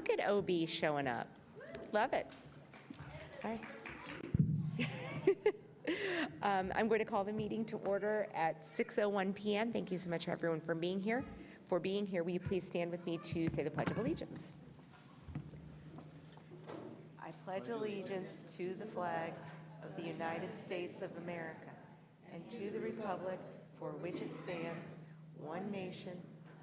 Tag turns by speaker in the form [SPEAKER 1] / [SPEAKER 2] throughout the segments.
[SPEAKER 1] Look at OB showing up. Love it. Hi. I'm going to call the meeting to order at 6:01 p.m. Thank you so much, everyone, for being here. Will you please stand with me to say the Pledge of Allegiance? I pledge allegiance to the flag of the United States of America and to the republic for which it stands, one nation,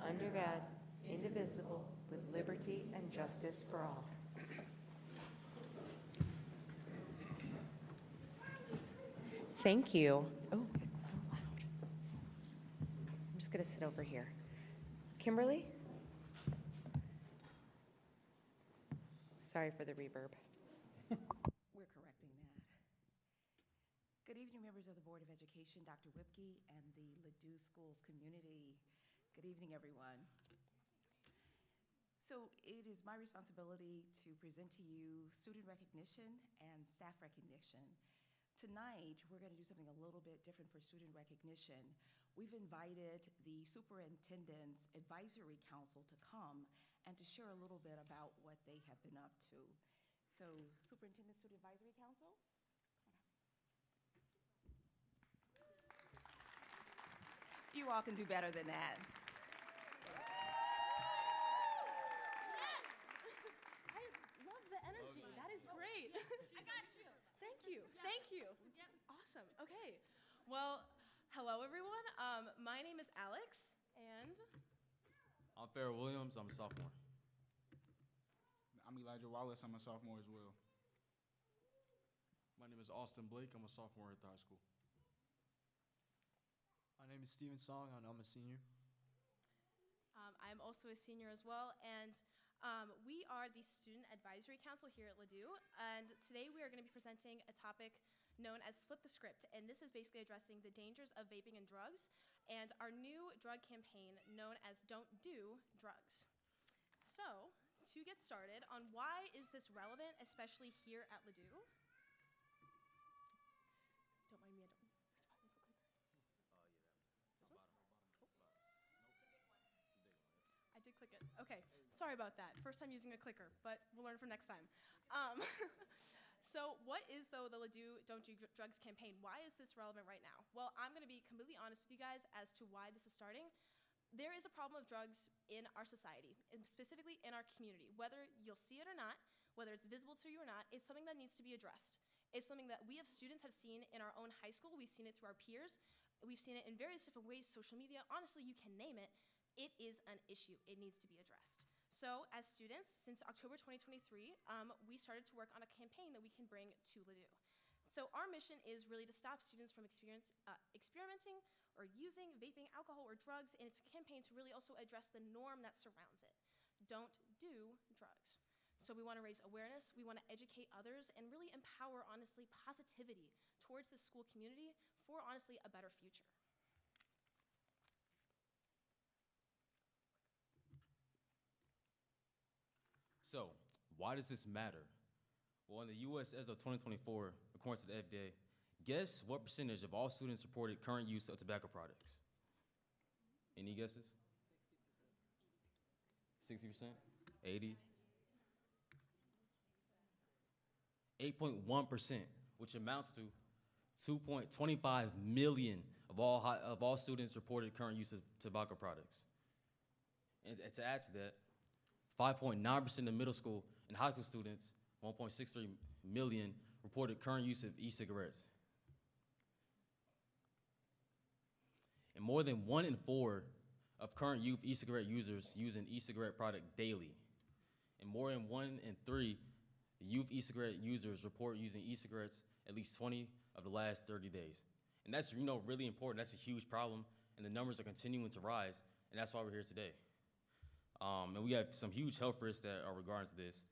[SPEAKER 1] under God, indivisible, with liberty and justice for all. Thank you. Oh, it's so loud. I'm just going to sit over here. Kimberly? Sorry for the reverb.
[SPEAKER 2] We're correcting that. Good evening, members of the Board of Education, Dr. Whipke, and the Ladue Schools community. Good evening, everyone. So it is my responsibility to present to you student recognition and staff recognition. Tonight, we're going to do something a little bit different for student recognition. We've invited the Superintendent's Advisory Council to come and to share a little bit about what they have been up to. So, Superintendent Student Advisory Council? You all can do better than that.
[SPEAKER 3] I love the energy. That is great. I got you. Thank you. Thank you. Yep. Awesome. Okay. Well, hello, everyone. My name is Alex, and
[SPEAKER 4] I'm Farrah Williams. I'm a sophomore.
[SPEAKER 5] I'm Elijah Wallace. I'm a sophomore as well.
[SPEAKER 4] My name is Austin Blake. I'm a sophomore at the high school.
[SPEAKER 6] My name is Steven Song, and I'm a senior.
[SPEAKER 3] I'm also a senior as well, and we are the Student Advisory Council here at Ladue, and today we are going to be presenting a topic known as Flip the Script, and this is basically addressing the dangers of vaping and drugs, and our new drug campaign known as Don't Do Drugs. So, to get started on why is this relevant, especially here at Ladue? Don't mind me, I did click it. Okay, sorry about that. First time using a clicker, but we'll learn for next time. So what is, though, the Ladue Don't Do Drugs campaign? Why is this relevant right now? Well, I'm going to be completely honest with you guys as to why this is starting. There is a problem of drugs in our society, and specifically in our community. Whether you'll see it or not, whether it's visible to you or not, it's something that needs to be addressed. It's something that we as students have seen in our own high school. We've seen it through our peers. We've seen it in various different ways, social media. Honestly, you can name it. It is an issue. It needs to be addressed. So as students, since October 2023, we started to work on a campaign that we can bring to Ladue. So our mission is really to stop students from experimenting or using vaping, alcohol, or drugs, and it's a campaign to really also address the norm that surrounds it. Don't do drugs. So we want to raise awareness, we want to educate others, and really empower, honestly, positivity towards the school community for, honestly, a better future.
[SPEAKER 4] So, why does this matter? Well, in the U.S. as of 2024, according to the FDA, guess what percentage of all students reported current use of tobacco products? Any guesses? 60%? 80? 8.1%, which amounts to 2.25 million of all students reported current use of tobacco products. And to add to that, 5.9% of middle school and high school students, 1.63 million, reported current use of e-cigarettes. And more than 1 in 4 of current youth e-cigarette users use an e-cigarette product daily. And more than 1 in 3 youth e-cigarette users report using e-cigarettes at least 20 of the last 30 days. And that's really important. That's a huge problem, and the numbers are continuing to rise, and that's why we're here today. And we have some huge health risks that are regarding to this.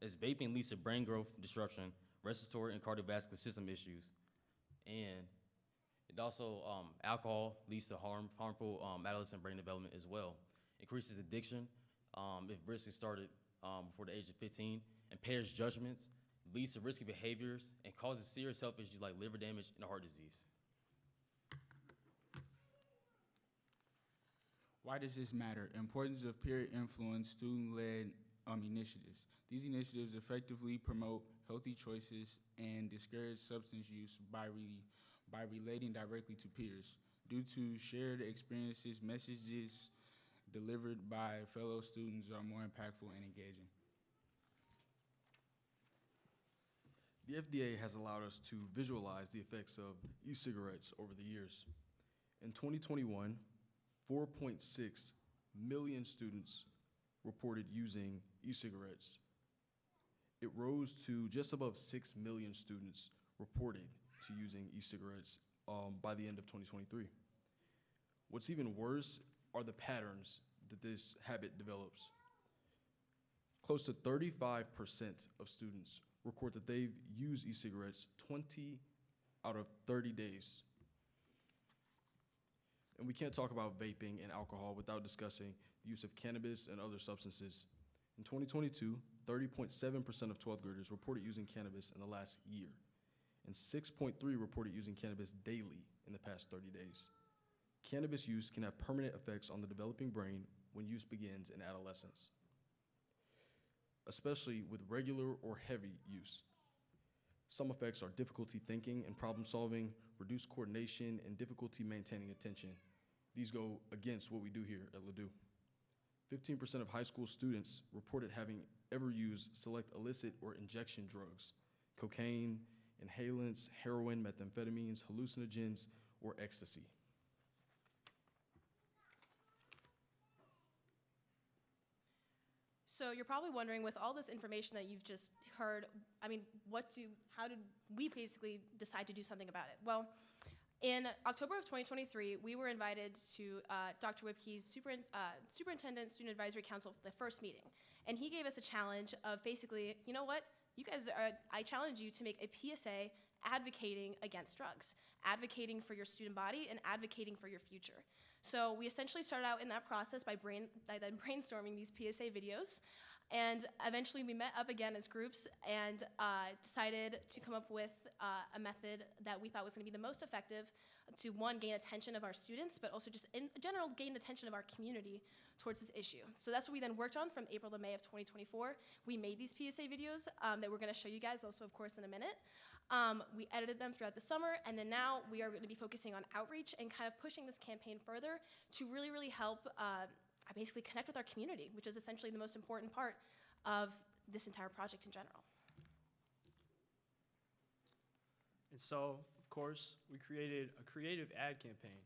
[SPEAKER 4] As vaping leads to brain growth disruption, respiratory and cardiovascular system issues, and it also, alcohol leads to harmful adolescent brain development as well. Increases addiction if risk is started before the age of 15, impairs judgments, leads to risky behaviors, and causes serious health issues like liver damage and heart disease.
[SPEAKER 5] Why does this matter? Importance of peer influence, student-led initiatives. These initiatives effectively promote healthy choices and discourage substance use by relating directly to peers. Due to shared experiences, messages delivered by fellow students are more impactful and engaging.
[SPEAKER 7] The FDA has allowed us to visualize the effects of e-cigarettes over the years. In 2021, 4.6 million students reported using e-cigarettes. It rose to just above 6 million students reported to using e-cigarettes by the end of 2023. What's even worse are the patterns that this habit develops. Close to 35% of students report that they've used e-cigarettes 20 out of 30 days. And we can't talk about vaping and alcohol without discussing the use of cannabis and other substances. In 2022, 30.7% of 12th graders reported using cannabis in the last year, and 6.3 reported using cannabis daily in the past 30 days. Cannabis use can have permanent effects on the developing brain when use begins in adolescence, especially with regular or heavy use. Some effects are difficulty thinking and problem solving, reduced coordination, and difficulty maintaining attention. These go against what we do here at Ladue. 15% of high school students reported having ever used select illicit or injection drugs, cocaine, inhalants, heroin, methamphetamines, hallucinogens, or ecstasy.
[SPEAKER 3] So you're probably wondering, with all this information that you've just heard, I mean, how did we basically decide to do something about it? Well, in October of 2023, we were invited to Dr. Whipke's Superintendent Student Advisory Council for the first meeting. And he gave us a challenge of basically, you know what? I challenge you to make a PSA advocating against drugs, advocating for your student body, and advocating for your future. So we essentially started out in that process by then brainstorming these PSA videos. And eventually we met up again as groups and decided to come up with a method that we thought was going to be the most effective to, one, gain attention of our students, but also just in general gain attention of our community towards this issue. So that's what we then worked on from April to May of 2024. We made these PSA videos that we're going to show you guys also, of course, in a minute. We edited them throughout the summer, and then now we are going to be focusing on outreach and kind of pushing this campaign further to really, really help basically connect with our community, which is essentially the most important part of this entire project in general.
[SPEAKER 6] And so, of course, we created a creative ad campaign.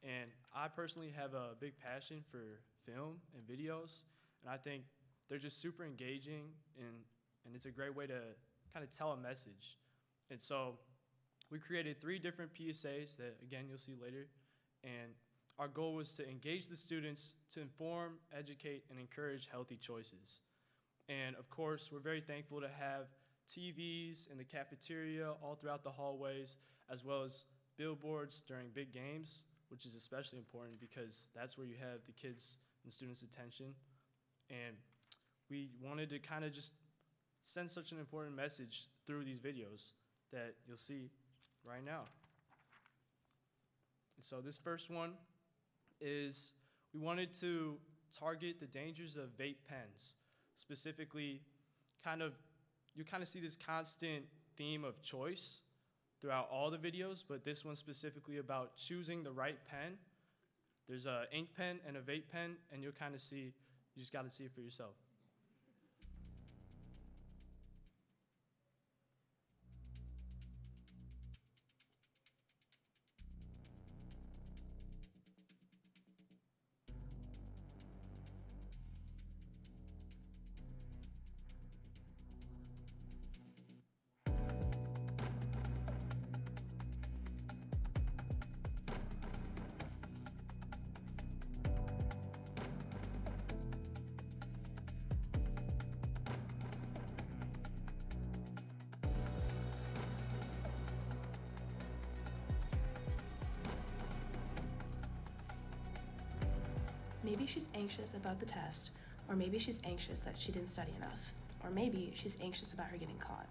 [SPEAKER 6] And I personally have a big passion for film and videos, and I think they're just super engaging, and it's a great way to kind of tell a message. And so we created 3 different PSAs that, again, you'll see later. And our goal was to engage the students to inform, educate, and encourage healthy choices. And of course, we're very thankful to have TVs in the cafeteria all throughout the hallways, as well as billboards during big games, which is especially important because that's where you have the kids' and students' attention. And we wanted to kind of just send such an important message through these videos that you'll see right now. And so this first one is we wanted to target the dangers of vape pens. Specifically, you kind of see this constant theme of choice throughout all the videos, but this one's specifically about choosing the right pen. There's an ink pen and a vape pen, and you'll kind of see, you just got to see it for yourself.
[SPEAKER 8] Maybe she's anxious about the test, or maybe she's anxious that she didn't study enough, or maybe she's anxious about her getting caught.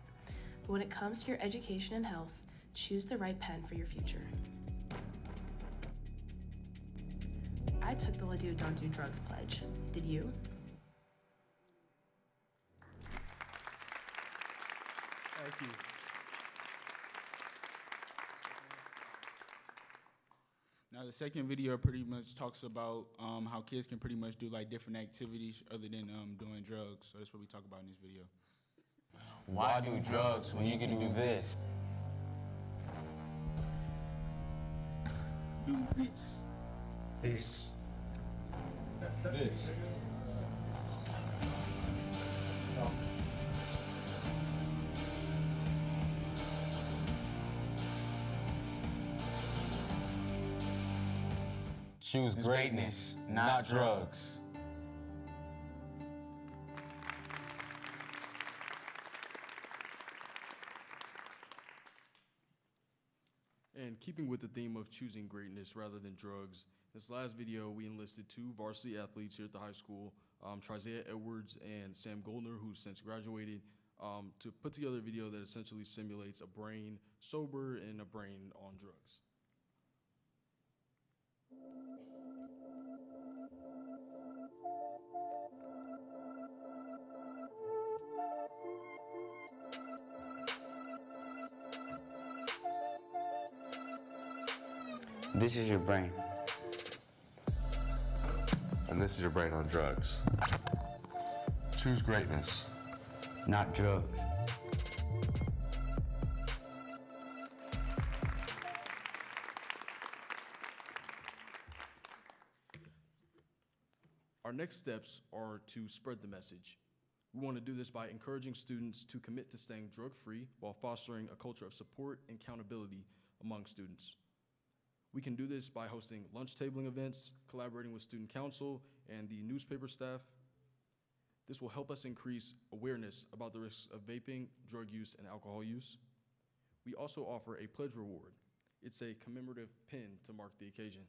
[SPEAKER 8] But when it comes to your education and health, choose the right pen for your future. I took the Ladue Don't Do Drugs pledge. Did you?
[SPEAKER 6] Thank you.
[SPEAKER 5] Now, the second video pretty much talks about how kids can pretty much do like different activities other than doing drugs. So that's what we talk about in this video.
[SPEAKER 9] Why do drugs when you can do this?
[SPEAKER 10] Do this. This. This.
[SPEAKER 9] Choose greatness, not drugs.
[SPEAKER 7] And keeping with the theme of choosing greatness rather than drugs, this last video we enlisted 2 varsity athletes here at the high school, Trizea Edwards and Sam Goldner, who's since graduated, to put together a video that essentially simulates a brain sober and a brain on drugs.
[SPEAKER 9] This is your brain.
[SPEAKER 10] And this is your brain on drugs. Choose greatness.
[SPEAKER 9] Not drugs.
[SPEAKER 7] Our next steps are to spread the message. We want to do this by encouraging students to commit to staying drug-free while fostering a culture of support and accountability among students. We can do this by hosting lunch tabling events, collaborating with student council and the newspaper staff. This will help us increase awareness about the risks of vaping, drug use, and alcohol use. We also offer a pledge reward. It's a commemorative pin to mark the occasion.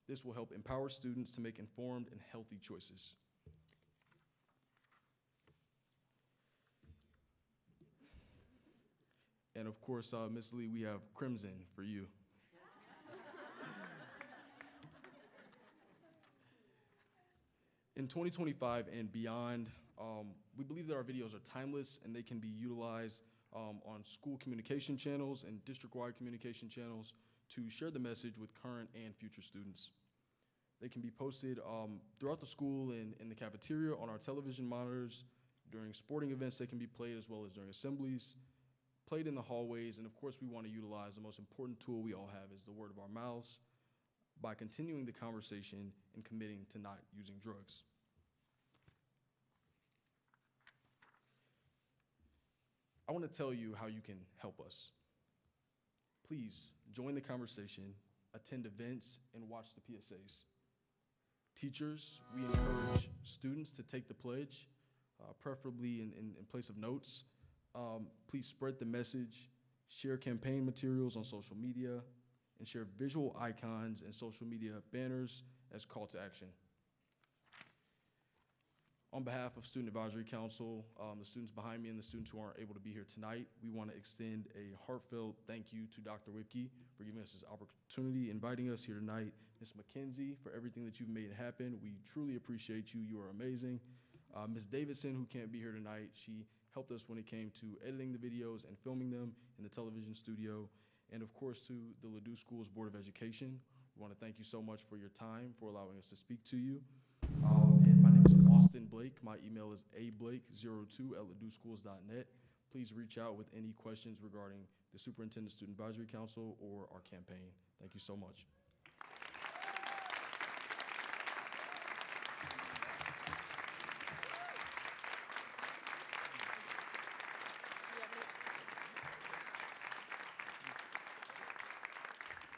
[SPEAKER 7] This will help empower students to make informed and healthy choices. And of course, Ms. Lee, we have Crimson for you. In 2025 and beyond, we believe that our videos are timeless and they can be utilized on school communication channels and district-wide communication channels to share the message with current and future students. They can be posted throughout the school and in the cafeteria, on our television monitors. During sporting events, they can be played as well as during assemblies, played in the hallways, and of course we want to utilize the most important tool we all have is the word of our mouths by continuing the conversation and committing to not using drugs. I want to tell you how you can help us. Please join the conversation, attend events, and watch the PSAs. Teachers, we encourage students to take the pledge, preferably in place of notes. Please spread the message, share campaign materials on social media, and share visual icons and social media banners as call to action. On behalf of Student Advisory Council, the students behind me and the students who aren't able to be here tonight, we want to extend a heartfelt thank you to Dr. Whipke for giving us this opportunity, inviting us here tonight. Ms. McKenzie, for everything that you've made happen. We truly appreciate you. You are amazing. Ms. Davidson, who can't be here tonight, she helped us when it came to editing the videos and filming them in the television studio. And of course, to the Ladue Schools Board of Education, we want to thank you so much for your time, for allowing us to speak to you. And my name is Austin Blake. My email is ablake02@ladueschools.net. Please reach out with any questions regarding the Superintendent Student Advisory Council or our campaign. Thank you so much.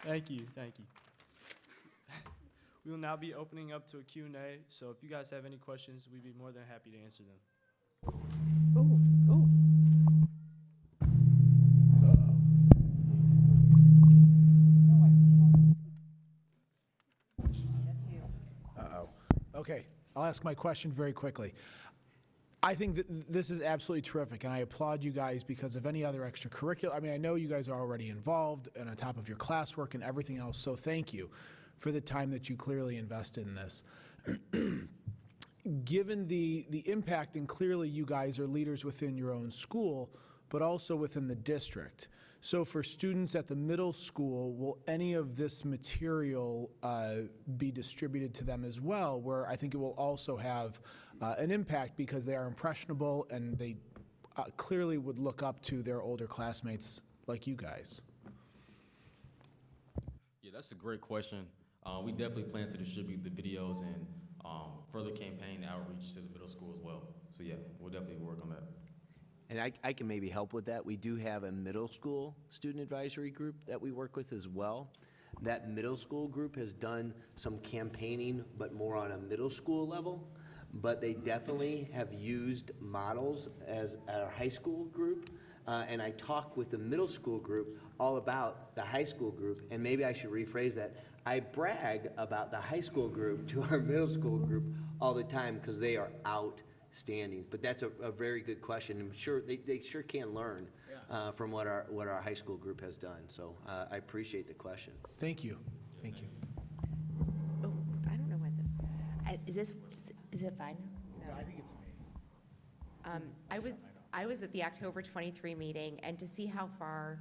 [SPEAKER 6] Thank you, thank you. We will now be opening up to a Q&A, so if you guys have any questions, we'd be more than happy to answer them.
[SPEAKER 11] Okay, I'll ask my question very quickly. I think that this is absolutely terrific, and I applaud you guys because of any other extracurricular. I mean, I know you guys are already involved and on top of your classwork and everything else, so thank you for the time that you clearly invested in this. Given the impact, and clearly you guys are leaders within your own school, but also within the district. So for students at the middle school, will any of this material be distributed to them as well, where I think it will also have an impact because they are impressionable and they clearly would look up to their older classmates like you guys?
[SPEAKER 4] Yeah, that's a great question. We definitely plan to distribute the videos and further campaign outreach to the middle school as well. So yeah, we'll definitely work on that.
[SPEAKER 12] And I can maybe help with that. We do have a middle school student advisory group that we work with as well. That middle school group has done some campaigning, but more on a middle school level. But they definitely have used models as our high school group. And I talk with the middle school group all about the high school group. And maybe I should rephrase that. I brag about the high school group to our middle school group all the time because they are outstanding. But that's a very good question. I'm sure they sure can learn from what our high school group has done. So I appreciate the question.
[SPEAKER 11] Thank you. Thank you.
[SPEAKER 1] Oh, I don't know when this, is it fine now?
[SPEAKER 11] I think it's me.
[SPEAKER 1] I was at the October 23 meeting, and to see how far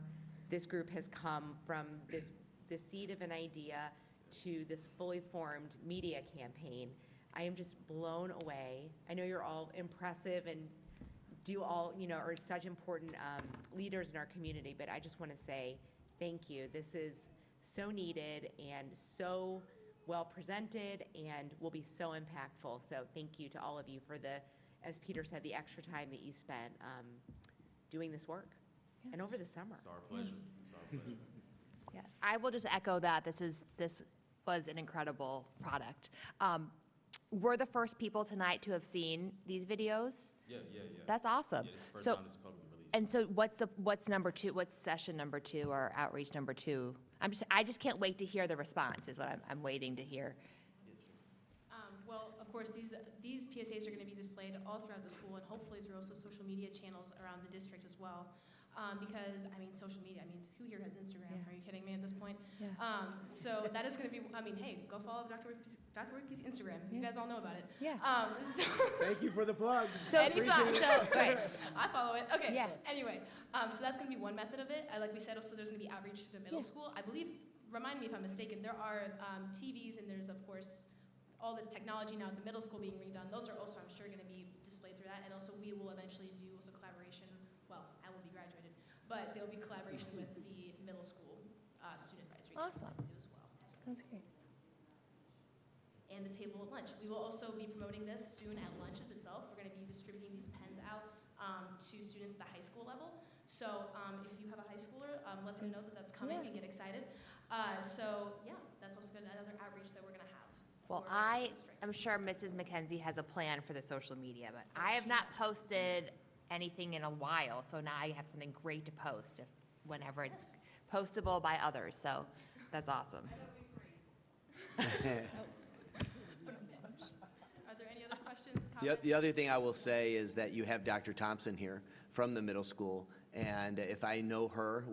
[SPEAKER 1] this group has come from the seed of an idea to this fully formed media campaign, I am just blown away. I know you're all impressive and are such important leaders in our community, but I just want to say thank you. This is so needed and so well presented and will be so impactful. So thank you to all of you for as Peter said, the extra time that you spent doing this work and over the summer.
[SPEAKER 4] It's our pleasure. It's our pleasure.
[SPEAKER 13] Yes, I will just echo that. This was an incredible product. We're the first people tonight to have seen these videos.
[SPEAKER 4] Yeah.
[SPEAKER 13] That's awesome.
[SPEAKER 4] Yeah, this is the first
[SPEAKER 13] So,
[SPEAKER 4] time this is publicly released.
[SPEAKER 13] and so what's number two? What's session number 2 or outreach number 2? I just can't wait to hear the response. Is what I'm waiting to hear.
[SPEAKER 3] Well, of course, these PSAs are going to be displayed all throughout the school and hopefully through also social media channels around the district as well. Because, social media, who here has Instagram?
[SPEAKER 13] Yeah.
[SPEAKER 3] Are you kidding me at this point?
[SPEAKER 13] Yeah.
[SPEAKER 3] So that is going to be, hey, go follow Dr. Whitke's Instagram. You guys all know about it.
[SPEAKER 13] Yeah.
[SPEAKER 3] So
[SPEAKER 11] Thank you for the plug.
[SPEAKER 13] So,
[SPEAKER 3] anytime.
[SPEAKER 13] right.
[SPEAKER 3] I follow it. Okay.
[SPEAKER 13] Yeah.
[SPEAKER 3] Anyway, so that's going to be one method of it. Like we said, also there's going to be outreach to the middle school. I believe, remind me if I'm mistaken, there are TVs and there's, of course, all this technology now at the middle school being redone. Those are also, I'm sure, going to be displayed through that. And also we will eventually do also collaboration. Well, I will be graduated, but there will be collaboration with the middle school student advisory
[SPEAKER 13] Awesome.
[SPEAKER 3] council as well. So.
[SPEAKER 13] That's great.
[SPEAKER 3] And the table at lunch. We will also be promoting this soon at lunches itself. We're going to be distributing these pens out to students at the high school level. So if you have a high schooler, let them know that that's coming and get excited. So yeah, that's also another outreach that we're going to have.
[SPEAKER 13] Well,
[SPEAKER 3] for the
[SPEAKER 13] I
[SPEAKER 3] district.
[SPEAKER 13] am sure Mrs. McKenzie has a plan for the social media, but I have not posted anything in a while, so now I have something great to post whenever it's postable by others. So that's awesome.
[SPEAKER 3] Are there any other questions, comments?
[SPEAKER 12] The other thing I will say is that you have Dr. Thompson here from the middle school, and if I know her,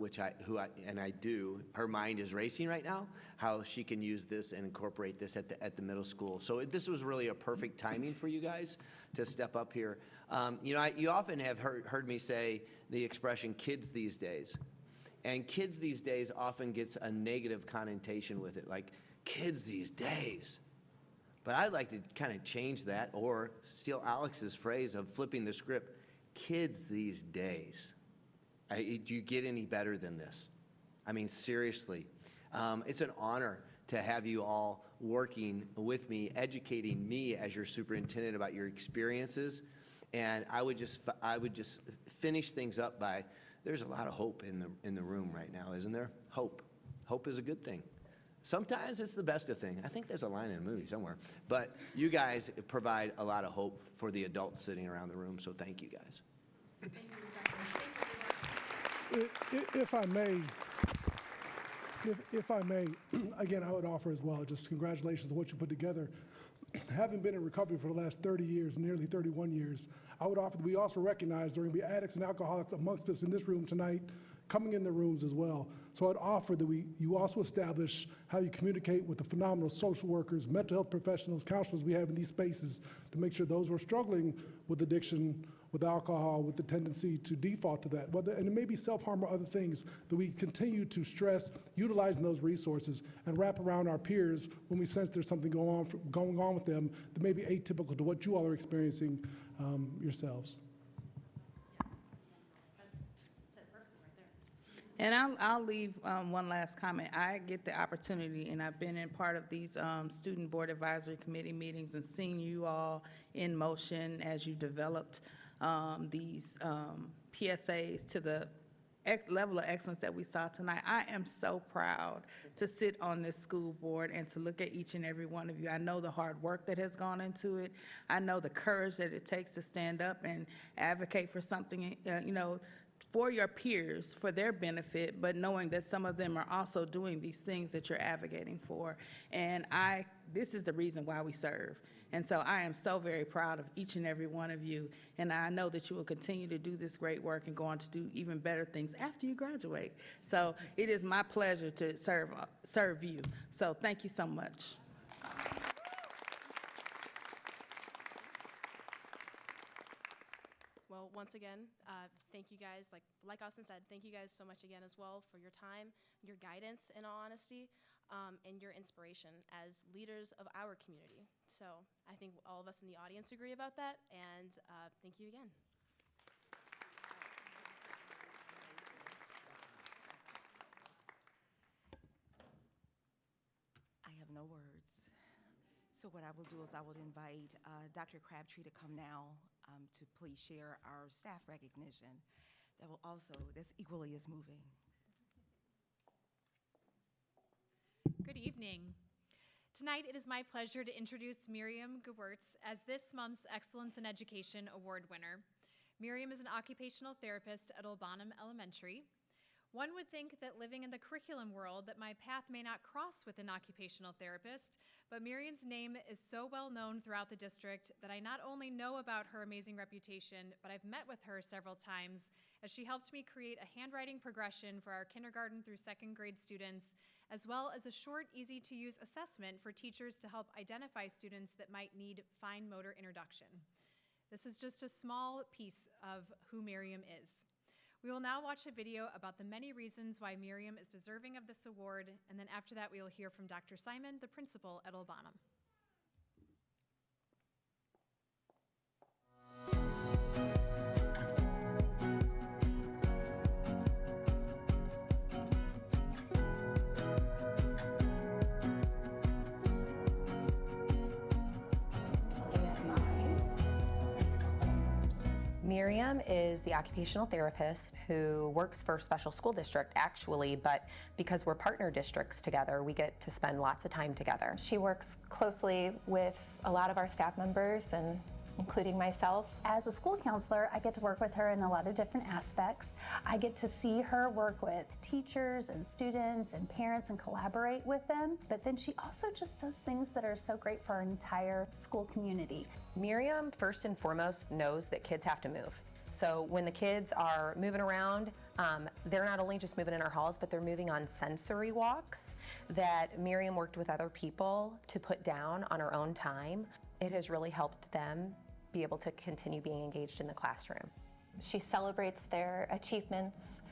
[SPEAKER 12] and I do, her mind is racing right now, how she can use this and incorporate this at the middle school. So this was really a perfect timing for you guys to step up here. You often have heard me say the expression "kids these days," and kids these days often gets a negative connotation with it, like kids these days. But I'd like to kind of change that, or steal Alex's phrase of flipping the script, kids these days. Do you get any better than this? Seriously. It's an honor to have you all working with me, educating me as your superintendent about your experiences. And I would just finish things up by, there's a lot of hope in the room right now, isn't there? Hope. Hope is a good thing. Sometimes it's the best of things. I think there's a line in a movie somewhere. But you guys provide a lot of hope for the adults sitting around the room, so thank you guys.
[SPEAKER 3] Thank you, Ms. Beckman. Thank you, everyone.
[SPEAKER 14] If I may, again, I would offer as well, just congratulations on what you put together. Having been in recovery for the last 30 years, nearly 31 years, I would offer that we also recognize there are going to be addicts and alcoholics amongst us in this room tonight, coming in the rooms as well. So I'd offer that you also establish how you communicate with the phenomenal social workers, mental health professionals, counselors we have in these spaces to make sure those who are struggling with addiction with alcohol, with the tendency to default to that, and it may be self-harm or other things, that we continue to stress utilizing those resources and wrap around our peers when we sense there's something going on with them that may be atypical to what you all are experiencing yourselves.
[SPEAKER 15] And I'll leave one last comment. I get the opportunity, and I've been in part of these student board advisory committee meetings and seen you all in motion as you developed these PSAs to the level of excellence that we saw tonight. I am so proud to sit on this school board and to look at each and every one of you. I know the hard work that has gone into it. I know the courage that it takes to stand up and advocate for something, for your peers, for their benefit, but knowing that some of them are also doing these things that you're advocating for. And this is the reason why we serve. And so I am so very proud of each and every one of you. And I know that you will continue to do this great work and go on to do even better things after you graduate. So it is my pleasure to serve you. So thank you so much.
[SPEAKER 3] Well, once again, thank you guys. Like Austin said, thank you guys so much again as well for your time, your guidance, in all honesty, and your inspiration as leaders of our community. So I think all of us in the audience agree about that, and thank you again.
[SPEAKER 2] I have no words. So what I will do is I will invite Dr. Crabtree to come now to please share our staff recognition that's equally as moving.
[SPEAKER 16] Good evening. Tonight it is my pleasure to introduce Miriam Gewurtz as this month's Excellence in Education Award winner. Miriam is an occupational therapist at Old Bonham Elementary. One would think that living in the curriculum world that my path may not cross with an occupational therapist, but Miriam's name is so well known throughout the district that I not only know about her amazing reputation, but I've met with her several times as she helped me create a handwriting progression for our kindergarten through second grade students, as well as a short, easy-to-use assessment for teachers to help identify students that might need fine motor introduction. This is just a small piece of who Miriam is. We will now watch a video about the many reasons why Miriam is deserving of this award, and then after that we will hear from Dr. Simon, the principal at Old Bonham.
[SPEAKER 17] Miriam is the occupational therapist who works for special school district, actually, but because we're partner districts together, we get to spend lots of time together.
[SPEAKER 18] She works closely with a lot of our staff members, and including myself. As a school counselor, I get to work with her in a lot of different aspects. I get to see her work with teachers and students and parents and collaborate with them, but then she also just does things that are so great for our entire school community.
[SPEAKER 17] Miriam, first and foremost, knows that kids have to move. So when the kids are moving around, they're not only just moving in our halls, but they're moving on sensory walks that Miriam worked with other people to put down on her own time. It has really helped them be able to continue being engaged in the classroom.
[SPEAKER 18] She celebrates their achievements.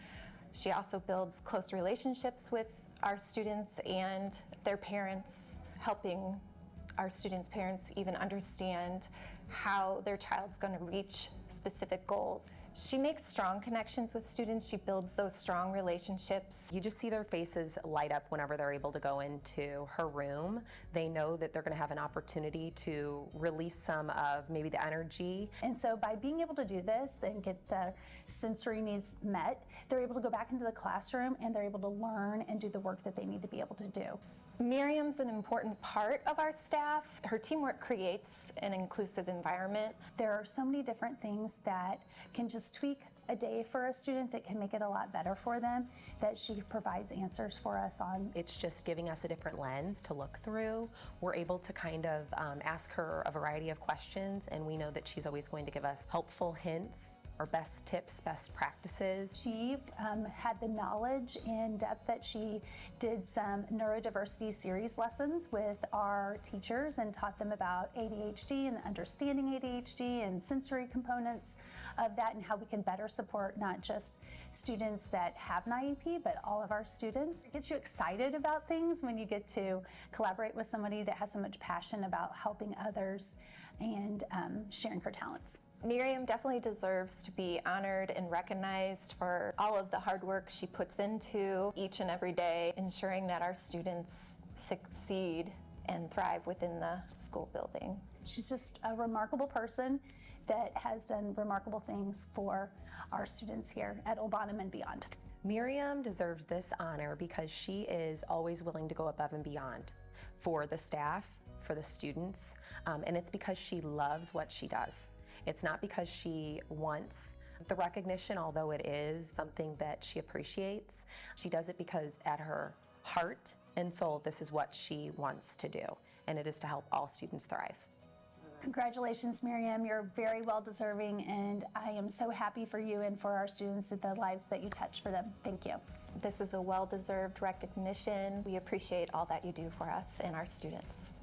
[SPEAKER 18] She also builds close relationships with our students and their parents, helping our students' parents even understand how their child's going to reach specific goals. She makes strong connections with students. She builds those strong relationships.
[SPEAKER 17] You just see their faces light up whenever they're able to go into her room. They know that they're going to have an opportunity to release some of maybe the energy.
[SPEAKER 18] And so by being able to do this and get the sensory needs met, they're able to go back into the classroom and they're able to learn and do the work that they need to be able to do. Miriam's an important part of our staff. Her teamwork creates an inclusive environment. There are so many different things that can just tweak a day for a student that can make it a lot better for them, that she provides answers for us on.
[SPEAKER 17] It's just giving us a different lens to look through. We're able to kind of ask her a variety of questions, and we know that she's always going to give us helpful hints or best tips, best practices.
[SPEAKER 18] She had the knowledge in depth that she did some neurodiversity series lessons with our teachers and taught them about ADHD and understanding ADHD and sensory components of that and how we can better support not just students that have an IEP, but all of our students. It gets you excited about things when you get to collaborate with somebody that has so much passion about helping others and sharing her talents.
[SPEAKER 19] Miriam definitely deserves to be honored and recognized for all of the hard work she puts into each and every day, ensuring that our students succeed and thrive within the school building.
[SPEAKER 18] She's just a remarkable person that has done remarkable things for our students here at Old Bonham and beyond.
[SPEAKER 17] Miriam deserves this honor because she is always willing to go above and beyond for the staff, for the students, and it's because she loves what she does. It's not because she wants the recognition, although it is something that she appreciates. She does it because at her heart and soul, this is what she wants to do, and it is to help all students thrive.
[SPEAKER 18] Congratulations, Miriam. You're very well deserving, and I am so happy for you and for our students and the lives that you touch for them. Thank you.
[SPEAKER 19] This is a well-deserved recognition. We appreciate all that you do for us and our students.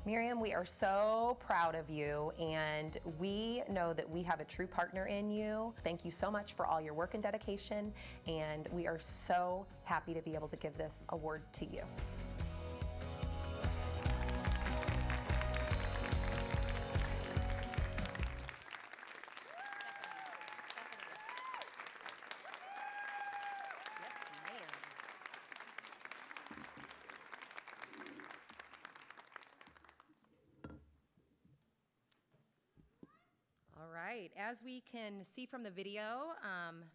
[SPEAKER 17] Miriam, we are so proud of you, and we know that we have a true partner in you. Thank you so much for all your work and dedication, and we are so happy to be able to give this award to you.
[SPEAKER 20] All right, as we can see from the video,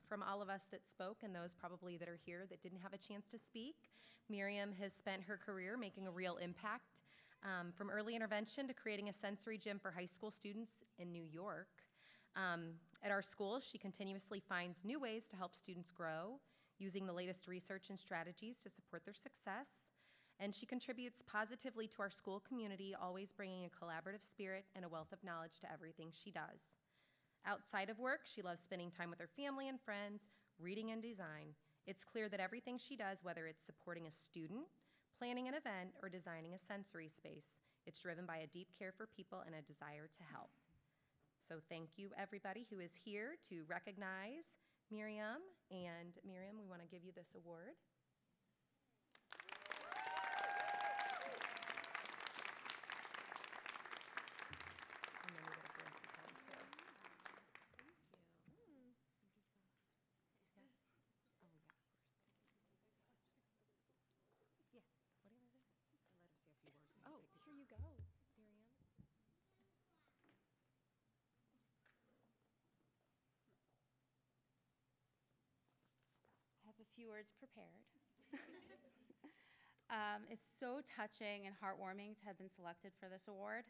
[SPEAKER 20] from all of us that spoke and those probably that are here that didn't have a chance to speak, Miriam has spent her career making a real impact, from early intervention to creating a sensory gym for high school students in New York. At our school, she continuously finds new ways to help students grow, using the latest research and strategies to support their success. And she contributes positively to our school community, always bringing a collaborative spirit and a wealth of knowledge to everything she does. Outside of work, she loves spending time with her family and friends, reading and design. It's clear that everything she does, whether it's supporting a student, planning an event, or designing a sensory space, it's driven by a deep care for people and a desire to help. So thank you, everybody who is here to recognize Miriam. And Miriam, we want to give you this award. Oh, here you go, Miriam.
[SPEAKER 21] I have a few words prepared. It's so touching and heartwarming to have been selected for this award.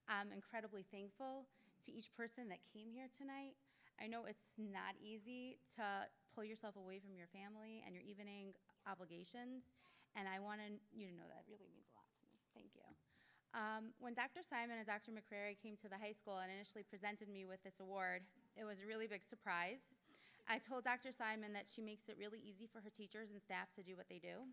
[SPEAKER 21] I'm incredibly thankful to each person that came here tonight. I know it's not easy to pull yourself away from your family and your evening obligations, and I want you to know that really means a lot to me. Thank you. When Dr. Simon and Dr. McCrary came to the high school and initially presented me with this award, it was a really big surprise. I told Dr. Simon that she makes it really easy for her teachers and staff to do what they do.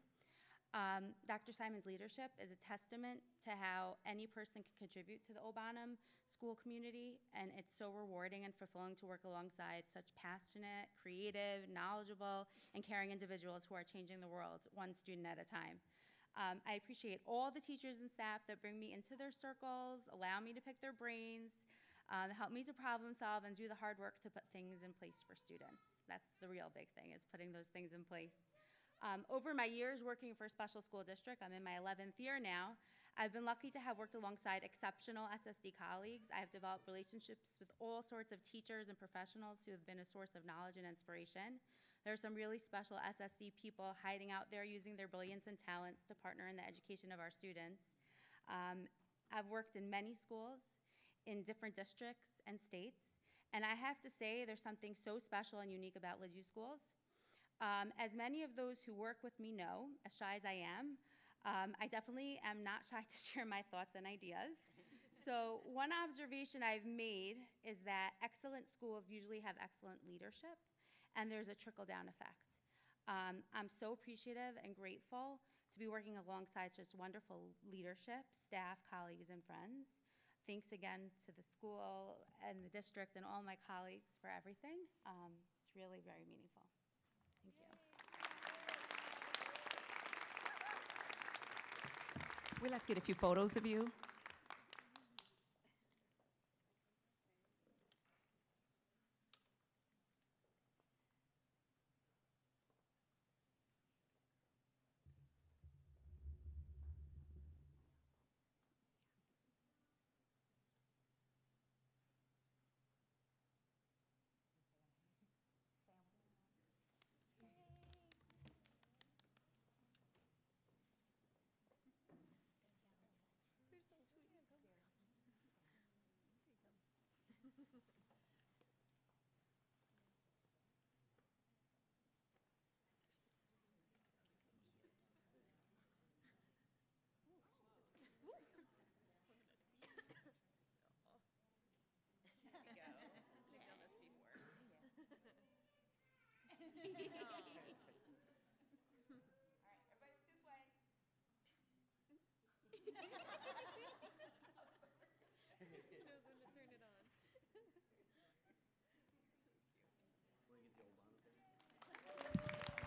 [SPEAKER 21] Dr. Simon's leadership is a testament to how any person can contribute to the Old Bonham school community, and it's so rewarding and fulfilling to work alongside such passionate, creative, knowledgeable, and caring individuals who are changing the world one student at a time. I appreciate all the teachers and staff that bring me into their circles, allow me to pick their brains, help me to problem solve, and do the hard work to put things in place for students. That's the real big thing, is putting those things in place. Over my years working for a special school district, I'm in my 11th year now, I've been lucky to have worked alongside exceptional SSD colleagues. I have developed relationships with all sorts of teachers and professionals who have been a source of knowledge and inspiration. There are some really special SSD people hiding out there using their brilliance and talents to partner in the education of our students. I've worked in many schools, in different districts and states, and I have to say there's something so special and unique about Ladue schools. As many of those who work with me know, as shy as I am, I definitely am not shy to share my thoughts and ideas. So one observation I've made is that excellent schools usually have excellent leadership, and there's a trickle-down effect. I'm so appreciative and grateful to be working alongside such wonderful leadership, staff, colleagues, and friends. Thanks again to the school and the district and all my colleagues for everything. It's really very meaningful. Thank you.
[SPEAKER 2] We'd like to get a few photos of you.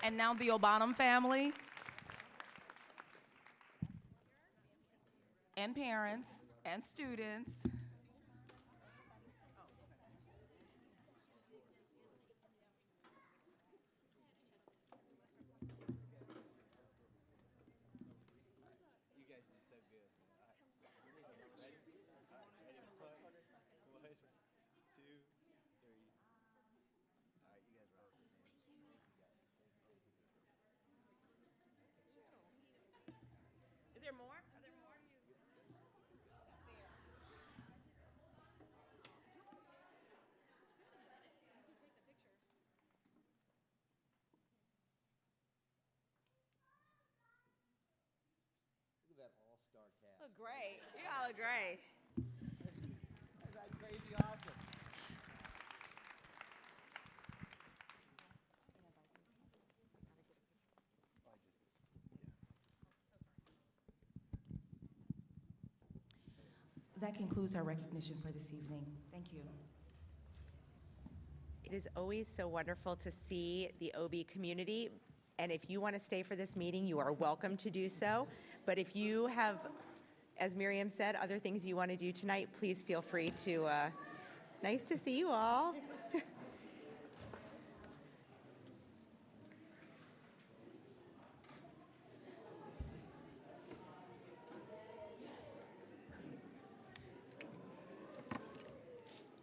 [SPEAKER 2] And now the Obanum family and parents and students.
[SPEAKER 12] You guys did so good. All right. Ready? All right, ready to put. 1, 2, 3. All right, you guys rock it, man.
[SPEAKER 2] Is there more? Are there more?
[SPEAKER 12] Look at that all-star cast.
[SPEAKER 2] Look great. You all look great.
[SPEAKER 12] That's crazy awesome.
[SPEAKER 2] That concludes our recognition for this evening. Thank you.
[SPEAKER 1] It is always so wonderful to see the OB community, and if you want to stay for this meeting, you are welcome to do so. But if you have, as Miriam said, other things you want to do tonight, please feel free to. Nice to see you all.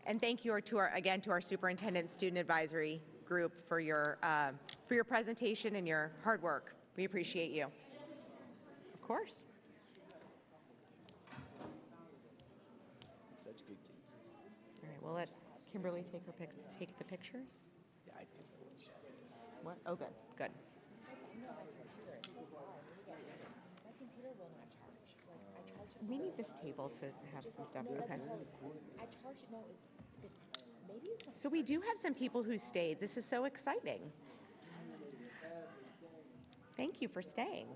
[SPEAKER 1] And thank you again to our superintendent student advisory group for your presentation and your hard work. We appreciate you. Of course.
[SPEAKER 12] Such good kids.
[SPEAKER 1] All right, we'll let Kimberly take the pictures.
[SPEAKER 12] Yeah, I think I would share it.
[SPEAKER 1] What? Oh, good, good.
[SPEAKER 17] My computer will not charge. Like, I charge it.
[SPEAKER 1] We need this table to have some stuff.
[SPEAKER 17] No,
[SPEAKER 1] Okay.
[SPEAKER 17] I charge it. No, maybe it's not.
[SPEAKER 1] So we do have some people who stayed. This is so exciting. Thank you for staying.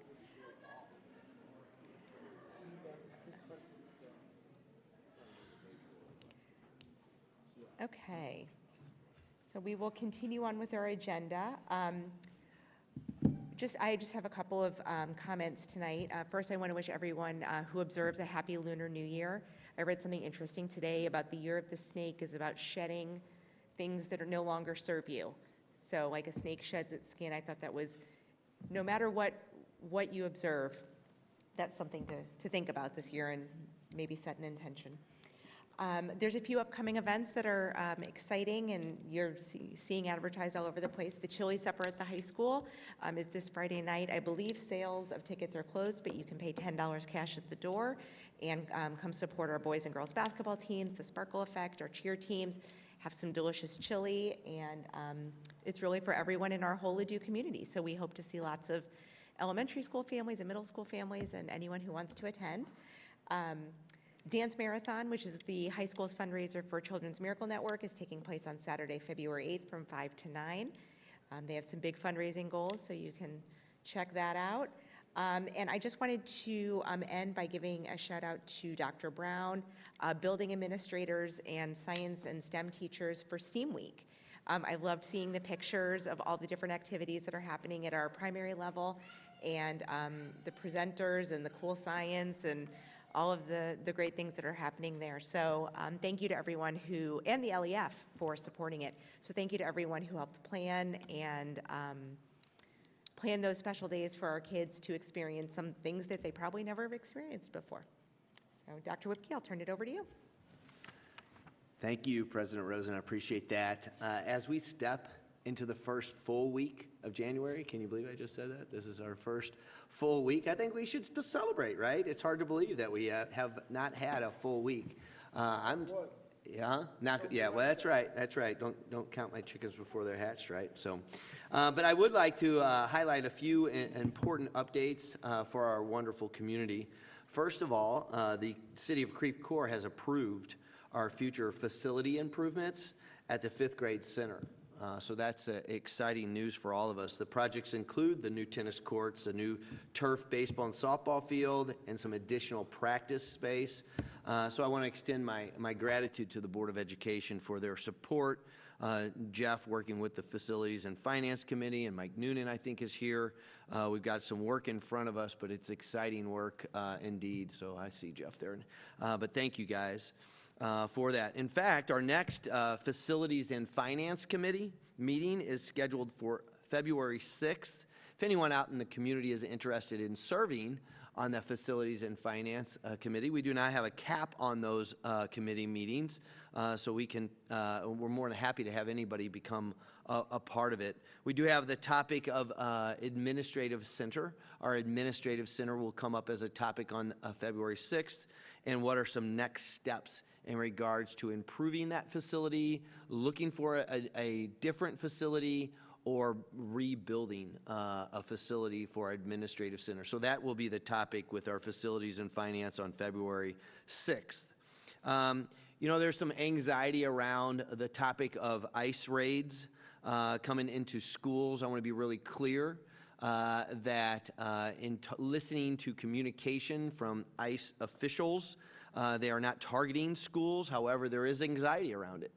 [SPEAKER 1] Okay. So we will continue on with our agenda. I just have a couple of comments tonight. First, I want to wish everyone who observes a happy Lunar New Year. I read something interesting today about the Year of the Snake is about shedding things that no longer serve you. So like a snake sheds its skin, I thought that was, no matter what you observe, that's something to think about this year and maybe set an intention. There's a few upcoming events that are exciting, and you're seeing advertised all over the place. The Chili Supper at the high school is this Friday night. I believe sales of tickets are closed, but you can pay $10 cash at the door and come support our boys and girls basketball teams, the Sparkle Effect, our cheer teams, have some delicious chili, and it's really for everyone in our whole Ladue community. So we hope to see lots of elementary school families and middle school families and anyone who wants to attend. Dance Marathon, which is the high school's fundraiser for Children's Miracle Network, is taking place on Saturday, February 8th from 5 to 9. They have some big fundraising goals, so you can check that out. And I just wanted to end by giving a shout out to Dr. Brown, building administrators, and science and STEM teachers for STEAM Week. I loved seeing the pictures of all the different activities that are happening at our primary level, and the presenters and the cool science and all of the great things that are happening there. So thank you to everyone who, and the LEF for supporting it. So thank you to everyone who helped plan and plan those special days for our kids to experience some things that they probably never have experienced before. So Dr. Whipke, I'll turn it over to you.
[SPEAKER 12] Thank you, President Rosen. I appreciate that. As we step into the first full week of January, can you believe I just said that? This is our first full week. I think we should celebrate, right? It's hard to believe that we have not had a full week. Well, that's right. That's right. Don't count my chickens before they're hatched, right? So, but I would like to highlight a few important updates for our wonderful community. First of all, the City of Creve Coeur has approved our future facility improvements at the 5th grade center. So that's exciting news for all of us. The projects include the new tennis courts, a new turf baseball and softball field, and some additional practice space. So I want to extend my gratitude to the Board of Education for their support. Jeff working with the Facilities and Finance Committee, and Mike Noonan, I think, is here. We've got some work in front of us, but it's exciting work indeed. So I see Jeff there. But thank you guys for that. In fact, our next Facilities and Finance Committee meeting is scheduled for February 6th. If anyone out in the community is interested in serving on the Facilities and Finance Committee, we do not have a cap on those committee meetings, so we're more than happy to have anybody become a part of it. We do have the topic of administrative center. Our administrative center will come up as a topic on February 6th, and what are some next steps in regards to improving that facility, looking for a different facility, or rebuilding a facility for our administrative center. So that will be the topic with our Facilities and Finance on February 6th. You know, there's some anxiety around the topic of ICE raids coming into schools. I want to be really clear that in listening to communication from ICE officials, they are not targeting schools. However, there is anxiety around it.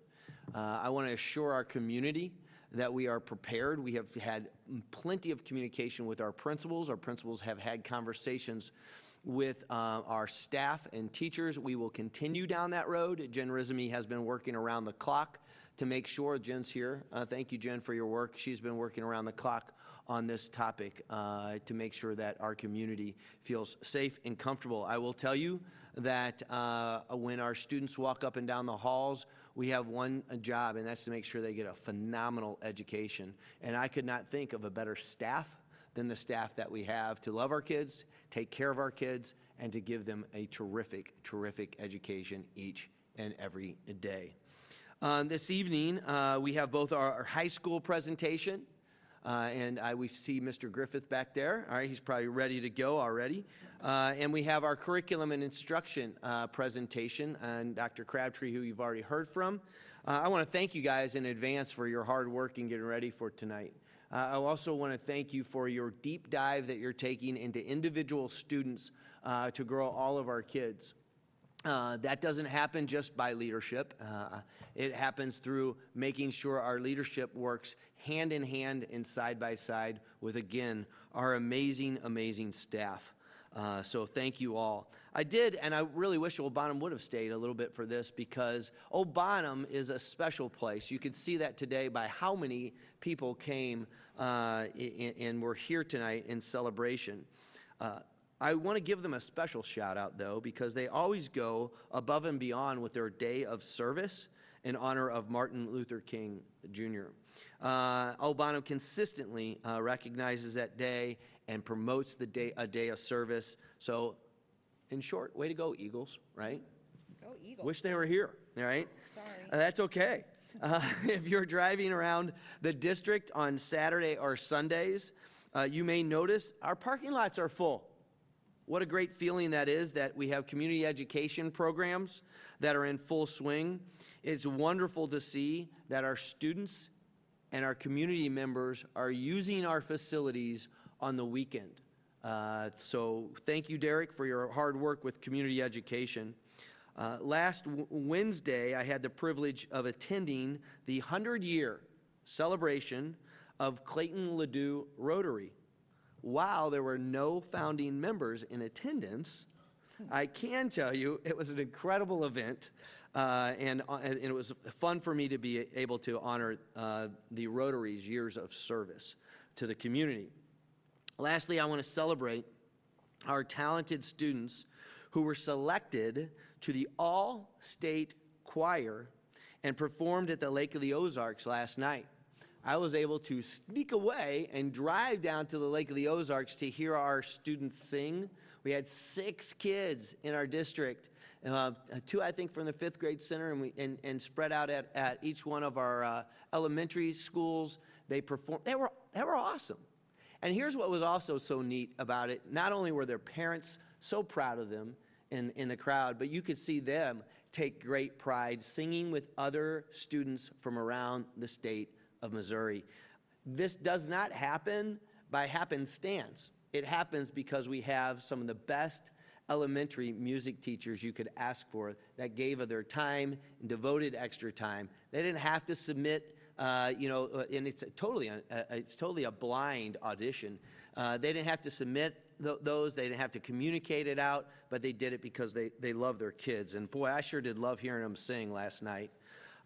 [SPEAKER 12] I want to assure our community that we are prepared. We have had plenty of communication with our principals. Our principals have had conversations with our staff and teachers. We will continue down that road. Jen Rizmi has been working around the clock to make sure, Jen's here. Thank you, Jen, for your work. She's been working around the clock on this topic to make sure that our community feels safe and comfortable. I will tell you that when our students walk up and down the halls, we have one job, and that's to make sure they get a phenomenal education. And I could not think of a better staff than the staff that we have to love our kids, take care of our kids, and to give them a terrific, terrific education each and every day. This evening, we have both our high school presentation, and we see Mr. Griffith back there. All right, he's probably ready to go already. And we have our curriculum and instruction presentation, and Dr. Crabtree, who you've already heard from. I want to thank you guys in advance for your hard work in getting ready for tonight. I also want to thank you for your deep dive that you're taking into individual students to grow all of our kids. That doesn't happen just by leadership. It happens through making sure our leadership works hand in hand and side by side with, again, our amazing, amazing staff. So thank you all. I did, and I really wish Old Bonham would have stayed a little bit for this, because Old Bonham is a special place. You could see that today by how many people came and were here tonight in celebration. I want to give them a special shout out, though, because they always go above and beyond with their day of service in honor of Martin Luther King Jr. Old Bonham consistently recognizes that day and promotes a day of service. So, in short, way to go, Eagles, right?
[SPEAKER 2] Go Eagles.
[SPEAKER 12] Wish they were here, all right?
[SPEAKER 2] Sorry.
[SPEAKER 12] That's okay. If you're driving around the district on Saturday or Sundays, you may notice our parking lots are full. What a great feeling that is, that we have community education programs that are in full swing. It's wonderful to see that our students and our community members are using our facilities on the weekend. So thank you, Derek, for your hard work with community education. Last Wednesday, I had the privilege of attending the 100-year celebration of Clayton Ladue Rotary. While there were no founding members in attendance, I can tell you it was an incredible event, and it was fun for me to be able to honor the Rotary's years of service to the community. Lastly, I want to celebrate our talented students who were selected to the all-state choir and performed at the Lake of the Ozarks last night. I was able to sneak away and drive down to the Lake of the Ozarks to hear our students sing. We had 6 kids in our district, 2 I think from the 5th grade center, and spread out at each one of our elementary schools. They performed. They were awesome. And here's what was also so neat about it. Not only were their parents so proud of them in the crowd, but you could see them take great pride singing with other students from around the state of Missouri. This does not happen by happenstance. It happens because we have some of the best elementary music teachers you could ask for that gave of their time and devoted extra time. They didn't have to submit, and it's totally a blind audition. They didn't have to submit those. They didn't have to communicate it out, but they did it because they love their kids. And boy, I sure did love hearing them sing last night.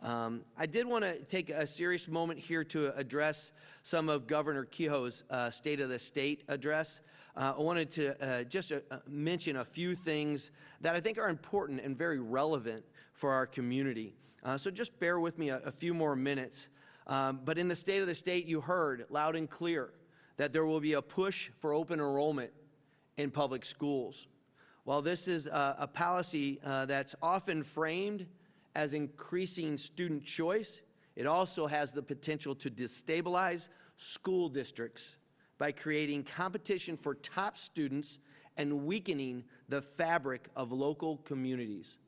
[SPEAKER 12] I did want to take a serious moment here to address some of Governor Kehoe's State of the State address. I wanted to just mention a few things that I think are important and very relevant for our community. So just bear with me a few more minutes. But in the State of the State, you heard loud and clear that there will be a push for open enrollment in public schools. While this is a policy that's often framed as increasing student choice, it also has the potential to destabilize school districts by creating competition for top students and weakening the fabric of local communities.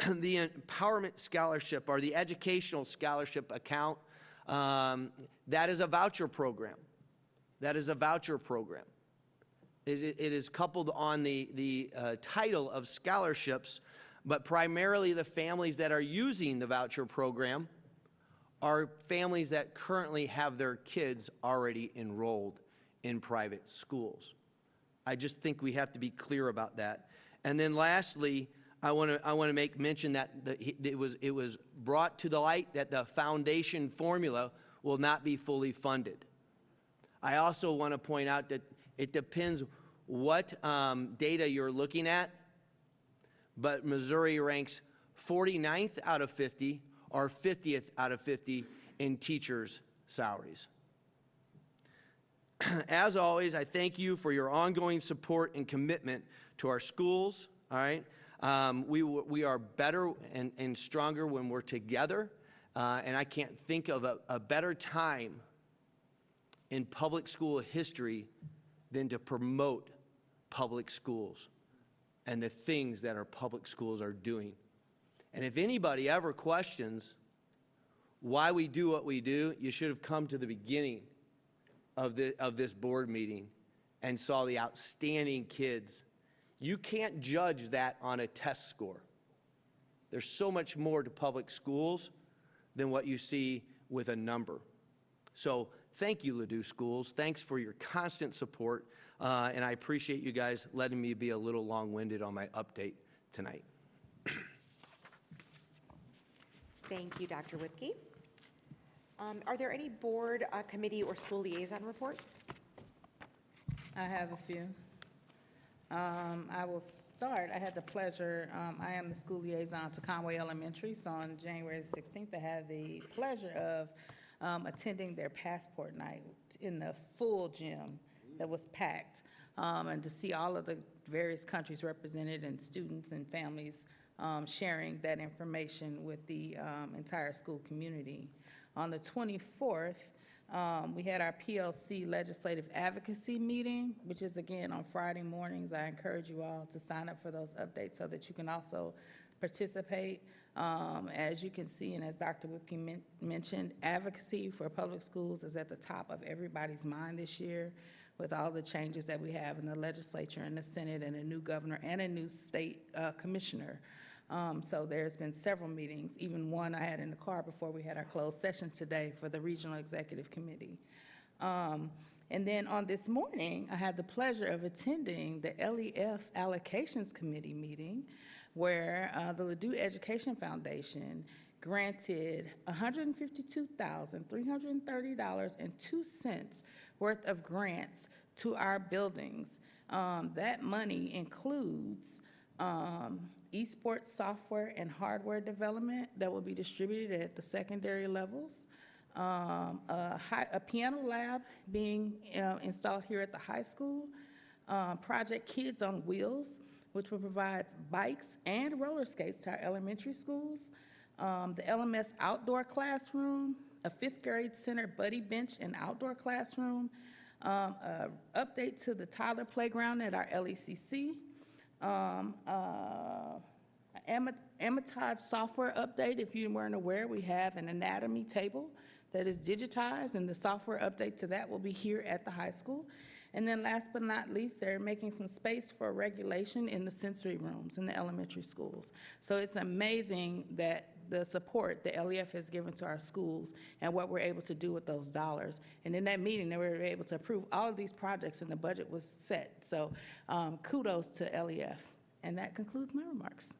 [SPEAKER 12] The Empowerment Scholarship, or the Educational Scholarship account, that is a voucher program. That is a voucher program. It is coupled on the title of scholarships, but primarily the families that are using the voucher program are families that currently have their kids already enrolled in private schools. I just think we have to be clear about that. And then lastly, I want to make mention that it was brought to the light that the foundation formula will not be fully funded. I also want to point out that it depends what data you're looking at, but Missouri ranks 49th out of 50 or 50th out of 50 in teachers' salaries. As always, I thank you for your ongoing support and commitment to our schools, all right? We are better and stronger when we're together, and I can't think of a better time in public school history than to promote public schools and the things that our public schools are doing. And if anybody ever questions why we do what we do, you should have come to the beginning of this board meeting and saw the outstanding kids. You can't judge that on a test score. There's so much more to public schools than what you see with a number. So thank you, Ladue Schools. Thanks for your constant support, and I appreciate you guys letting me be a little long-winded on my update tonight.
[SPEAKER 1] Thank you, Dr. Whitkey. Are there any board, committee, or school liaison reports?
[SPEAKER 15] I have a few. I will start. I had the pleasure, I am the school liaison to Conway Elementary, so on January the 16th, I had the pleasure of attending their passport night in the full gym that was packed, and to see all of the various countries represented and students and families sharing that information with the entire school community. On the 24th, We had our PLC Legislative Advocacy meeting, which is again on Friday mornings. I encourage you all to sign up for those updates so that you can also participate. As you can see, and as Dr. Whipke mentioned, advocacy for public schools is at the top of everybody's mind this year with all the changes that we have in the legislature and the Senate and a new governor and a new state commissioner. So there's been several meetings, even one I had in the car before we had our closed sessions today for the Regional Executive Committee. And then on this morning, I had the pleasure of attending the LEF Allocations Committee meeting where the Ladue Education Foundation granted $152,330.02 worth of grants to our buildings. That money includes esports software and hardware development that will be distributed at the secondary levels, a piano lab being installed here at the high school, Project Kids on Wheels, which will provide bikes and roller skates to our elementary schools, the LMS outdoor classroom, a fifth grade center buddy bench and outdoor classroom, update to the toddler playground at our LECC, Amatage software update. If you weren't aware, we have an anatomy table that is digitized, and the software update to that will be here at the high school. And then last but not least, they're making some space for regulation in the sensory rooms in the elementary schools. So it's amazing that the support the LEF has given to our schools and what we're able to do with those dollars. And in that meeting, they were able to approve all of these projects and the budget was set. So kudos to LEF. And that concludes my remarks.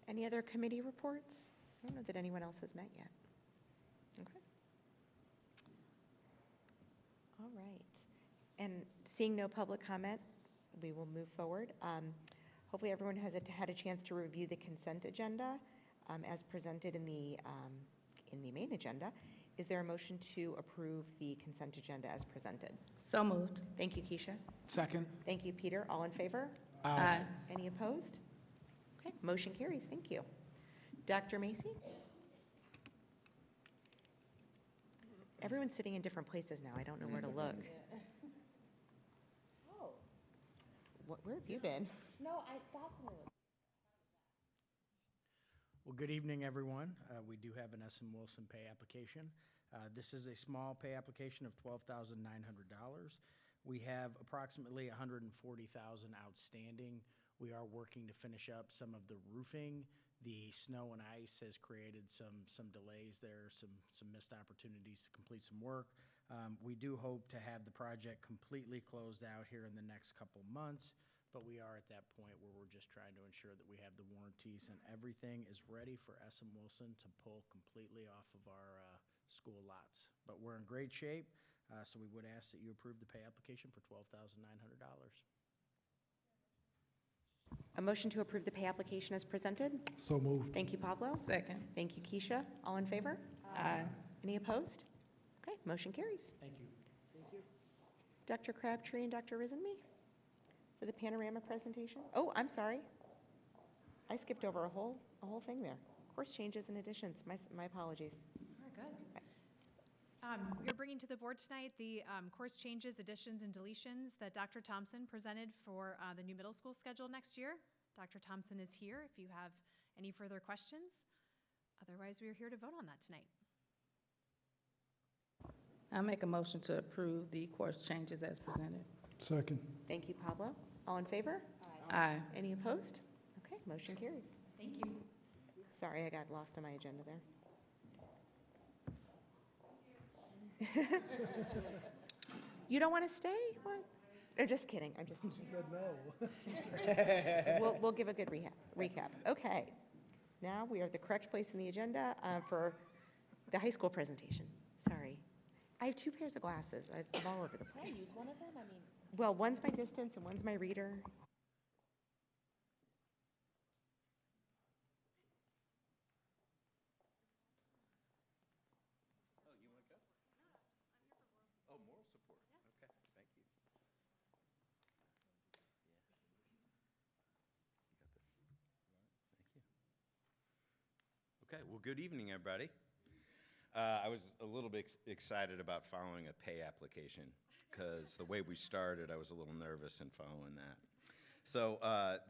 [SPEAKER 1] Any other committee reports? I don't know that anyone else has met yet. Okay. All right. And seeing no public comment, we will move forward. Hopefully everyone has had a chance to review the consent agenda as presented in the main agenda. Is there a motion to approve the consent agenda as presented?
[SPEAKER 15] So moved.
[SPEAKER 1] Thank you, Keisha.
[SPEAKER 11] Second.
[SPEAKER 1] Thank you, Peter. All in favor?
[SPEAKER 15] Aye.
[SPEAKER 1] Any opposed? Okay, motion carries. Thank you. Dr. Macy? Everyone's sitting in different places now. I don't know where to look.
[SPEAKER 13] Oh.
[SPEAKER 1] Where have you been?
[SPEAKER 13] No, I thought so.
[SPEAKER 8] Well, good evening, everyone. We do have an SM Wilson pay application. This is a small pay application of $12,900. We have approximately $140,000 outstanding. We are working to finish up some of the roofing. The snow and ice has created some delays there, some missed opportunities to complete some work. We do hope to have the project completely closed out here in the next couple months, but we are at that point where we're just trying to ensure that we have the warranties and everything is ready for SM Wilson to pull completely off of our school lots. But we're in great shape, so we would ask that you approve the pay application for $12,900.
[SPEAKER 1] A motion to approve the pay application as presented?
[SPEAKER 14] So moved.
[SPEAKER 1] Thank you, Pablo.
[SPEAKER 15] Second.
[SPEAKER 1] Thank you, Keisha. All in favor?
[SPEAKER 15] Aye.
[SPEAKER 1] Any opposed? Okay, motion carries.
[SPEAKER 8] Thank you.
[SPEAKER 1] Dr. Crabtree and Dr. Risenme for the panorama presentation. Oh, I'm sorry. I skipped over a whole thing there. Course changes and additions. My apologies.
[SPEAKER 16] Very good. We are bringing to the board tonight the course changes, additions, and deletions that Dr. Thompson presented for the new middle school schedule next year. Dr. Thompson is here if you have any further questions. Otherwise, we are here to vote on that tonight.
[SPEAKER 15] I make a motion to approve the course changes as presented.
[SPEAKER 14] Second.
[SPEAKER 1] Thank you, Pablo. All in favor?
[SPEAKER 15] Aye.
[SPEAKER 1] Any opposed? Okay, motion carries.
[SPEAKER 16] Thank you.
[SPEAKER 1] Sorry, I got lost on my agenda there. You don't want to stay? What? Or just kidding. I'm just.
[SPEAKER 14] She said no.
[SPEAKER 1] We'll give a good recap. Okay. Now we are at the correct place in the agenda for the high school presentation. Sorry. I have two pairs of glasses. I'm all over the place.
[SPEAKER 13] Can I use one of them? I mean.
[SPEAKER 1] Well, one's my distance and one's my reader.
[SPEAKER 22] Okay, well, good evening, everybody.
[SPEAKER 5] I was a little bit excited about following a pay application because the way we started, I was a little nervous in following that. So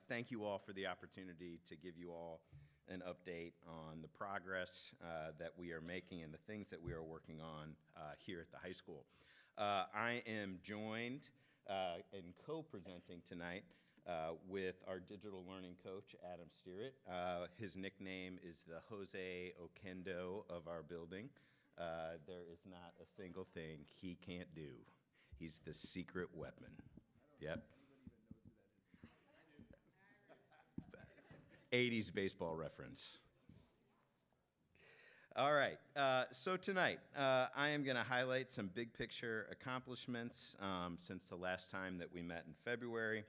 [SPEAKER 5] thank you all for the opportunity to give you all an update on the progress that we are making and the things that we are working on here at the high school. I am joined and co-presenting tonight with our digital learning coach, Adam Steerett. His nickname is the Jose Oquendo of our building. There is not a single thing he can't do. He's the secret weapon. Yep. 80s baseball reference. All right, so tonight I am going to highlight some big picture accomplishments since the last time that we met in February,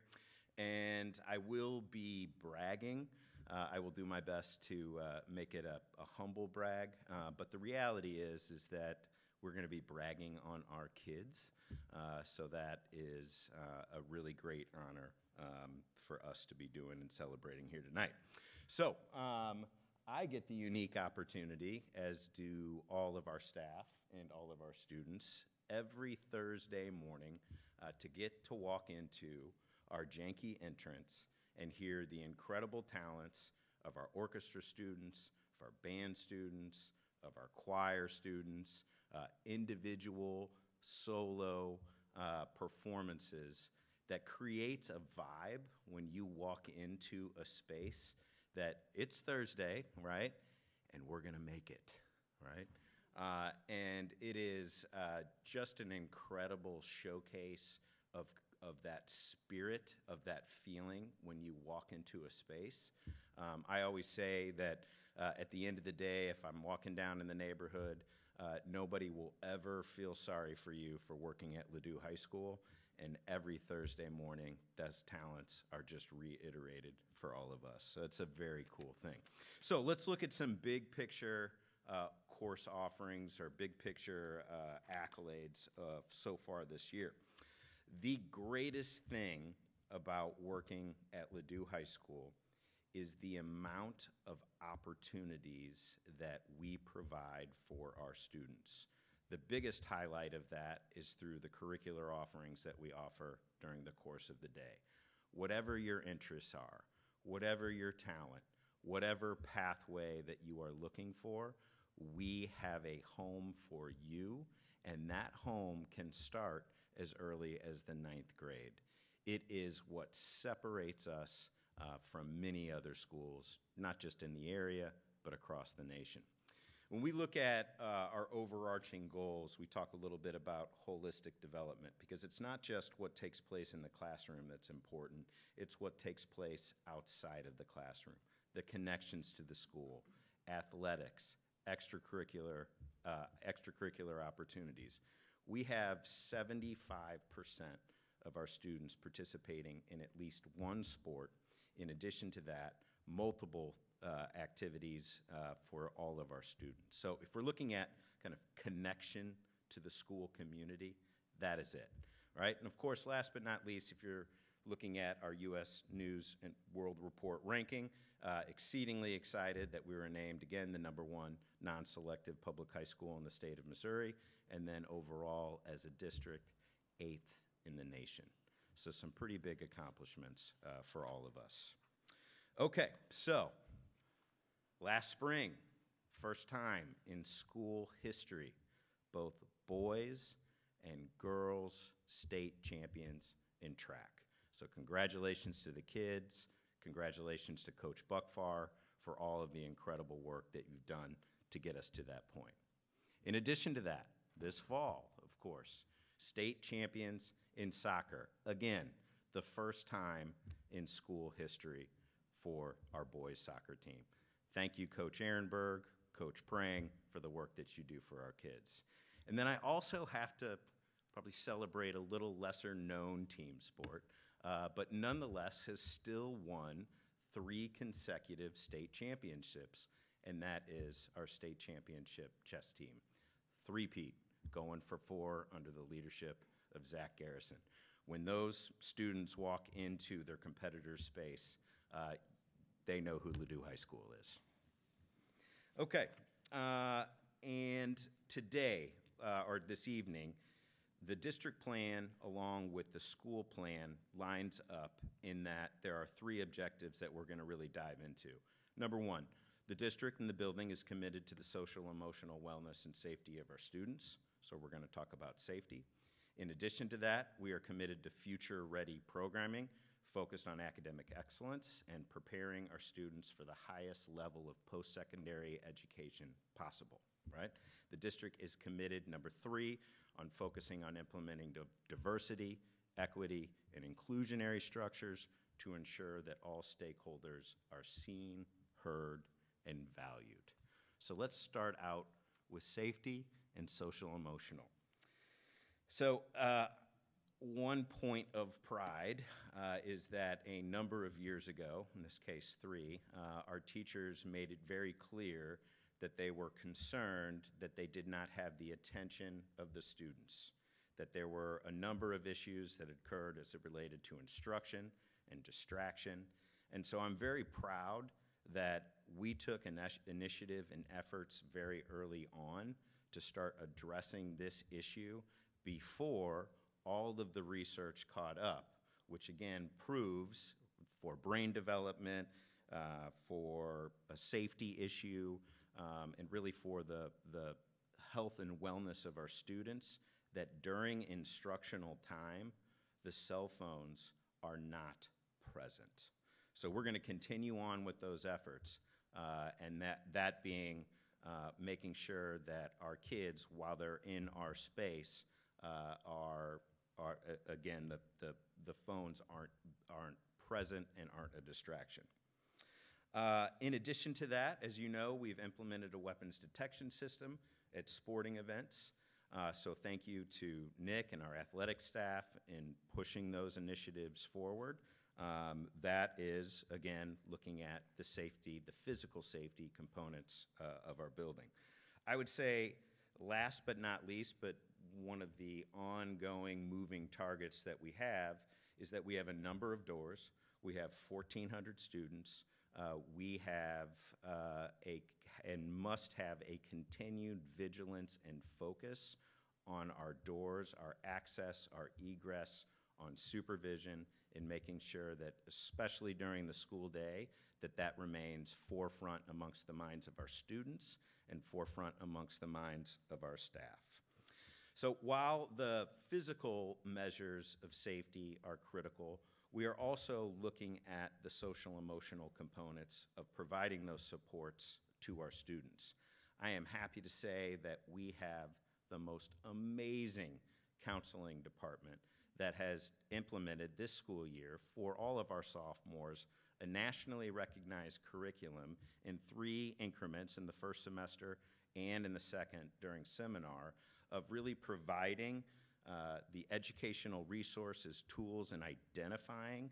[SPEAKER 5] and I will be bragging. I will do my best to make it a humble brag, but the reality is that we're going to be bragging on our kids, so that is a really great honor for us to be doing and celebrating here tonight. So I get the unique opportunity, as do all of our staff and all of our students, every Thursday morning to get to walk into our janky entrance and hear the incredible talents of our orchestra students, of our band students, of our choir students, individual, solo performances that creates a vibe when you walk into a space that it's Thursday, right? And we're gonna make it, right? And it is just an incredible showcase of that spirit, of that feeling when you walk into a space. I always say that at the end of the day, if I'm walking down in the neighborhood, nobody will ever feel sorry for you for working at Ladue High School. And every Thursday morning, those talents are just reiterated for all of us. So it's a very cool thing. So let's look at some big picture course offerings or big picture accolades so far this year. The greatest thing about working at Ladue High School is the amount of opportunities that we provide for our students. The biggest highlight of that is through the curricular offerings that we offer during the course of the day. Whatever your interests are, whatever your talent, whatever pathway that you are looking for, we have a home for you, and that home can start as early as the 9th grade. It is what separates us from many other schools, not just in the area, but across the nation. When we look at our overarching goals, we talk a little bit about holistic development, because it's not just what takes place in the classroom that's important, it's what takes place outside of the classroom, the connections to the school, athletics, extracurricular opportunities. We have 75% of our students participating in at least one sport. In addition to that, multiple activities for all of our students. So if we're looking at kind of connection to the school community, that is it, right? And of course, last but not least, if you're looking at our U.S. News and World Report ranking, exceedingly excited that we were named again the #1 non-selective public high school in the state of Missouri, and then overall as a district, 8th in the nation. So some pretty big accomplishments for all of us. Okay, so last spring, first time in school history, both boys and girls state champions in track. So congratulations to the kids, congratulations to Coach Buckfar for all of the incredible work that you've done to get us to that point. In addition to that, this fall, of course, state champions in soccer. Again, the first time in school history for our boys soccer team. Thank you, Coach Ehrenberg, Coach Prang, for the work that you do for our kids. And then I also have to probably celebrate a little lesser known team sport, but nonetheless has still won 3 consecutive state championships, and that is our state championship chess team. 3-peat, going for 4 under the leadership of Zach Garrison. When those students walk into their competitor's space, they know who Ladue High School is. Okay, and today, or this evening, the district plan along with the school plan lines up in that there are 3 objectives that we're going to really dive into. Number 1, the district and the building is committed to the social, emotional wellness, and safety of our students, so we're going to talk about safety. In addition to that, we are committed to future-ready programming focused on academic excellence and preparing our students for the highest level of post-secondary education possible, right? The district is committed, number 3, on focusing on implementing diversity, equity, and inclusionary structures to ensure that all stakeholders are seen, heard, and valued. So let's start out with safety and social emotional. So one point of pride is that a number of years ago, in this case 3, our teachers made it very clear that they were concerned that they did not have the attention of the students, that there were a number of issues that occurred as it related to instruction and distraction. And so I'm very proud that we took an initiative and efforts very early on to start addressing this issue before all of the research caught up, which again proves for brain development, for a safety issue, and really for the health and wellness of our students, that during instructional time, the cell phones are not present. So we're going to continue on with those efforts, and that being making sure that our kids, while they're in our space, are again, the phones aren't present and aren't a distraction. In addition to that, as you know, we've implemented a weapons detection system at sporting events. So thank you to Nick and our athletic staff in pushing those initiatives forward. That is, again, looking at the safety, the physical safety components of our building. I would say, last but not least, but one of the ongoing moving targets that we have is that we have a number of doors. We have 1,400 students. We have and must have a continued vigilance and focus on our doors, our access, our egress, on supervision, and making sure that, especially during the school day, that remains forefront amongst the minds of our students and forefront amongst the minds of our staff. So while the physical measures of safety are critical, we are also looking at the social emotional components of providing those supports to our students. I am happy to say that we have the most amazing counseling department that has implemented this school year for all of our sophomores a nationally recognized curriculum in 3 increments in the first semester and in the second during seminar of really providing the educational resources, tools, and identifying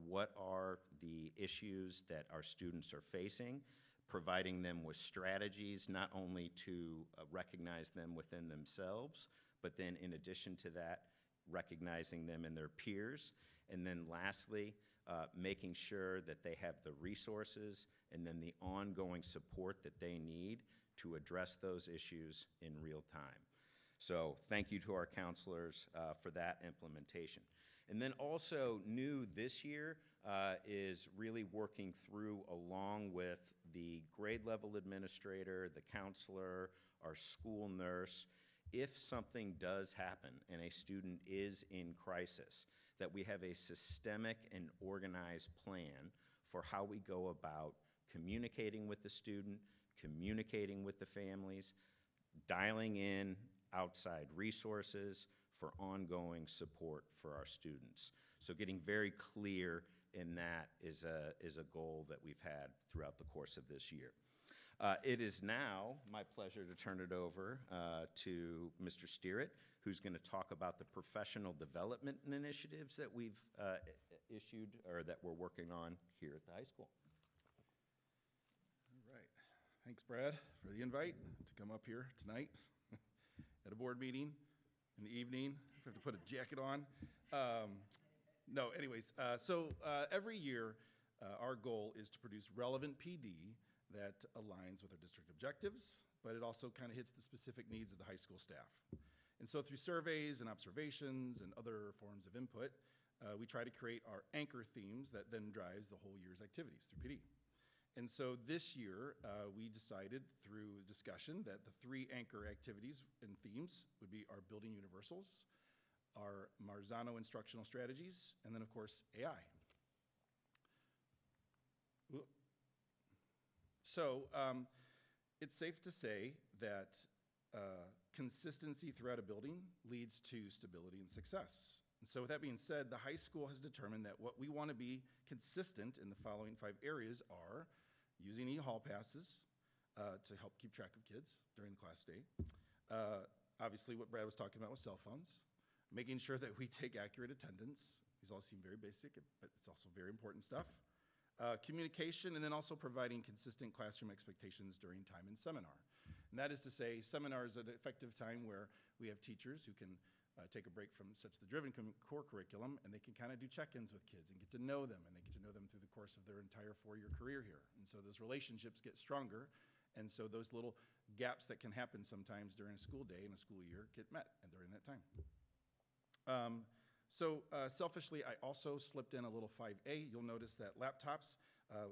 [SPEAKER 5] what are the issues that our students are facing, providing them with strategies not only to recognize them within themselves, but then in addition to that, recognizing them in their peers, and then lastly, making sure that they have the resources and then the ongoing support that they need to address those issues in real time. So thank you to our counselors for that implementation. And then also new this year is really working through, along with the grade level administrator, the counselor, our school nurse, if something does happen and a student is in crisis, that we have a systemic and organized plan for how we go about communicating with the student, communicating with the families, dialing in outside resources for ongoing support for our students. So getting very clear in that is a goal that we've had throughout the course of this year. It is now my pleasure to turn it over to Mr. Steeritt, who's going to talk about the professional development initiatives that we've issued or that we're working on here at the high school.
[SPEAKER 10] All right. Thanks, Brad, for the invite to come up here tonight at a board meeting in the evening. I have to put a jacket on. So every year, our goal is to produce relevant PD that aligns with our district objectives, but it also kind of hits the specific needs of the high school staff. And so through surveys and observations and other forms of input, we try to create our anchor themes that then drives the whole year's activities through PD. And so this year, we decided through discussion that the 3 anchor activities and themes would be our building universals, our Marzano instructional strategies, and then of course, AI. So it's safe to say that consistency throughout a building leads to stability and success. And so with that being said, the high school has determined that what we want to be consistent in the following 5 areas are using e-hall passes to help keep track of kids during the class day. Obviously, what Brad was talking about with cell phones, making sure that we take accurate attendance. These all seem very basic, but it's also very important stuff. Communication, and then also providing consistent classroom expectations during time in seminar. And that is to say, seminar is an effective time where we have teachers who can take a break from such the driven core curriculum, and they can kind of do check-ins with kids and get to know them, and they get to know them through the course of their entire 4-year career here. And so those relationships get stronger, and so those little gaps that can happen sometimes during a school day and a school year get met during that time. Selfishly, I also slipped in a little 5A. You'll notice that laptops,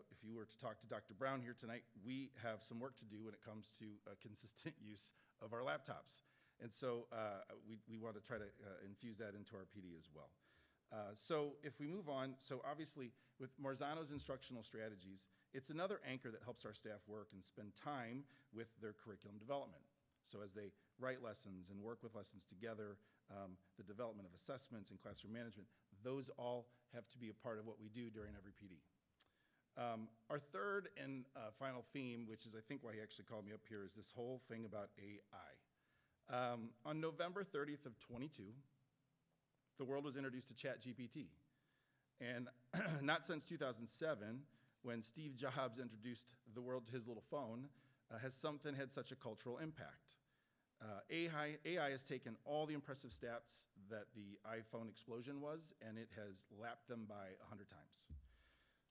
[SPEAKER 10] if you were to talk to Dr. Brown here tonight, we have some work to do when it comes to consistent use of our laptops. And so we want to try to infuse that into our PD as well. So if we move on, so obviously with Marzano's instructional strategies, it's another anchor that helps our staff work and spend time with their curriculum development. So as they write lessons and work with lessons together, the development of assessments and classroom management, those all have to be a part of what we do during every PD. Our third and final theme, which is I think why he actually called me up here, is this whole thing about AI. On November 30th of 22, the world was introduced to ChatGPT. And not since 2007, when Steve Jobs introduced the world to his little phone, has something had such a cultural impact. AI has taken all the impressive stats that the iPhone explosion was, and it has lapped them by 100 times.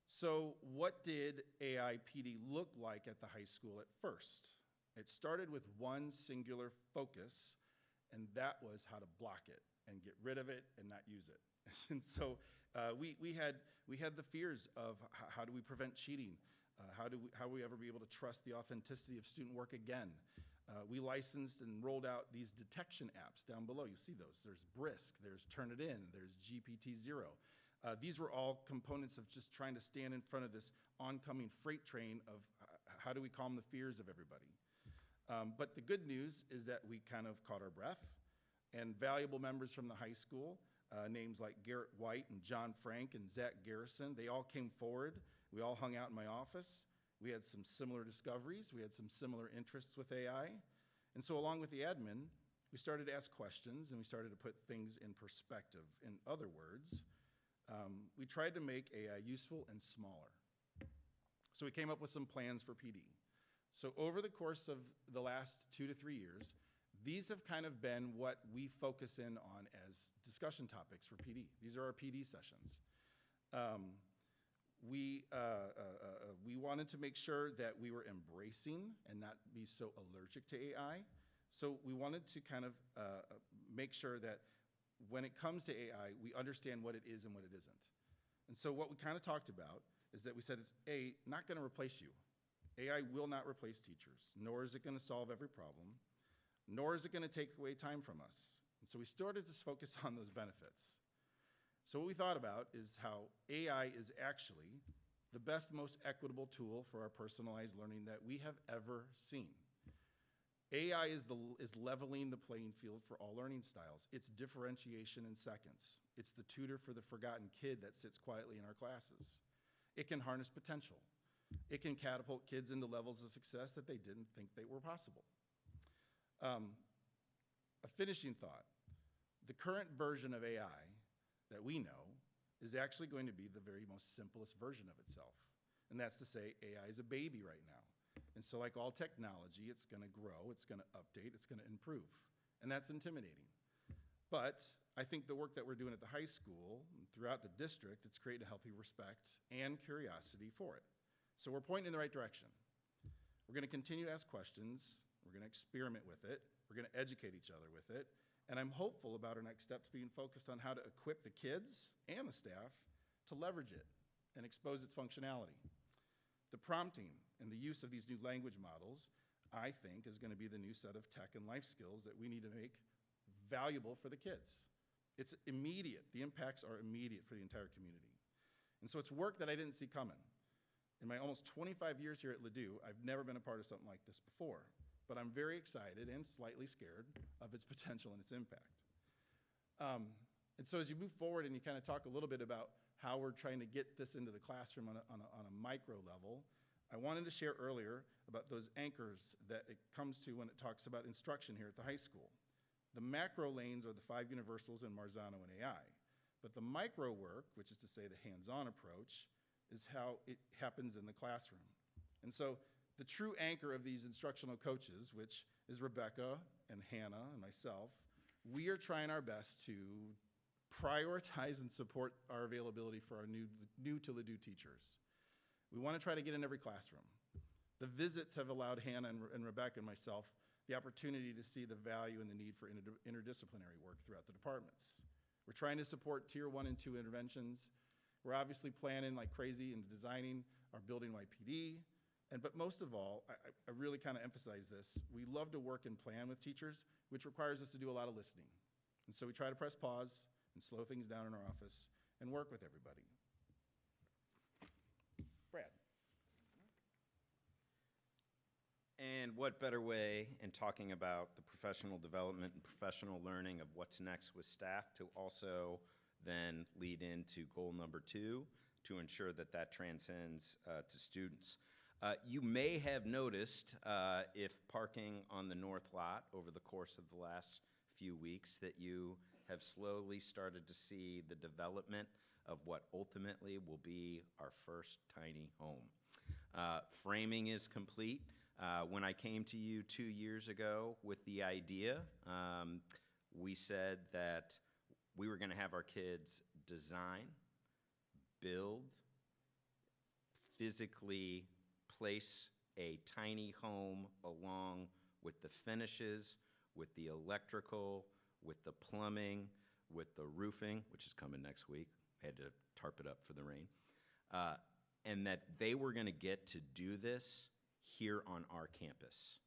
[SPEAKER 10] So what did AI PD look like at the high school at first? It started with one singular focus, and that was how to block it and get rid of it and not use it. And so we had the fears of how do we prevent cheating? How will we ever be able to trust the authenticity of student work again? We licensed and rolled out these detection apps down below. You see those. There's Brisk, there's Turnitin, there's GPT-0. These were all components of just trying to stand in front of this oncoming freight train of how do we calm the fears of everybody. But the good news is that we kind of caught our breath, and valuable members from the high school, names like Garrett White and John Frank and Zach Garrison, they all came forward. We all hung out in my office. We had some similar discoveries. We had some similar interests with AI. And so along with the admin, we started to ask questions, and we started to put things in perspective. In other words, we tried to make AI useful and smaller. So we came up with some plans for PD. So over the course of the last 2 to 3 years, these have kind of been what we focus in on as discussion topics for PD. These are our PD sessions. We wanted to make sure that we were embracing and not be so allergic to AI. So we wanted to kind of make sure that when it comes to AI, we understand what it is and what it isn't. And so what we kind of talked about is that we said it's not going to replace you. AI will not replace teachers, nor is it going to solve every problem, nor is it going to take away time from us. And so we started to focus on those benefits. So what we thought about is how AI is actually the best, most equitable tool for our personalized learning that we have ever seen. AI is leveling the playing field for all learning styles. It's differentiation in seconds. It's the tutor for the forgotten kid that sits quietly in our classes. It can harness potential. It can catapult kids into levels of success that they didn't think they were possible. A finishing thought. The current version of AI that we know is actually going to be the very most simplest version of itself. And that's to say AI is a baby right now. And so like all technology, it's going to grow, it's going to update, it's going to improve. And that's intimidating. But I think the work that we're doing at the high school and throughout the district, it's created a healthy respect and curiosity for it. So we're pointing in the right direction. We're going to continue to ask questions. We're going to experiment with it. We're going to educate each other with it. And I'm hopeful about our next steps being focused on how to equip the kids and the staff to leverage it and expose its functionality. The prompting and the use of these new language models, I think, is going to be the new set of tech and life skills that we need to make valuable for the kids. It's immediate. The impacts are immediate for the entire community. And so it's work that I didn't see coming. In my almost 25 years here at Ladue, I've never been a part of something like this before, but I'm very excited and slightly scared of its potential and its impact. And so as you move forward and you kind of talk a little bit about how we're trying to get this into the classroom on a micro level, I wanted to share earlier about those anchors that it comes to when it talks about instruction here at the high school. The macro lanes are the 5 universals in Marzano and AI, but the micro work, which is to say the hands-on approach, is how it happens in the classroom. And so the true anchor of these instructional coaches, which is Rebecca and Hannah and myself, we are trying our best to prioritize and support our availability for our new to Ladue teachers. We want to try to get in every classroom. The visits have allowed Hannah and Rebecca and myself the opportunity to see the value and the need for interdisciplinary work throughout the departments. We're trying to support tier 1 and 2 interventions. We're obviously planning like crazy and designing our building-wide PD. But most of all, I really kind of emphasize this. We love to work and plan with teachers, which requires us to do a lot of listening. And so we try to press pause and slow things down in our office and work with everybody. Brad.
[SPEAKER 5] And what better way in talking about the professional development and professional learning of what's next with staff to also then lead into goal number 2 to ensure that that transcends to students. You may have noticed if parking on the north lot over the course of the last few weeks that you have slowly started to see the development of what ultimately will be our first tiny home. Framing is complete. When I came to you 2 years ago with the idea, we said that we were going to have our kids design, build, physically place a tiny home along with the finishes, with the electrical, with the plumbing, with the roofing, which is coming next week. I had to tarp it up for the rain. And that they were going to get to do this here on our campus.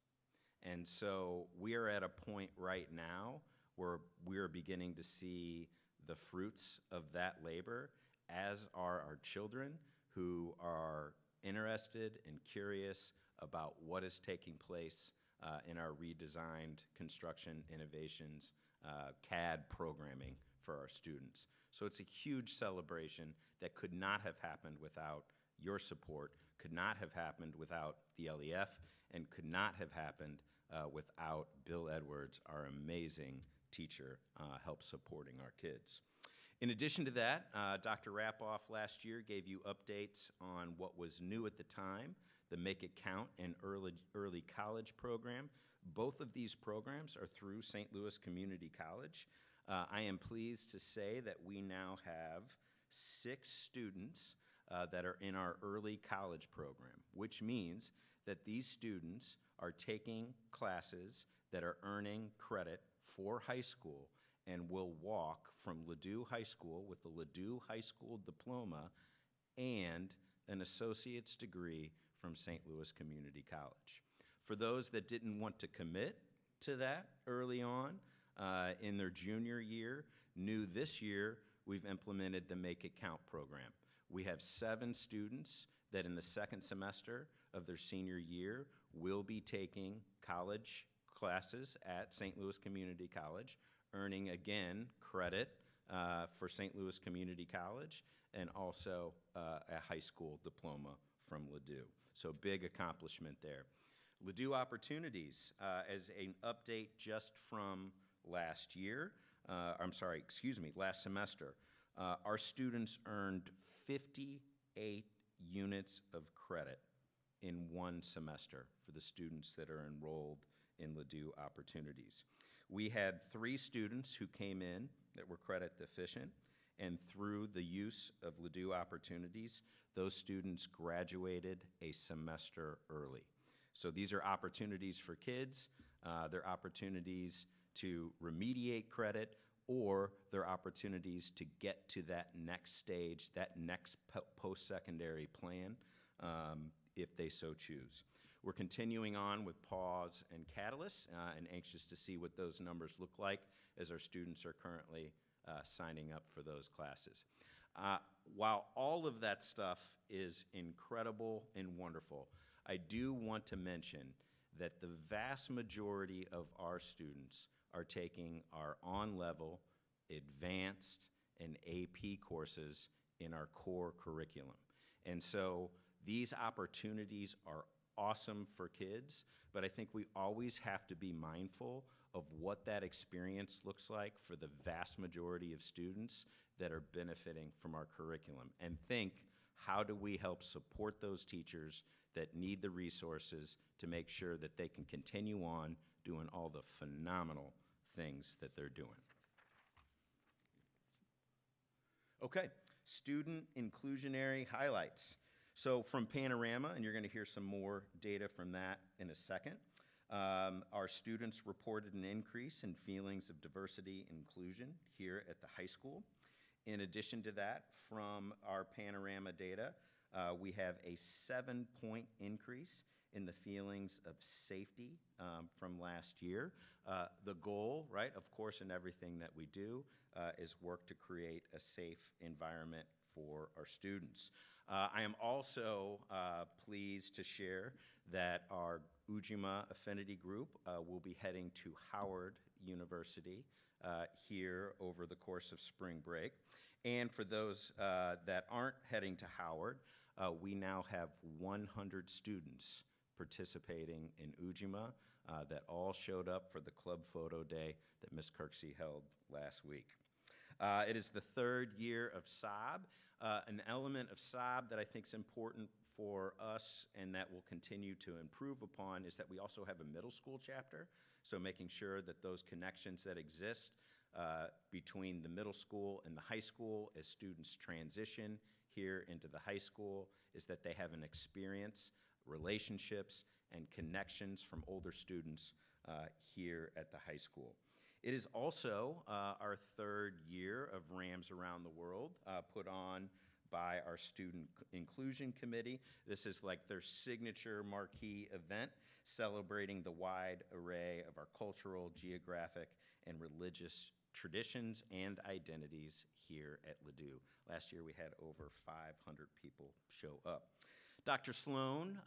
[SPEAKER 5] And so we are at a point right now where we're beginning to see the fruits of that labor, as are our children who are interested and curious about what is taking place in our redesigned construction innovations CAD programming for our students. So it's a huge celebration that could not have happened without your support, could not have happened without the LEF, and could not have happened without Bill Edwards, our amazing teacher, help supporting our kids. In addition to that, Dr. Rapoff last year gave you updates on what was new at the time, the Make It Count and early college program. Both of these programs are through St. Louis Community College. I am pleased to say that we now have 6 students that are in our early college program, which means that these students are taking classes that are earning credit for high school and will walk from Ladue High School with the Ladue High School diploma and an associate's degree from St. Louis Community College. For those that didn't want to commit to that early on in their junior year, new this year, we've implemented the Make It Count program. We have 7 students that in the second semester of their senior year will be taking college classes at St. Louis Community College, earning, again, credit for St. Louis Community College and also a high school diploma from Ladue. So big accomplishment there. Ladue Opportunities, as an update just from last year, last semester, our students earned 58 units of credit in one semester for the students that are enrolled in Ladue Opportunities. We had 3 students who came in that were credit deficient, and through the use of Ladue Opportunities, those students graduated a semester early. So these are opportunities for kids. They're opportunities to remediate credit, or they're opportunities to get to that next stage, that next post-secondary plan, if they so choose. We're continuing on with Pause and Catalyst, and anxious to see what those numbers look like as our students are currently signing up for those classes. While all of that stuff is incredible and wonderful, I do want to mention that the vast majority of our students are taking our on-level, advanced, and AP courses in our core curriculum. And so these opportunities are awesome for kids, but I think we always have to be mindful of what that experience looks like for the vast majority of students that are benefiting from our curriculum, and think, how do we help support those teachers that need the resources to make sure that they can continue on doing all the phenomenal things that they're doing. Okay, student inclusionary highlights. So from Panorama, and you're going to hear some more data from that in a second, our students reported an increase in feelings of diversity and inclusion here at the high school. In addition to that, from our Panorama data, we have a 7-point increase in the feelings of safety from last year. The goal, right, of course, in everything that we do is work to create a safe environment for our students. I am also pleased to share that our Ujima Affinity Group will be heading to Howard University here over the course of spring break. And for those that aren't heading to Howard, we now have 100 students participating in Ujima that all showed up for the club photo day that Ms. Kirksey held last week. It is the third year of SOB. An element of SOB that I think is important for us and that we'll continue to improve upon is that we also have a middle school chapter. So making sure that those connections that exist between the middle school and the high school as students transition here into the high school is that they have an experience, relationships, and connections from older students here at the high school. It is also our third year of Rams Around the World, put on by our Student Inclusion Committee. This is like their signature marquee event, celebrating the wide array of our cultural, geographic, and religious traditions and identities here at Ladue. Last year we had over 500 people show up. Dr. Sloan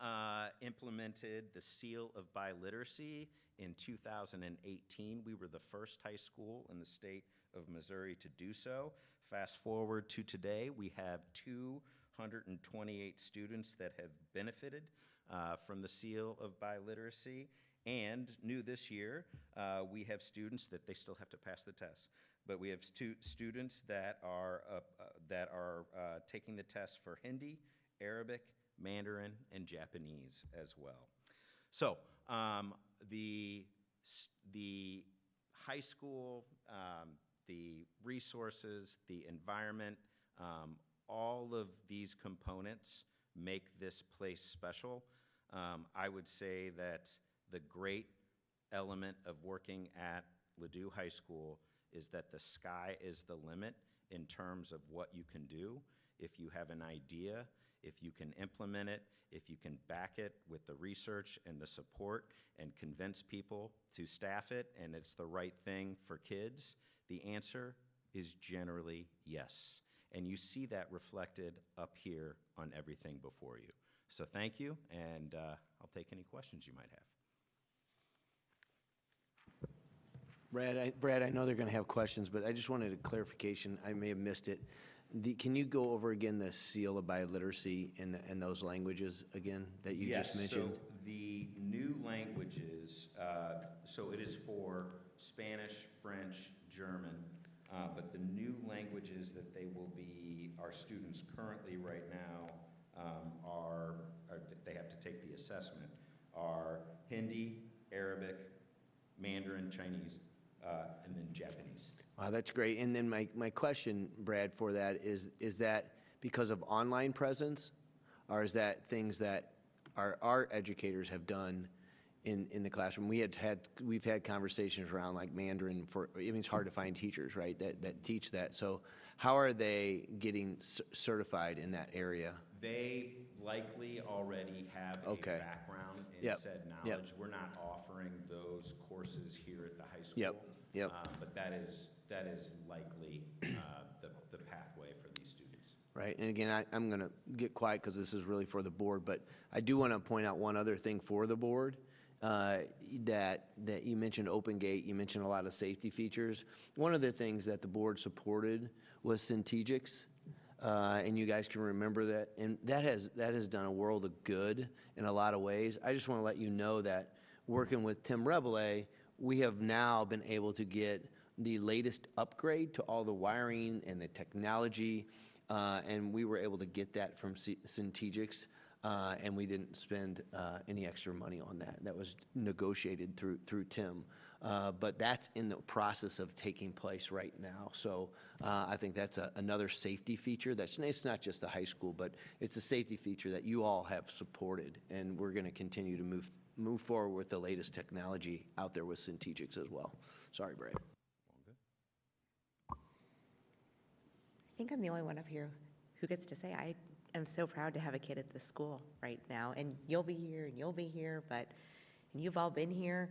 [SPEAKER 5] implemented the Seal of Biliteracy in 2018. We were the first high school in the state of Missouri to do so. Fast forward to today, we have 228 students that have benefited from the Seal of Biliteracy. And new this year, we have students that they still have to pass the test, but we have students that are taking the test for Hindi, Arabic, Mandarin, and Japanese as well. So the high school, the resources, the environment, all of these components make this place special. I would say that the great element of working at Ladue High School is that the sky is the limit in terms of what you can do. If you have an idea, if you can implement it, if you can back it with the research and the support and convince people to staff it and it's the right thing for kids, the answer is generally yes. And you see that reflected up here on everything before you. So thank you, and I'll take any questions you might have.
[SPEAKER 12] Brad, I know they're going to have questions, but I just wanted a clarification. I may have missed it. Can you go over again the Seal of Biliteracy and those languages again that you just mentioned?
[SPEAKER 5] Yes, so the new languages, so it is for Spanish, French, German, but the new languages that they will be, our students currently right now they have to take the assessment, are Hindi, Arabic, Mandarin, Chinese, and then Japanese.
[SPEAKER 12] Wow, that's great. And then my question, Brad, for that is that because of online presence, or is that things that our educators have done in the classroom. We've had conversations around like Mandarin I mean, it's hard to find teachers, right, that teach that. So how are they getting certified in that area?
[SPEAKER 5] They likely already have a background in said knowledge. We're not offering those courses here at the high school. But that is likely the pathway for these students.
[SPEAKER 12] Right, and again, I'm going to get quiet because this is really for the board, but I do want to point out one other thing for the board. That you mentioned Open Gate, you mentioned a lot of safety features. One of the things that the board supported was Centegix, and you guys can remember that, and that has done a world of good in a lot of ways. I just want to let you know that working with Tim Rebele, we have now been able to get the latest upgrade to all the wiring and the technology, and we were able to get that from Centegix. And we didn't spend any extra money on that. That was negotiated through Tim. But that's in the process of taking place right now. So I think that's another safety feature. It's not just the high school, but it's a safety feature that you all have supported. And we're going to continue to move forward with the latest technology out there with Centegix as well. Sorry, Brad.
[SPEAKER 9] I think I'm the only one up here who gets to say I'm so proud to have a kid at this school right now, and you'll be here, and you'll be here, and you've all been here,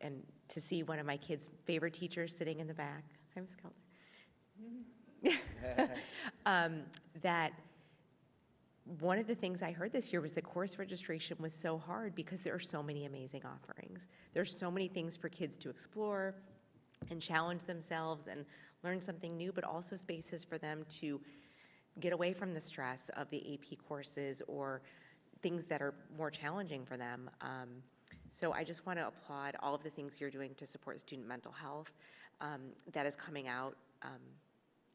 [SPEAKER 9] and to see one of my kids' favorite teachers sitting in the back, hi, Ms. Calder, that one of the things I heard this year was the course registration was so hard because there are so many amazing offerings. There's so many things for kids to explore and challenge themselves and learn something new, but also spaces for them to get away from the stress of the AP courses or things that are more challenging for them. So I just want to applaud all of the things you're doing to support student mental health. That is coming out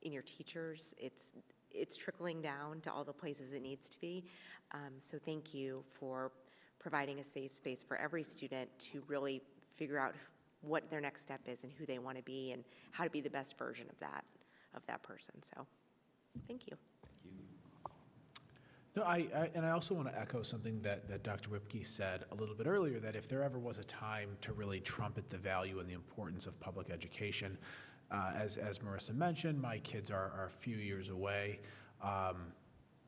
[SPEAKER 9] in your teachers. It's trickling down to all the places it needs to be. So thank you for providing a safe space for every student to really figure out what their next step is and who they want to be and how to be the best version of that person. So thank you.
[SPEAKER 11] No, I also want to echo something that Dr. Whipke said a little bit earlier, that if there ever was a time to really trumpet the value and the importance of public education, as Marissa mentioned, my kids are a few years away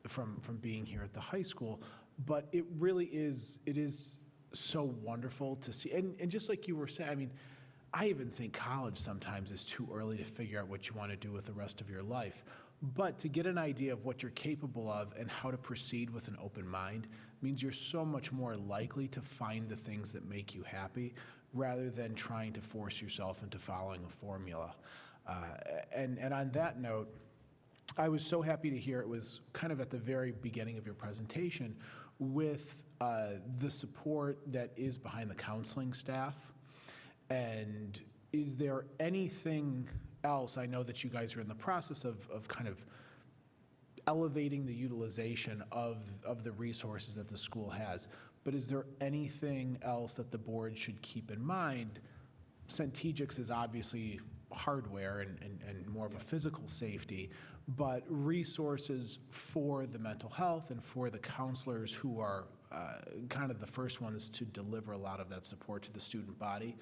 [SPEAKER 11] from being here at the high school, but it is so wonderful to see, and just like you were saying, I mean, I even think college sometimes is too early to figure out what you want to do with the rest of your life. But to get an idea of what you're capable of and how to proceed with an open mind means you're so much more likely to find the things that make you happy rather than trying to force yourself into following a formula. And on that note, I was so happy to hear it was kind of at the very beginning of your presentation with the support that is behind the counseling staff. And is there anything else? I know that you guys are in the process of kind of elevating the utilization of the resources that the school has, but is there anything else that the board should keep in mind? Centegix is obviously hardware and more of a physical safety, but resources for the mental health and for the counselors who are kind of the first ones to deliver a lot of that support to the student body.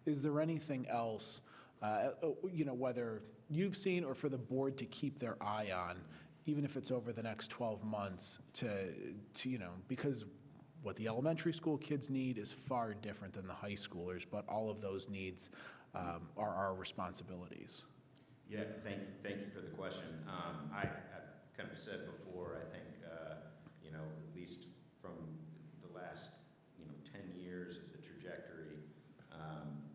[SPEAKER 11] Is there anything else, whether you've seen or for the board to keep their eye on, even if it's over the next 12 months to because what the elementary school kids need is far different than the high schoolers, but all of those needs are our responsibilities.
[SPEAKER 5] Yeah, thank you for the question. I kind of said before, I think, at least from the last, 10 years of the trajectory,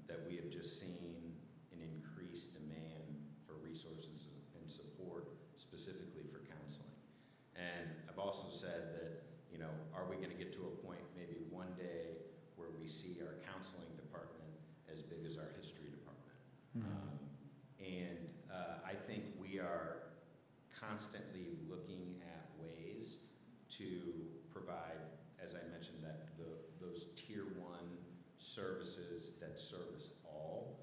[SPEAKER 5] that we have just seen an increased demand for resources and support, specifically for counseling. And I've also said that, are we going to get to a point maybe one day where we see our counseling department as big as our history department? I think we are constantly looking at ways to provide, as I mentioned, those tier 1 services that service all,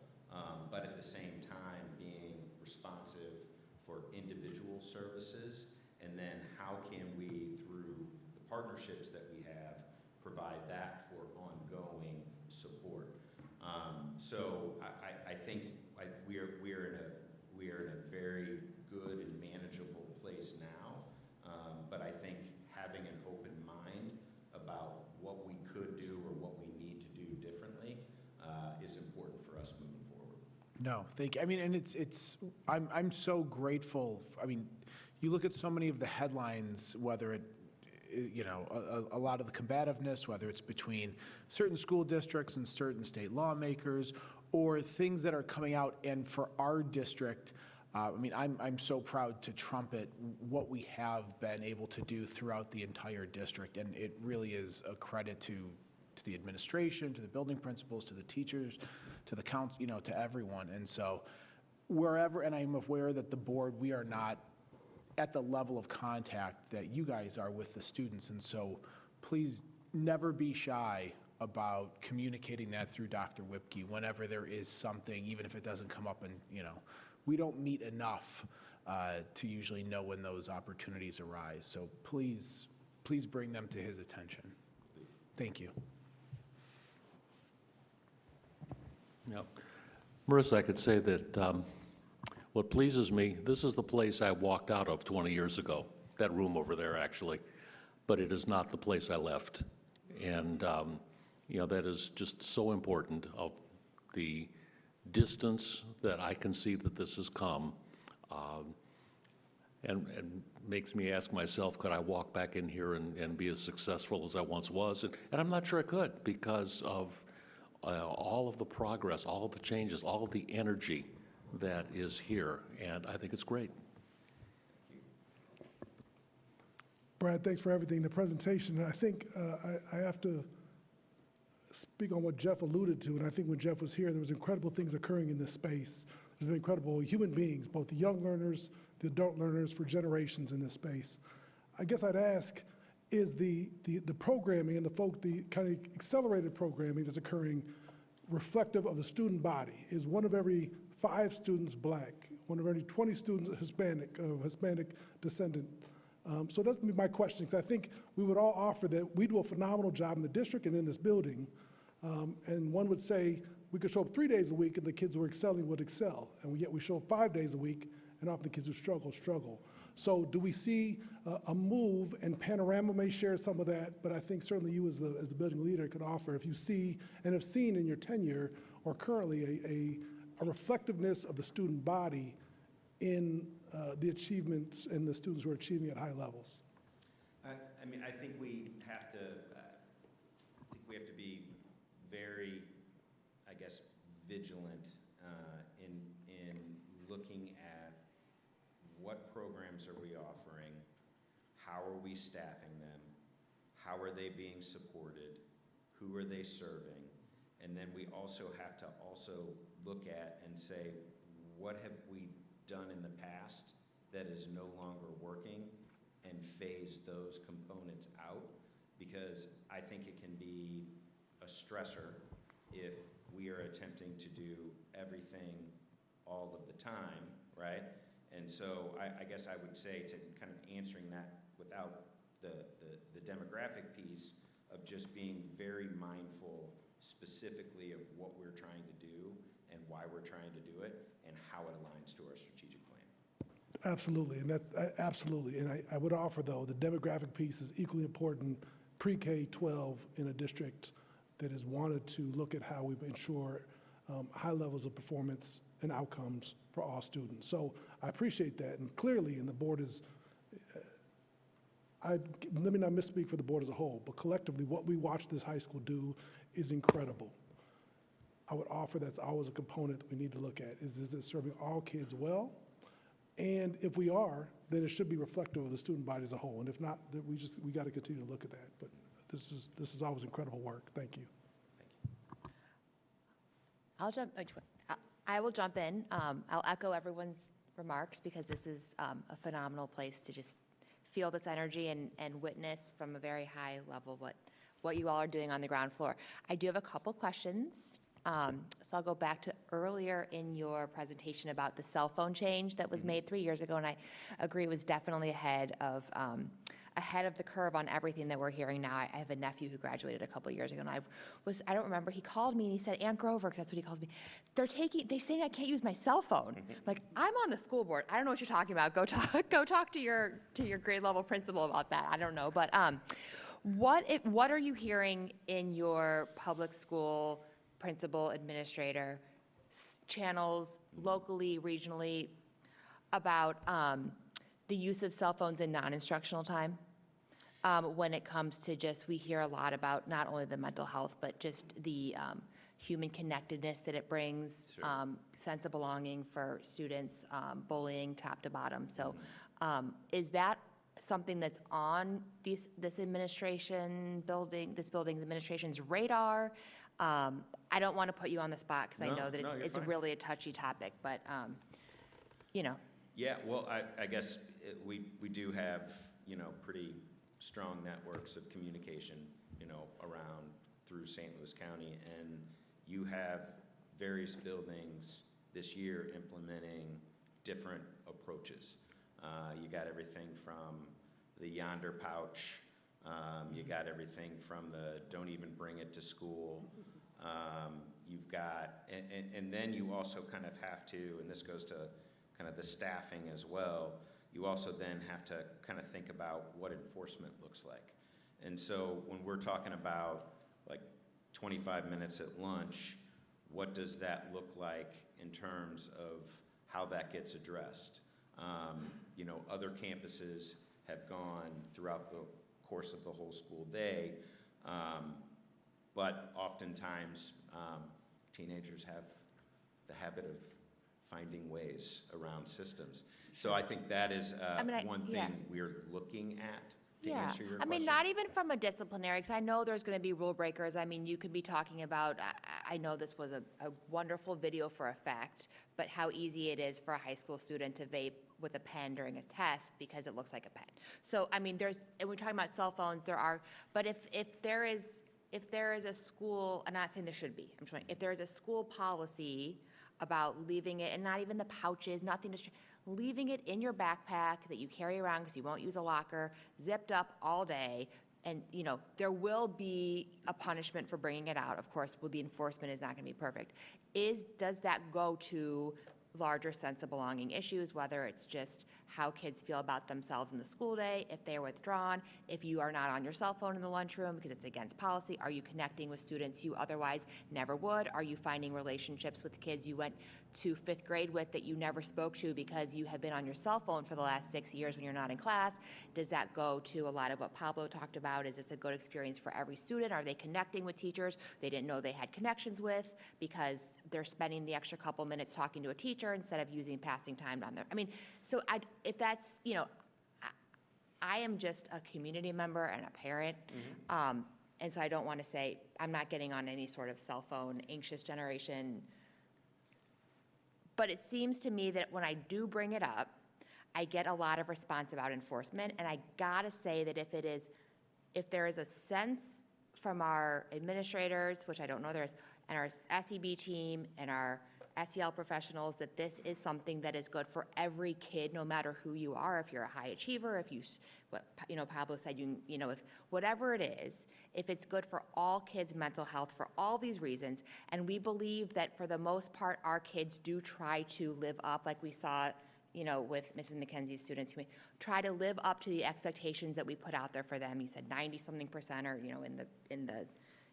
[SPEAKER 5] but at the same time being responsive for individual services, and then how can we, through the partnerships that we have provide that for ongoing support. So I think we are in a very good and manageable place now, but I think having an open mind about what we could do or what we need to do differently is important for us moving forward.
[SPEAKER 11] No, thank you. I mean, and I'm so grateful. I mean, you look at so many of the headlines, whether it, you know, a lot of the combativeness, whether it's between certain school districts and certain state lawmakers, or things that are coming out. And for our district, I mean, I'm so proud to trumpet what we have been able to do throughout the entire district, and it really is a credit to the administration, to the building principals, to the teachers, to the council, you know, to everyone. And so wherever, and I'm aware that the board, we are not at the level of contact that you guys are with the students, and so please never be shy about communicating that through Dr. Whipke whenever there is something, even if it doesn't come up. And, you know, we don't meet enough to usually know when those opportunities arise. So please bring them to his attention. Thank you.
[SPEAKER 7] Yep. Marissa, I could say that what pleases me, this is the place I walked out of 20 years ago, that room over there actually, but it is not the place I left. And you know, that is just so important, of the distance that I can see that this has come, and makes me ask myself, could I walk back in here and be as successful as I once was? And I'm not sure I could, because of all of the progress, all of the changes, all of the energy that is here, and I think it's great.
[SPEAKER 14] Brad, thanks for everything. The presentation, I think I have to speak on what Jeff alluded to, and I think when Jeff was here, there was incredible things occurring in this space. There's been incredible human beings, both the young learners, the adult learners, for generations in this space. I guess I'd ask, is the programming and the kind of accelerated programming that's occurring reflective of the student body? Is one of every 5 students Black, one of every 20 students Hispanic, of Hispanic descendant? So that's my question, because I think we would all offer that we do a phenomenal job in the district and in this building, and one would say we could show up 3 days a week and the kids who are excelling would excel, and yet we show up 5 days a week and often the kids who struggle. So do we see a move, and Panorama may share some of that, but I think certainly you as the building leader could offer, if you see and have seen in your tenure or currently a reflectiveness of the student body in the achievements and the students who are achieving at high levels.
[SPEAKER 5] I mean, I think we have to be very, I guess, vigilant in looking at what programs are we offering, how are we staffing them, how are they being supported, who are they serving, and then we also have to look at and say, what have we done in the past that is no longer working, and phase those components out, because I think it can be a stressor if we are attempting to do everything all of the time, right? And so I guess I would say, to kind of answering that without the demographic piece, of just being very mindful specifically of what we're trying to do and why we're trying to do it and how it aligns to our strategic plan.
[SPEAKER 14] Absolutely, and absolutely. And I would offer, though, the demographic piece is equally important pre-K-12 in a district that has wanted to look at how we ensure high levels of performance and outcomes for all students. So I appreciate that, and clearly, and the board is, let me not misspeak for the board as a whole, but collectively, what we watch this high school do is incredible. I would offer that's always a component that we need to look at, is it serving all kids well? And if we are, then it should be reflective of the student body as a whole. And if not, then we got to continue to look at that. But this is always incredible work. Thank you.
[SPEAKER 13] I will jump in. I'll echo everyone's remarks, because this is a phenomenal place to just feel this energy and witness from a very high level what you all are doing on the ground floor. I do have a couple questions. So I'll go back to earlier in your presentation about the cell phone change that was made 3 years ago, and I agree it was definitely ahead of ahead of the curve on everything that we're hearing now. I have a nephew who graduated a couple of years ago, and I don't remember, he called me and he said, Aunt Grover, 'cause that's what he calls me, they saying I can't use my cell phone. Like, I'm on the school board. I don't know what you're talking about. Go talk to your grade level principal about that. I don't know. But what are you hearing in your public school principal, administrator channels, locally, regionally, about the use of cell phones in non-instructional time? When it comes to we hear a lot about not only the mental health, but just the human connectedness that it brings, sense of belonging for students, bullying top to bottom. So is that something that's on this building's administration's radar? I don't want to put you on the spot because I know that it's really a touchy topic, but
[SPEAKER 5] Yeah, well, I guess we do have, pretty strong networks of communication, around through St. Louis County, and you have various buildings this year implementing different approaches. You got everything from the Yonder pouch, you got everything from the don't even bring it to school. You've got, and then you also kind of have to, and this goes to kind of the staffing as well, you also then have to kind of think about what enforcement looks like. And so when we're talking about like 25 minutes at lunch, what does that look like in terms of how that gets addressed? Other campuses have gone throughout the course of the whole school day, but oftentimes teenagers have the habit of finding ways around systems. So I think that is one thing we're looking at to answer your question.
[SPEAKER 13] Not even from a disciplinary, because I know there's going to be rule breakers. You could be talking about, I know this was a wonderful video for a fact, but how easy it is for a high school student to vape with a pen during a test because it looks like a pen. So, and we're talking about cell phones, but if there is a school, I'm not saying there should be, if there is a school policy about leaving it, and not even the pouches, nothing leaving it in your backpack that you carry around because you won't use a locker, zipped up all day, and there will be a punishment for bringing it out. Of course, the enforcement is not going to be perfect. Does that go to larger sense of belonging issues, whether it's just how kids feel about themselves in the school day, if they're withdrawn, if you are not on your cell phone in the lunchroom because it's against policy, are you connecting with students you otherwise never would? Are you finding relationships with kids you went to 5th grade with that you never spoke to because you have been on your cell phone for the last 6 years when you're not in class? Does that go to a lot of what Pablo talked about? Is this a good experience for every student? Are they connecting with teachers they didn't know they had connections with because they're spending the extra couple minutes talking to a teacher instead of using passing time on there? So if that's, I am just a community member and a parent, and so I don't want to say, I'm not getting on any sort of cell phone anxious generation. But it seems to me that when I do bring it up, I get a lot of response about enforcement, and I gotta say that if there is a sense from our administrators, which I don't know there is, and our SEB team and our SEL professionals, that this is something that is good for every kid, no matter who you are, if you're a high achiever, if Pablo said, if whatever it is, if it's good for all kids' mental health for all these reasons, and we believe that for the most part, our kids do try to live up, like we saw, with Mrs. McKenzie's students, who try to live up to the expectations that we put out there for them. You said 90-something% are,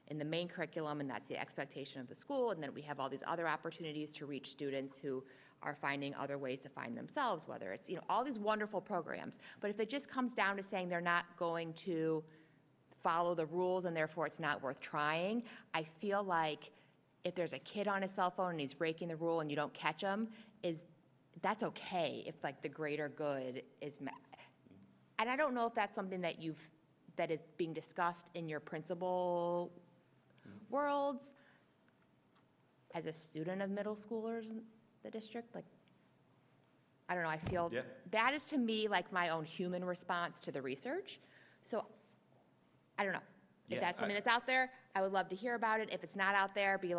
[SPEAKER 13] in the main curriculum, and that's the expectation of the school, and then we have all these other opportunities to reach students who are finding other ways to find themselves, whether it's, all these wonderful programs. But if it just comes down to saying they're not going to follow the rules and therefore it's not worth trying, I feel like if there's a kid on his cell phone and he's breaking the rule and you don't catch him, that's okay if the greater good is met. And I don't know if that's something that is being discussed in your principal worlds as a student of middle schoolers in the district. I don't know, I feel that is to me my own human response to the research. So I don't know. If that's something that's out there, I would love to hear about it. If it's not out there, be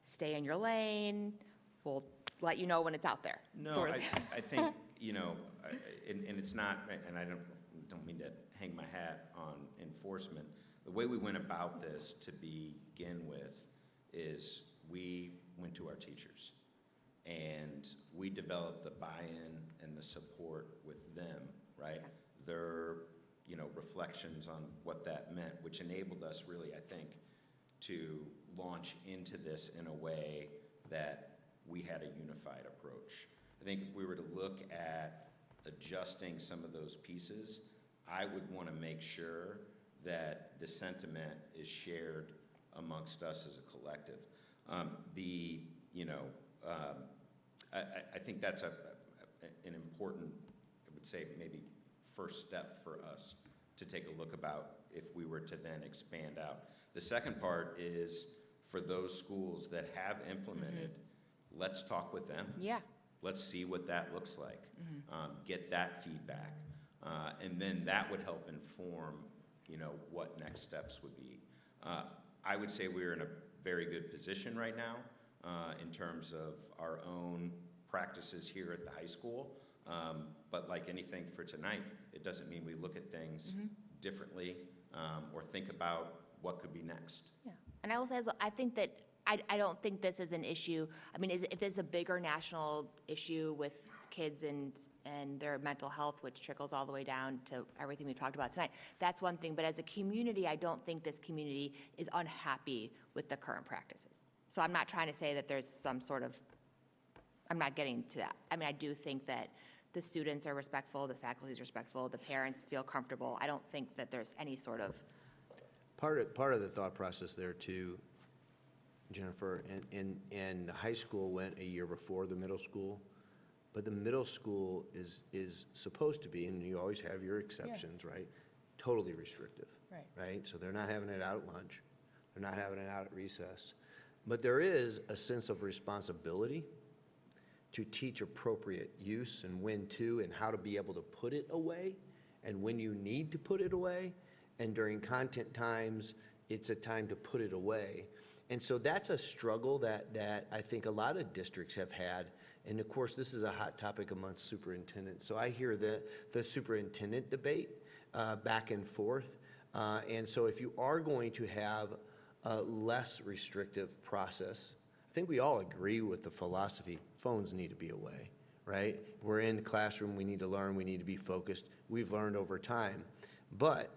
[SPEAKER 13] stay in your lane. We'll let you know when it's out there.
[SPEAKER 5] No, I think, and it's not, and I don't don't mean to hang my hat on enforcement. The way we went about this to begin with is we went to our teachers and we developed the buy-in and the support with them, right? Their, reflections on what that meant, which enabled us really, I think, to launch into this in a way that we had a unified approach. I think if we were to look at adjusting some of those pieces, I would want to make sure that the sentiment is shared amongst us as a collective. I think that's an important, I would say, maybe first step for us to take a look about if we were to then expand out. The second part is for those schools that have implemented, let's talk with them.
[SPEAKER 13] Yeah.
[SPEAKER 5] Let's see what that looks like. Get that feedback. And then that would help inform, what next steps would be. I would say we're in a very good position right now in terms of our own practices here at the high school. But like anything for tonight, it doesn't mean we look at things differently or think about what could be next.
[SPEAKER 13] Yeah. And I will say, I think that I don't think this is an issue. I mean, if there's a bigger national issue with kids and their mental health, which trickles all the way down to everything we've talked about tonight, that's one thing. But as a community, I don't think this community is unhappy with the current practices. So I'm not trying to say that there's some sort of, I'm not getting to that. I mean, I do think that the students are respectful, the faculty is respectful, the parents feel comfortable. I don't think that there's any sort of.
[SPEAKER 12] Part of the thought process there too, Jennifer, and the high school went a year before the middle school, but the middle school is supposed to be, and you always have your exceptions, right? Totally restrictive, right? So they're not having it out at lunch, they're not having it out at recess, but there is a sense of responsibility to teach appropriate use and when to, and how to be able to put it away, and when you need to put it away, and during content times, it's a time to put it away. And so that's a struggle that I think a lot of districts have had. And of course, this is a hot topic amongst superintendents. So I hear the superintendent debate back and forth. And so if you are going to have a less restrictive process, I think we all agree with the philosophy, phones need to be away, right? We're in the classroom, we need to learn, we need to be focused. We've learned over time. But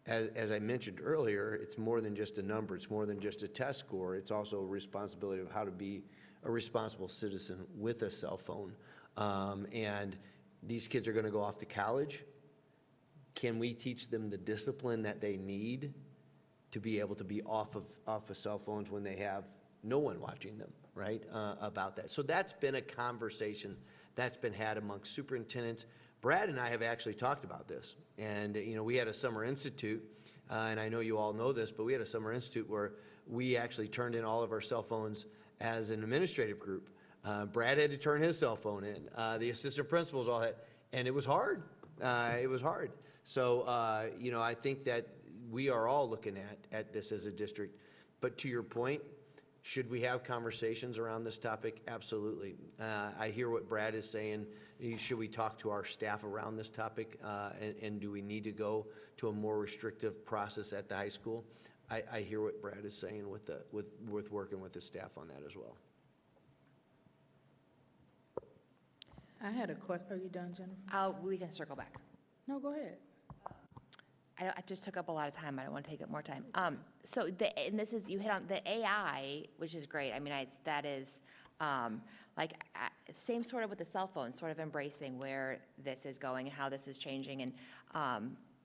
[SPEAKER 12] as I mentioned earlier, it's more than just a number, it's more than just a test score, it's also a responsibility of how to be a responsible citizen with a cell phone. And these kids are gonna go off to college. Can we teach them the discipline that they need to be able to be off of cell phones when they have no one watching them, right, about that? So that's been a conversation that's been had amongst superintendents. Brad and I have actually talked about this. And, we had a summer institute, and I know you all know this, but we had a summer institute where we actually turned in all of our cell phones as an administrative group. Brad had to turn his cell phone in. The assistant principals all had, and it was hard. It was hard. So, I think that we are all looking at this as a district. But to your point, should we have conversations around this topic? Absolutely. I hear what Brad is saying. Should we talk to our staff around this topic? And do we need to go to a more restrictive process at the high school? I hear what Brad is saying with working with the staff on that as well.
[SPEAKER 15] I had a question. Are you done, Jennifer?
[SPEAKER 13] We can circle back.
[SPEAKER 15] No, go ahead.
[SPEAKER 13] I just took up a lot of time. I don't want to take up more time. So and this is, you hit on the AI, which is great. I mean, that is same sort of with the cell phone, sort of embracing where this is going and how this is changing. And,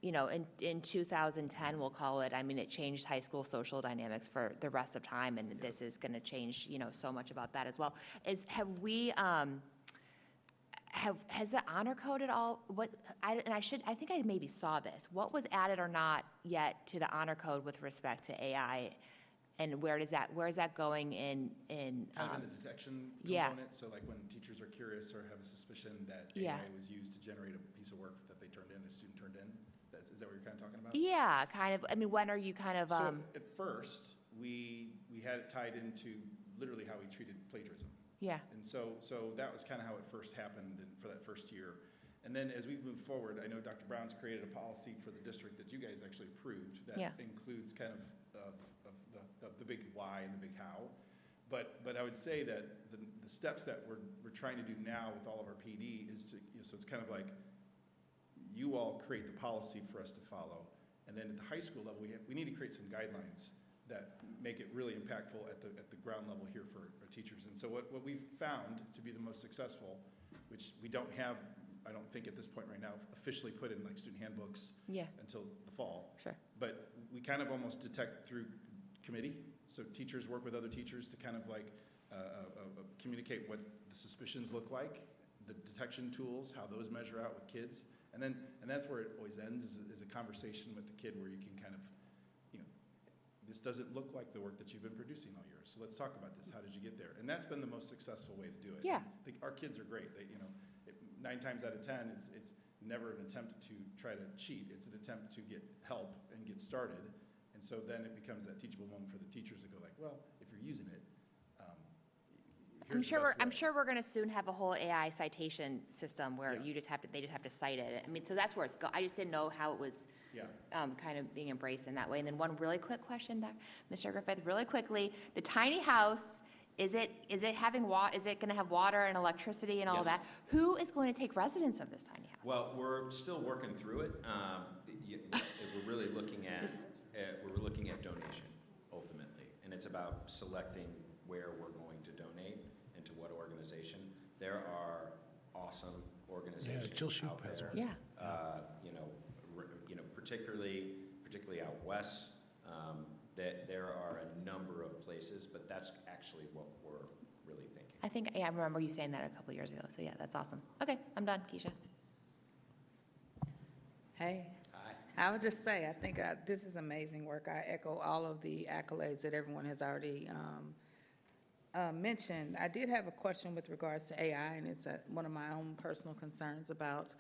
[SPEAKER 13] in 2010, we'll call it, I mean, it changed high school social dynamics for the rest of time. And this is going to change, so much about that as well. Has the honor code at all, I think I maybe saw this. What was added or not yet to the honor code with respect to AI? And where is that going in?
[SPEAKER 10] Kind of in the detection component, so like when teachers are curious or have a suspicion that AI was used to generate a piece of work that they turned in, a student turned in? Is that what you're kind of talking about?
[SPEAKER 13] Yeah, kind of. I mean, when are you kind of?
[SPEAKER 10] So at first, we had it tied into literally how we treated plagiarism.
[SPEAKER 13] Yeah.
[SPEAKER 10] And so that was kind of how it first happened for that first year. And then as we've moved forward, I know Dr. Brown's created a policy for the district that you guys actually approved that
[SPEAKER 13] Yeah.
[SPEAKER 10] includes kind of the big why and the big how. But I would say that the steps that we're trying to do now with all of our PD is to, so it's kind of like you all create the policy for us to follow. And then at the high school level, we need to create some guidelines that make it really impactful at the ground level here for our teachers. And so what we've found to be the most successful, which we don't have, I don't think at this point right now, officially put in like student handbooks until the fall.
[SPEAKER 13] Sure.
[SPEAKER 10] But we kind of almost detect through committee. So teachers work with other teachers to kind of like communicate what the suspicions look like, the detection tools, how those measure out with kids. And that's where it always ends, is a conversation with the kid where you can kind of, this doesn't look like the work that you've been producing all year. So let's talk about this. How did you get there? And that's been the most successful way to do it.
[SPEAKER 13] Yeah.
[SPEAKER 10] Our kids are great. They, 9 times out of 10, it's never an attempt to try to cheat. It's an attempt to get help and get started. And so then it becomes that teachable moment for the teachers to go like, well, if you're using it,
[SPEAKER 13] I'm sure we're going to soon have a whole AI citation system where they just have to cite it. I mean, so that's where it's go. I just didn't know how it was kind of being embraced in that way. And then one really quick question, Mr. Griffith, really quickly, the tiny house, is it having is it going to have water and electricity and all that? Who is going to take residence of this tiny house?
[SPEAKER 5] Well, we're still working through it. We're really looking at donation ultimately, and it's about selecting where we're going to donate and to what organization. There are awesome organizations out there.
[SPEAKER 13] Yeah.
[SPEAKER 5] Particularly out west. That there are a number of places, but that's actually what we're really thinking.
[SPEAKER 13] I remember you saying that a couple years ago. So yeah, that's awesome. Okay, I'm done, Keisha.
[SPEAKER 15] Hey. Hi. I would just say, I think this is amazing work. I echo all of the accolades that everyone has already mentioned. I did have a question with regards to AI, and it's one of my own personal concerns about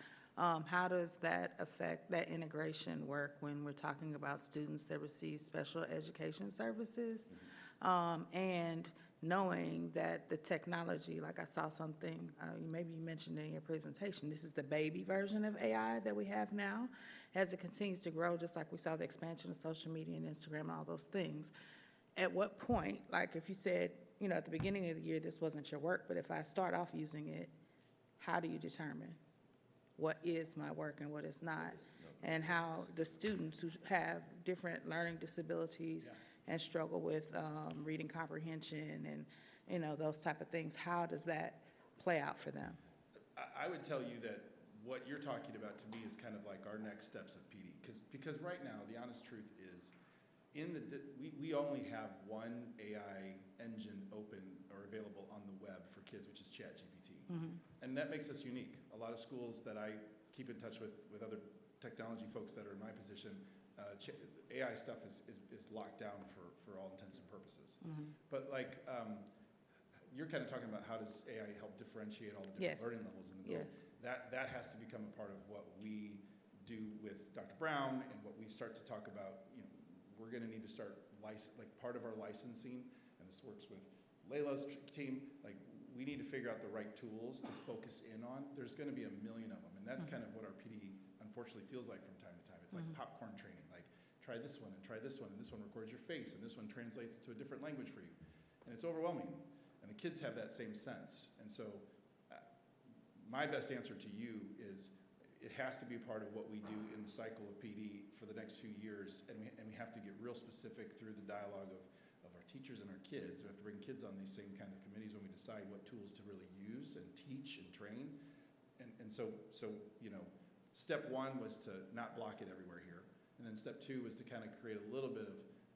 [SPEAKER 15] how does that affect that integration work when we're talking about students that receive special education services, and knowing that the technology, like I saw something, maybe you mentioned in your presentation, this is the baby version of AI that we have now. As it continues to grow, just like we saw the expansion of social media and Instagram and all those things, at what point, like if you said, at the beginning of the year, this wasn't your work, but if I start off using it, how do you determine what is my work and what is not? And how the students who have different learning disabilities and struggle with reading comprehension and, those type of things, how does that play out for them?
[SPEAKER 10] I would tell you that what you're talking about to me is kind of like our next steps of PD. Because right now, the honest truth is, we only have one AI engine open or available on the web for kids, which is ChatGPT. And that makes us unique. A lot of schools that I keep in touch with other technology folks that are in my position, AI stuff is locked down for all intents and purposes. But you're kind of talking about how does AI help differentiate all the different learning levels in the building. That has to become a part of what we do with Dr. Brown and what we start to talk about. We're going to need to start part of our licensing, and this works with Layla's team. We need to figure out the right tools to focus in on. There's going to be a million of them, and that's kind of what our PD unfortunately feels like from time to time. It's like popcorn training. Try this one and try this one, and this one records your face, and this one translates to a different language for you, and it's overwhelming. And the kids have that same sense, and so my best answer to you is it has to be a part of what we do in the cycle of PD for the next few years, and we have to get real specific through the dialogue of our teachers and our kids. We have to bring kids on these same kind of committees when we decide what tools to really use and teach and train. And so step one was to not block it everywhere here. And then step two was to kind of create a little bit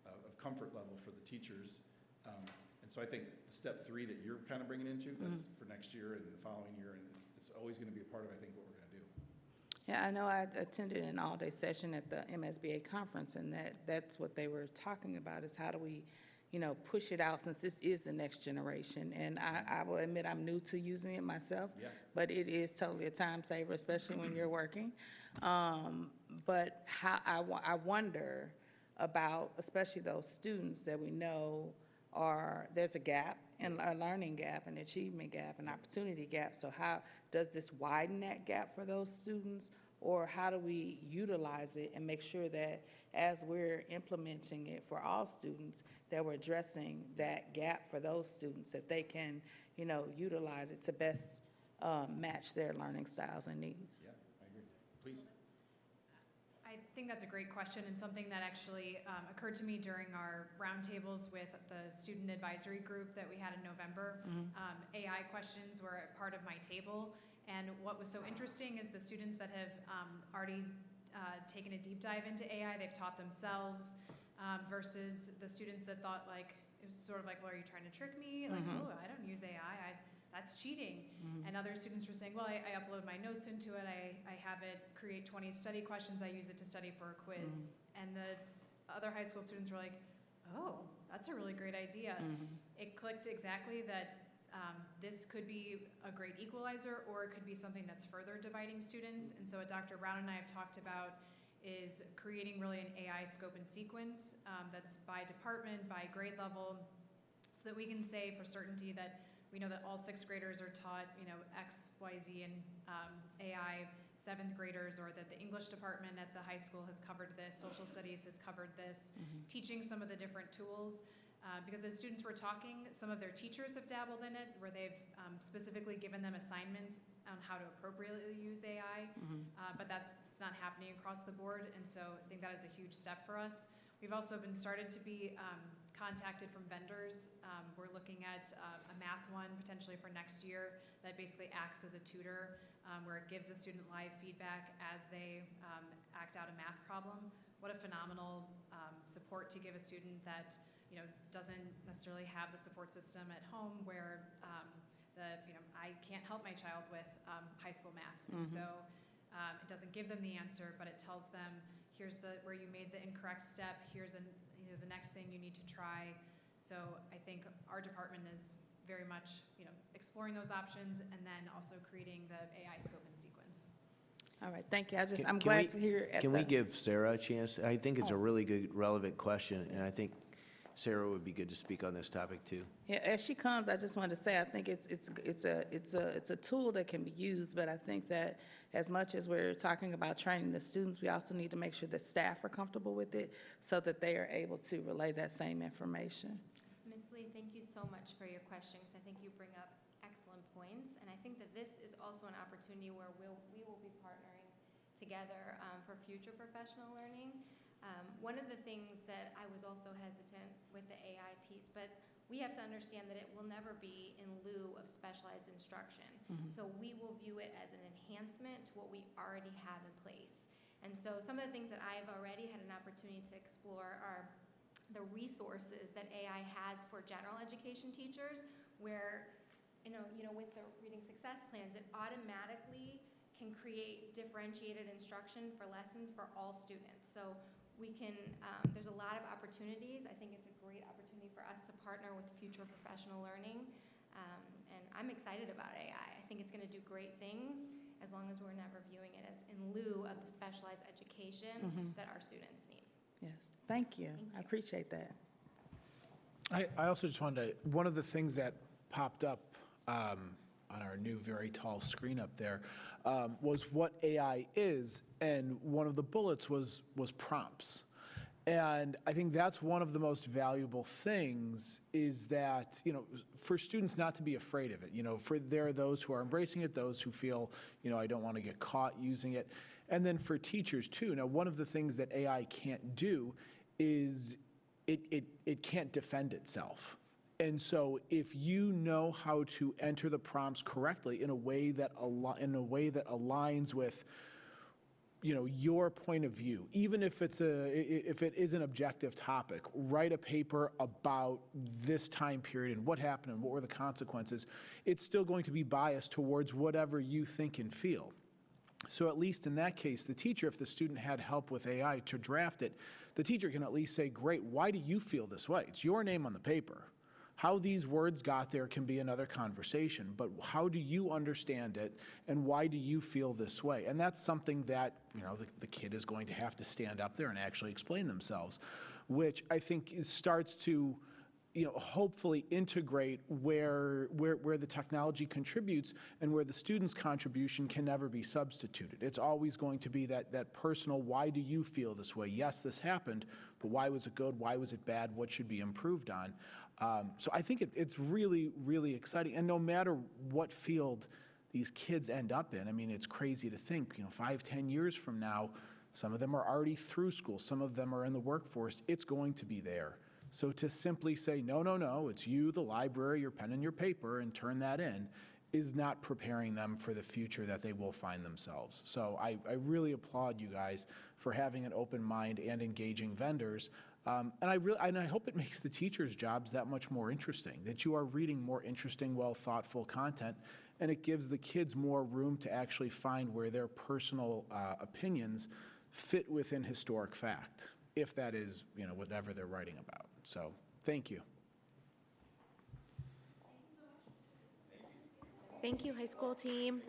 [SPEAKER 10] of comfort level for the teachers. And so I think step three that you're kind of bringing into, that's for next year and the following year, and it's always going to be a part of, I think, what we're going to do.
[SPEAKER 15] Yeah, I know I attended an all-day session at the MSBA conference, and that's what they were talking about, is how do we push it out, since this is the next generation. And I will admit I'm new to using it myself, but it is totally a time saver, especially when you're working. But how I wonder about, especially those students that we know there's a gap and a learning gap, an achievement gap, an opportunity gap. So how does this widen that gap for those students? Or how do we utilize it and make sure that as we're implementing it for all students, that we're addressing that gap for those students, that they can, utilize it to best match their learning styles and needs?
[SPEAKER 10] Yeah, I agree. Please.
[SPEAKER 16] I think that's a great question and something that actually occurred to me during our roundtables with the student advisory group that we had in November. AI questions were a part of my table. And what was so interesting is the students that have already taken a deep dive into AI, they've taught themselves, versus the students that thought it was sort of like, well, are you trying to trick me? Like, oh, I don't use AI, that's cheating. And other students were saying, well, I upload my notes into it, I have it create 20 study questions, I use it to study for a quiz. And the other high school students were like, oh, that's a really great idea. It clicked exactly that this could be a great equalizer, or it could be something that's further dividing students. And so what Dr. Brown and I have talked about is creating really an AI scope and sequence that's by department, by grade level, so that we can say for certainty that we know that all 6th graders are taught, X, Y, Z, and AI, 7th graders, or that the English department at the high school has covered this, social studies has covered this, teaching some of the different tools. Because as students were talking, some of their teachers have dabbled in it, where they've specifically given them assignments on how to appropriately use AI, but that's not happening across the board, and so I think that is a huge step for us. We've also been started to be contacted from vendors. We're looking at a math one potentially for next year that basically acts as a tutor, where it gives the student live feedback as they act out a math problem. What a phenomenal support to give a student that doesn't necessarily have the support system at home, where I can't help my child with high school math. And so it doesn't give them the answer, but it tells them, here's where you made the incorrect step, here's the next thing you need to try. So I think our department is very much exploring those options, and then also creating the AI scope and sequence.
[SPEAKER 15] All right, thank you. I'm glad to hear.
[SPEAKER 12] Can we give Sarah a chance? I think it's a really good, relevant question, and I think Sarah would be good to speak on this topic too.
[SPEAKER 15] Yeah, as she comes, I just wanted to say I think it's a tool that can be used, but I think that as much as we're talking about training the students, we also need to make sure that staff are comfortable with it, so that they are able to relay that same information.
[SPEAKER 6] Ms. Lee, thank you so much for your question, because I think you bring up excellent points, and I think that this is also an opportunity where we will be partnering together for future professional learning. One of the things that I was also hesitant with the AI piece, but we have to understand that it will never be in lieu of specialized instruction. So we will view it as an enhancement to what we already have in place. And so some of the things that I've already had an opportunity to explore are the resources that AI has for general education teachers, where, with the reading success plans, it automatically can create differentiated instruction for lessons for all students. So we can, there's a lot of opportunities. I think it's a great opportunity for us to partner with future professional learning. And I'm excited about AI. I think it's going to do great things, as long as we're never viewing it as in lieu of the specialized education that our students need.
[SPEAKER 15] Yes, thank you. I appreciate that.
[SPEAKER 11] I also just wanted to, one of the things that popped up on our new very tall screen up there was what AI is, and one of the bullets was prompts. And I think that's one of the most valuable things, is that, for students not to be afraid of it. There are those who are embracing it, those who feel, I don't want to get caught using it. And then for teachers too. Now, one of the things that AI can't do is it can't defend itself. And so if you know how to enter the prompts correctly in a way that aligns with your point of view, even if it is an objective topic, write a paper about this time period and what happened and what were the consequences, it's still going to be biased towards whatever you think and feel. So at least in that case, the teacher, if the student had help with AI to draft it, the teacher can at least say, great, why do you feel this way? It's your name on the paper. How these words got there can be another conversation, but how do you understand it, and why do you feel this way? And that's something that, the kid is going to have to stand up there and actually explain themselves, which I think starts to hopefully integrate where the technology contributes and where the student's contribution can never be substituted. It's always going to be that personal, why do you feel this way? Yes, this happened, but why was it good? Why was it bad? What should be improved on? So I think it's really, really exciting. And no matter what field these kids end up in, I mean, it's crazy to think, 5, 10 years from now, some of them are already through school, some of them are in the workforce, it's going to be there. So to simply say, no, it's you, the library, your pen and your paper, and turn that in, is not preparing them for the future that they will find themselves. So I really applaud you guys for having an open mind and engaging vendors. And I hope it makes the teachers' jobs that much more interesting, that you are reading more interesting, well-thoughtful content, and it gives the kids more room to actually find where their personal opinions fit within historic fact, if that is, whatever they're writing about. So, thank you.
[SPEAKER 9] Thank you, high school team.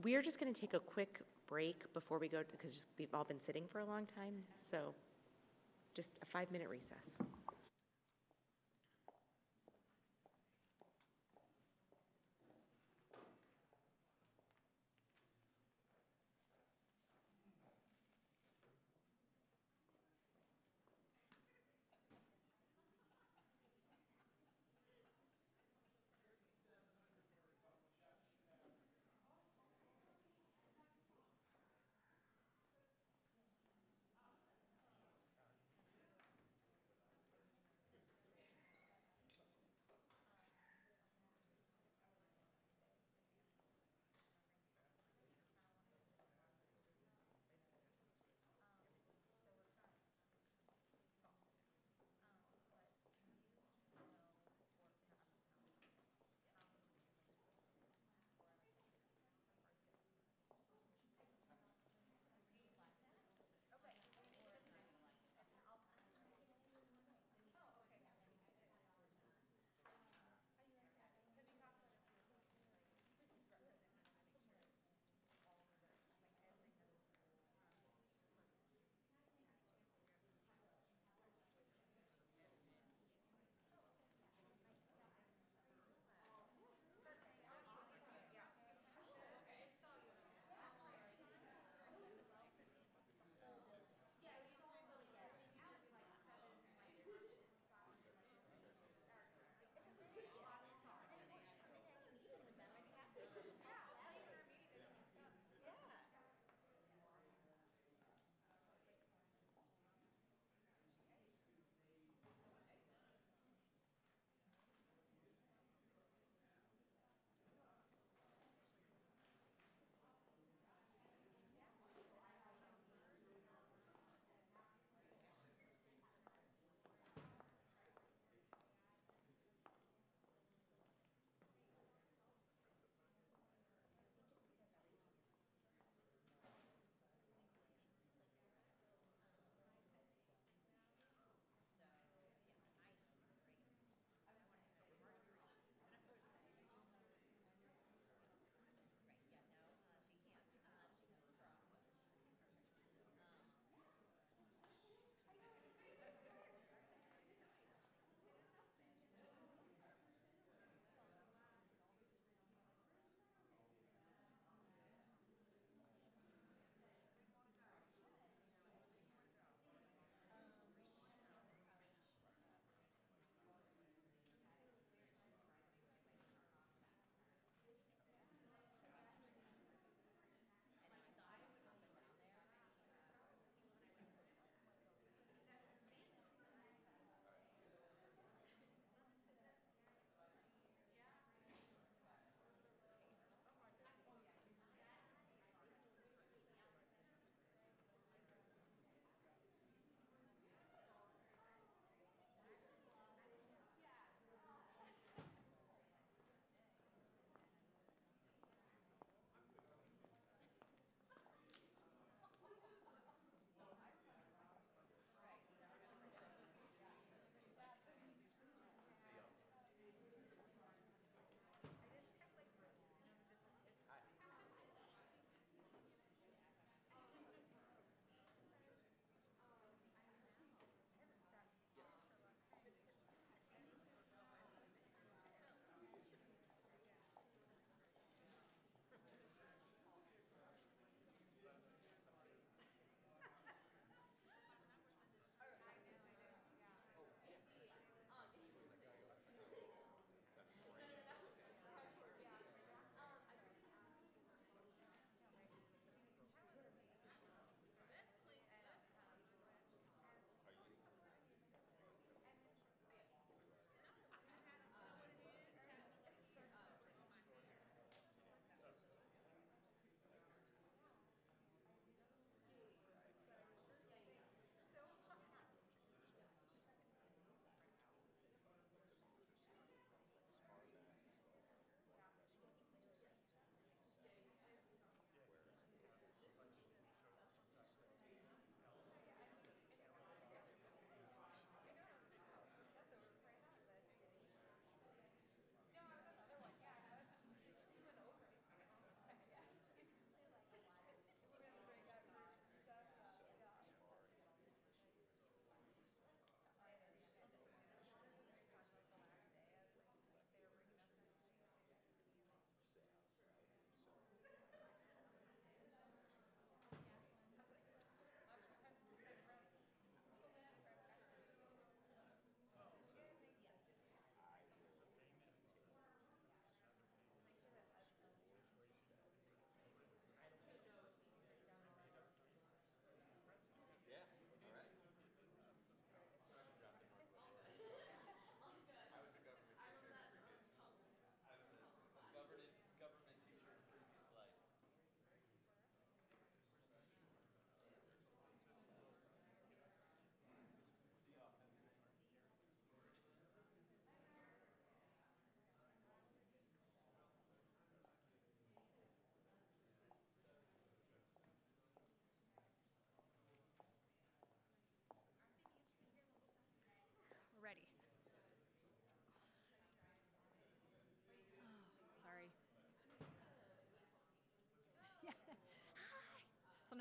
[SPEAKER 9] We're just going to take a quick break before we go, because we've all been sitting for a long time. So, just a 5-minute recess.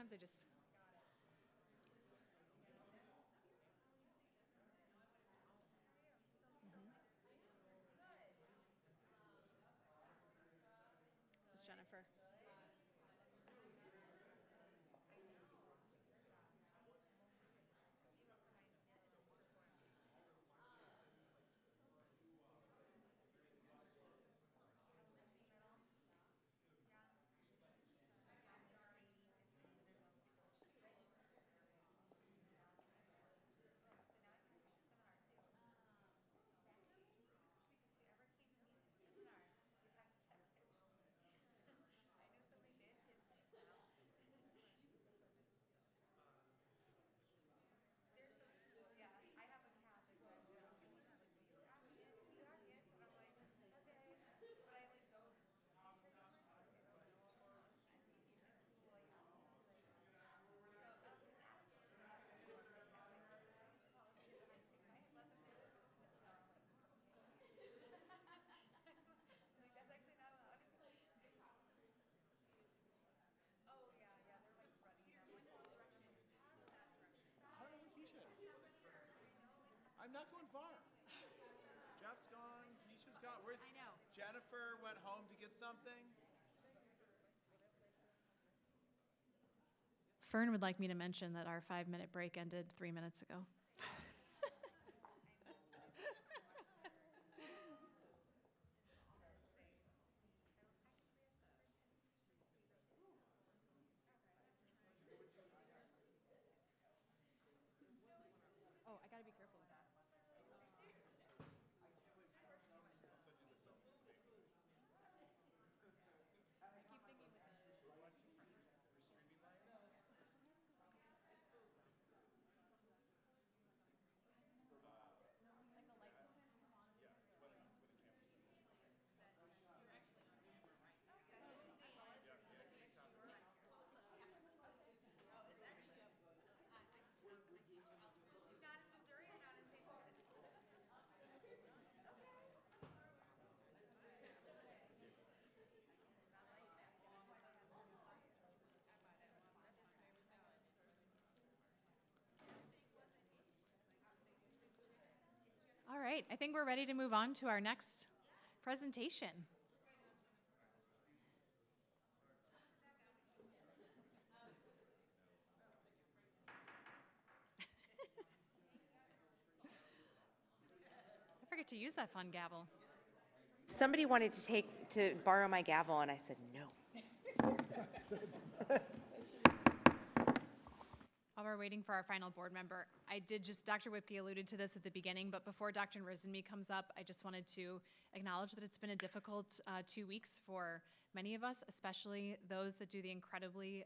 [SPEAKER 16] sometimes I just. It's Jennifer.
[SPEAKER 4] I don't know where Keisha is. I'm not going far. Jeff's gone. Keisha's gone. Where's
[SPEAKER 16] I know.
[SPEAKER 4] Jennifer went home to get something.
[SPEAKER 16] Fern would like me to mention that our 5-minute break ended 3 minutes ago. Oh, I gotta be careful with that. All right, I think we're ready to move on to our next presentation. I forget to use that fun gavel.
[SPEAKER 9] Somebody wanted to borrow my gavel, and I said no.
[SPEAKER 16] While we're waiting for our final board member, Dr. Whipke alluded to this at the beginning, but before Dr. Risenme comes up, I just wanted to acknowledge that it's been a difficult 2 weeks for many of us, especially those that do the incredibly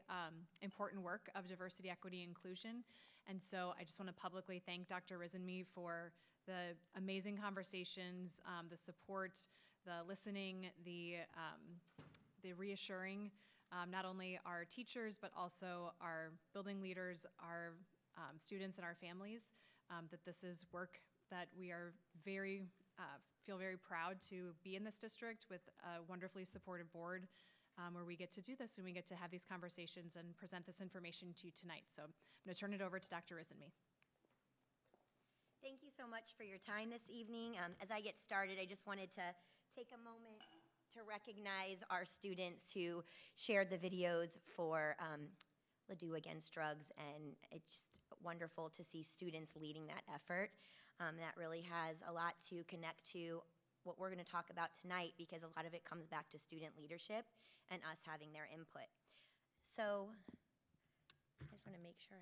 [SPEAKER 16] important work of diversity, equity, inclusion. And so I just want to publicly thank Dr. Risenme for the amazing conversations, the support, the listening, the reassuring, not only our teachers, but also our building leaders, our students and our families, that this is work that we are feel very proud to be in this district with a wonderfully supportive board where we get to do this and we get to have these conversations and present this information to you tonight. So I'm going to turn it over to Dr. Risenme.
[SPEAKER 22] Thank you so much for your time this evening. As I get started, I just wanted to take a moment to recognize our students who shared the videos for Ladue Against Drugs, and it's just wonderful to see students leading that effort. That really has a lot to connect to what we're going to talk about tonight, because a lot of it comes back to student leadership and us having their input. So I just want to make sure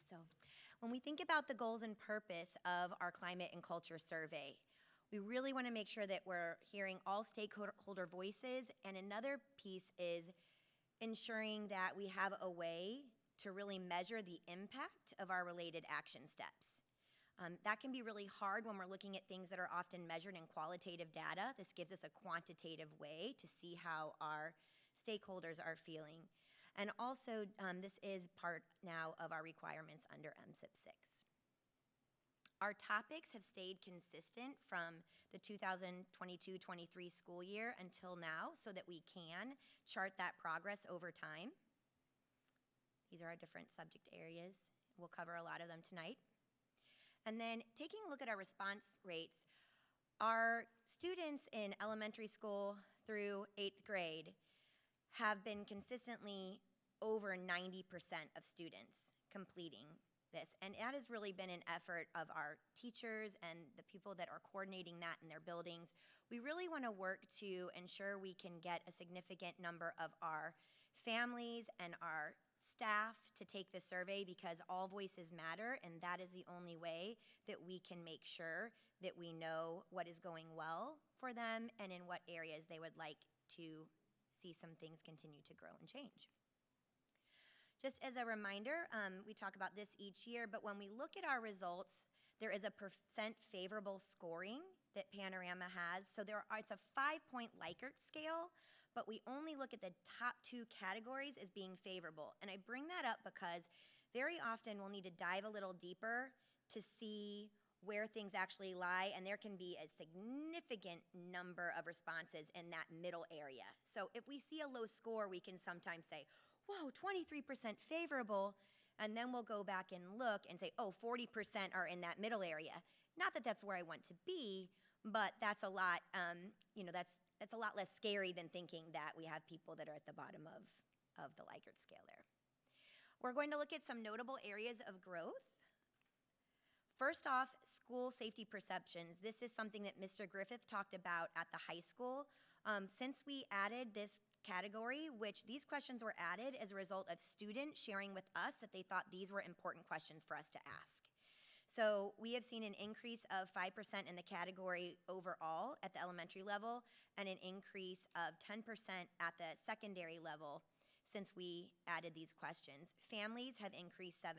[SPEAKER 22] so when we think about the goals and purpose of our climate and culture survey, we really want to make sure that we're hearing all stakeholder voices, and another piece is ensuring that we have a way to really measure the impact of our related action steps. That can be really hard when we're looking at things that are often measured in qualitative data. This gives us a quantitative way to see how our stakeholders are feeling. And also, this is part now of our requirements under MSIP 6. Our topics have stayed consistent from the 2022-23 school year until now, so that we can chart that progress over time. These are our different subject areas. We'll cover a lot of them tonight. And then taking a look at our response rates, our students in elementary school through 8th grade have been consistently over 90% of students completing this. And that has really been an effort of our teachers and the people that are coordinating that in their buildings. We really want to work to ensure we can get a significant number of our families and our staff to take the survey, because all voices matter, and that is the only way that we can make sure that we know what is going well for them and in what areas they would like to see some things continue to grow and change. Just as a reminder, we talk about this each year, but when we look at our results, there is a percent favorable scoring that Panorama has. So it's a 5-point Likert scale, but we only look at the top 2 categories as being favorable. And I bring that up because very often we'll need to dive a little deeper to see where things actually lie, and there can be a significant number of responses in that middle area. So if we see a low score, we can sometimes say, whoa, 23% favorable, and then we'll go back and look and say, oh, 40% are in that middle area. Not that that's where I want to be, but that's a lot, that's a lot less scary than thinking that we have people that are at the bottom of the Likert scale there. We're going to look at some notable areas of growth. First off, school safety perceptions. This is something that Mr. Griffith talked about at the high school. Since we added this category, which these questions were added as a result of students sharing with us that they thought these were important questions for us to ask. So we have seen an increase of 5% in the category overall at the elementary level, and an increase of 10% at the secondary level since we added these questions. Families have increased 7%.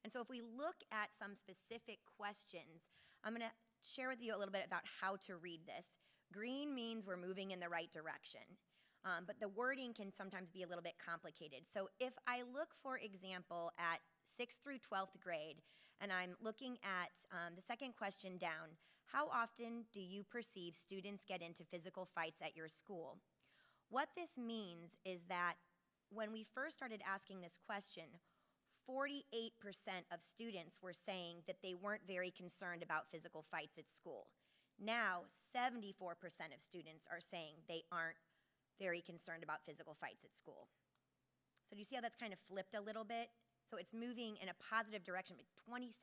[SPEAKER 22] And so if we look at some specific questions, I'm going to share with you a little bit about how to read this. Green means we're moving in the right direction, but the wording can sometimes be a little bit complicated. So if I look, for example, at 6th through 12th grade, and I'm looking at the second question down, how often do you perceive students get into physical fights at your school? What this means is that when we first started asking this question, 48% of students were saying that they weren't very concerned about physical fights at school. Now, 74% of students are saying they aren't very concerned about physical fights at school. So do you see how that's kind of flipped a little bit? So it's moving in a positive direction, but 26%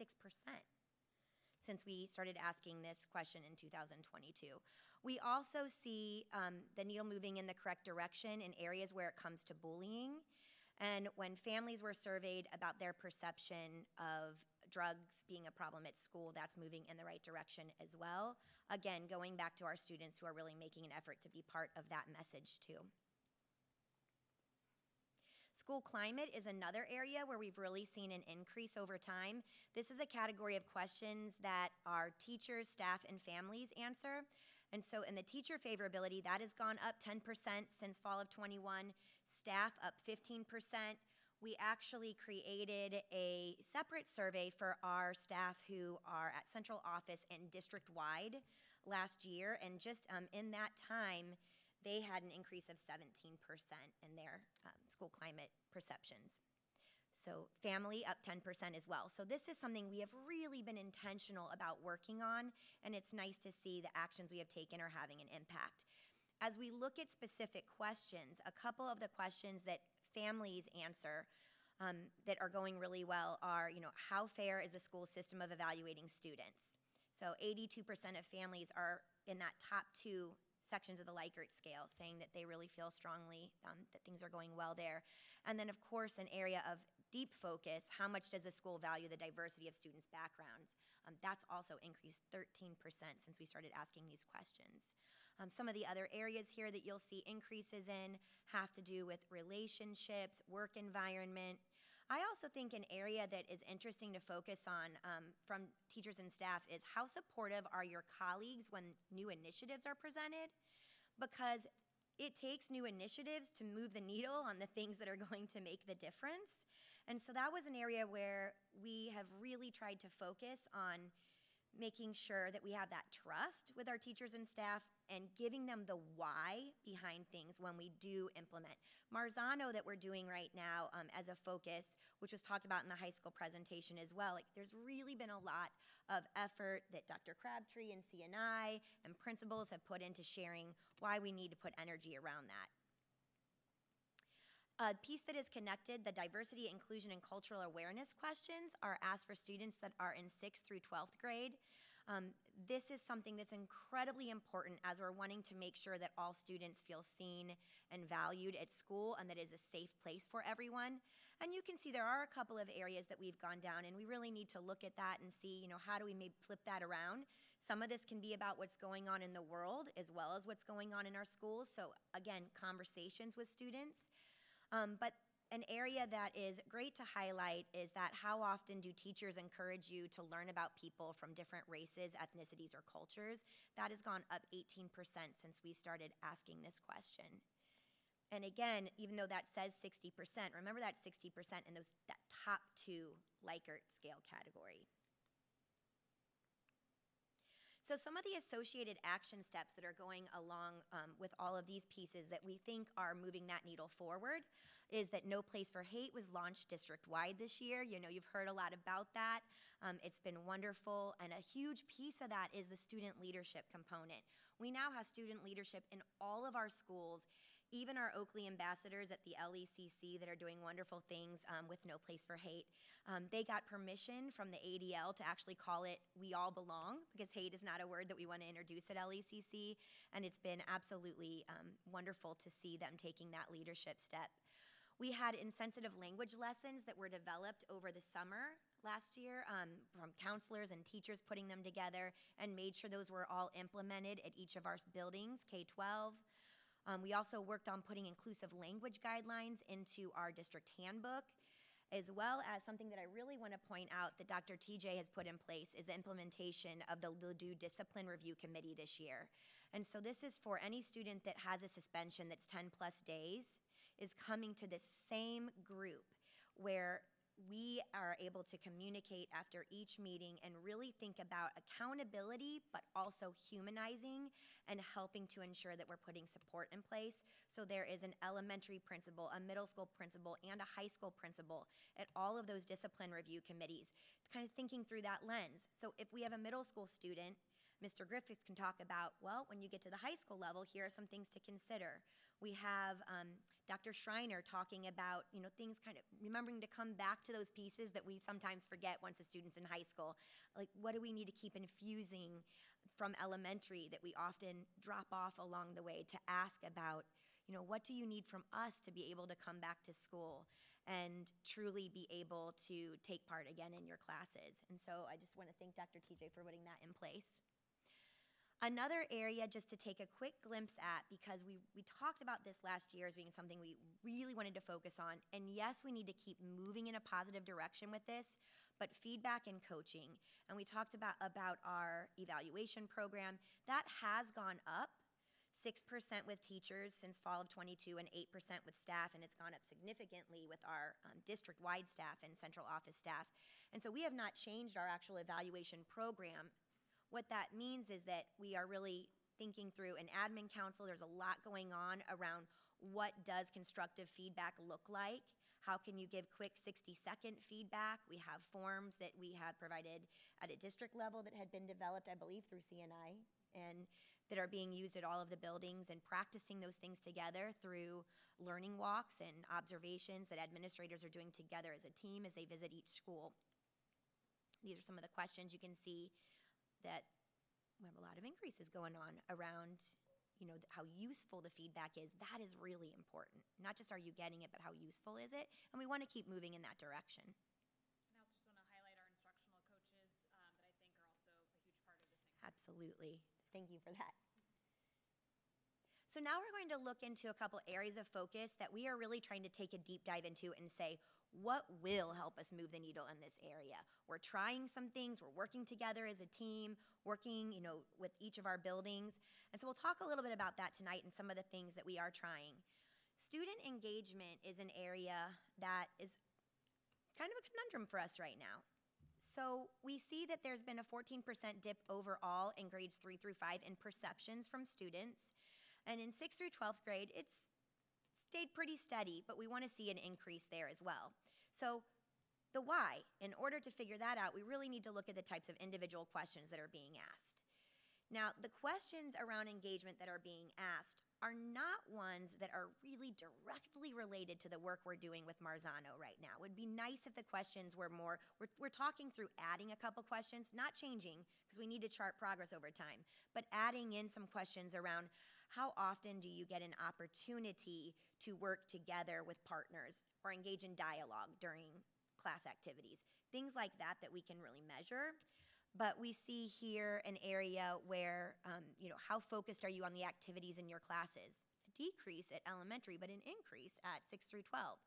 [SPEAKER 22] since we started asking this question in 2022. We also see the needle moving in the correct direction in areas where it comes to bullying. And when families were surveyed about their perception of drugs being a problem at school, that's moving in the right direction as well. Again, going back to our students who are really making an effort to be part of that message too. School climate is another area where we've really seen an increase over time. This is a category of questions that our teachers, staff, and families answer. And so in the teacher favorability, that has gone up 10% since fall of 21, staff up 15%. We actually created a separate survey for our staff who are at central office and district-wide last year, and just in that time, they had an increase of 17% in their school climate perceptions. So family up 10% as well. So this is something we have really been intentional about working on, and it's nice to see the actions we have taken are having an impact. As we look at specific questions, a couple of the questions that families answer that are going really well are, how fair is the school system of evaluating students? So 82% of families are in that top 2 sections of the Likert scale, saying that they really feel strongly that things are going well there. And then, of course, an area of deep focus, how much does the school value the diversity of students' backgrounds? That's also increased 13% since we started asking these questions. Some of the other areas here that you'll see increases in have to do with relationships, work environment. I also think an area that is interesting to focus on from teachers and staff is how supportive are your colleagues when new initiatives are presented? Because it takes new initiatives to move the needle on the things that are going to make the difference. And so that was an area where we have really tried to focus on making sure that we have that trust with our teachers and staff and giving them the why behind things when we do implement. Marzano that we're doing right now as a focus, which was talked about in the high school presentation as well, like there's really been a lot of effort that Dr. Crabtree and CNI and principals have put into sharing why we need to put energy around that. A piece that is connected, the diversity, inclusion, and cultural awareness questions are asked for students that are in 6th through 12th grade. This is something that's incredibly important as we're wanting to make sure that all students feel seen and valued at school and that it is a safe place for everyone. And you can see there are a couple of areas that we've gone down, and we really need to look at that and see, how do we maybe flip that around? Some of this can be about what's going on in the world as well as what's going on in our schools. So again, conversations with students. But an area that is great to highlight is that how often do teachers encourage you to learn about people from different races, ethnicities, or cultures? That has gone up 18% since we started asking this question. And again, even though that says 60%, remember that 60% in that top 2 Likert scale category. So some of the associated action steps that are going along with all of these pieces that we think are moving that needle forward is that No Place for Hate was launched district-wide this year. You've heard a lot about that. It's been wonderful, and a huge piece of that is the student leadership component. We now have student leadership in all of our schools, even our Oakley ambassadors at the LECC that are doing wonderful things with No Place for Hate. They got permission from the ADL to actually call it We All Belong, because hate is not a word that we want to introduce at LECC, and it's been absolutely wonderful to see them taking that leadership step. We had insensitive language lessons that were developed over the summer last year from counselors and teachers putting them together, and made sure those were all implemented at each of our buildings, K-12. We also worked on putting inclusive language guidelines into our district handbook, as well as something that I really want to point out that Dr. TJ has put in place is the implementation of the Ladue Discipline Review Committee this year. And so this is for any student that has a suspension that's 10+ days, is coming to this same group where we are able to communicate after each meeting and really think about accountability, but also humanizing and helping to ensure that we're putting support in place. So there is an elementary principal, a middle school principal, and a high school principal at all of those discipline review committees, kind of thinking through that lens. So if we have a middle school student, Mr. Griffith can talk about, well, when you get to the high school level, here are some things to consider. We have Dr. Schreiner talking about, things kind of remembering to come back to those pieces that we sometimes forget once a student's in high school. Like, what do we need to keep infusing from elementary that we often drop off along the way to ask about, what do you need from us to be able to come back to school and truly be able to take part again in your classes? And so I just want to thank Dr. TJ for putting that in place. Another area just to take a quick glimpse at, because we talked about this last year as being something we really wanted to focus on, and yes, we need to keep moving in a positive direction with this, but feedback and coaching. And we talked about our evaluation program. That has gone up 6% with teachers since fall of '22 and 8% with staff, and it's gone up significantly with our district-wide staff and central office staff. And so we have not changed our actual evaluation program. What that means is that we are really thinking through an admin council. There's a lot going on around what does constructive feedback look like? How can you give quick 60-second feedback? We have forms that we have provided at a district level that had been developed, I believe, through CNI, and that are being used at all of the buildings, and practicing those things together through learning walks and observations that administrators are doing together as a team as they visit each school. These are some of the questions you can see that we have a lot of increases going on around, how useful the feedback is. That is really important. Not just are you getting it, but how useful is it? And we want to keep moving in that direction.
[SPEAKER 16] And I also just want to highlight our instructional coaches that I think are also a huge part of this.
[SPEAKER 22] Absolutely. Thank you for that. So now we're going to look into a couple areas of focus that we are really trying to take a deep dive into and say, what will help us move the needle in this area? We're trying some things, we're working together as a team, working, with each of our buildings. And so we'll talk a little bit about that tonight and some of the things that we are trying. Student engagement is an area that is kind of a conundrum for us right now. So we see that there's been a 14% dip overall in grades 3 through 5 in perceptions from students. And in 6th through 12th grade, it's stayed pretty steady, but we want to see an increase there as well. So the why, in order to figure that out, we really need to look at the types of individual questions that are being asked. Now, the questions around engagement that are being asked are not ones that are really directly related to the work we're doing with Marzano right now. It would be nice if the questions were more, we're talking through adding a couple questions, not changing, because we need to chart progress over time, but adding in some questions around how often do you get an opportunity to work together with partners or engage in dialogue during class activities, things like that that we can really measure. But we see here an area where, how focused are you on the activities in your classes? A decrease at elementary, but an increase at 6 through 12.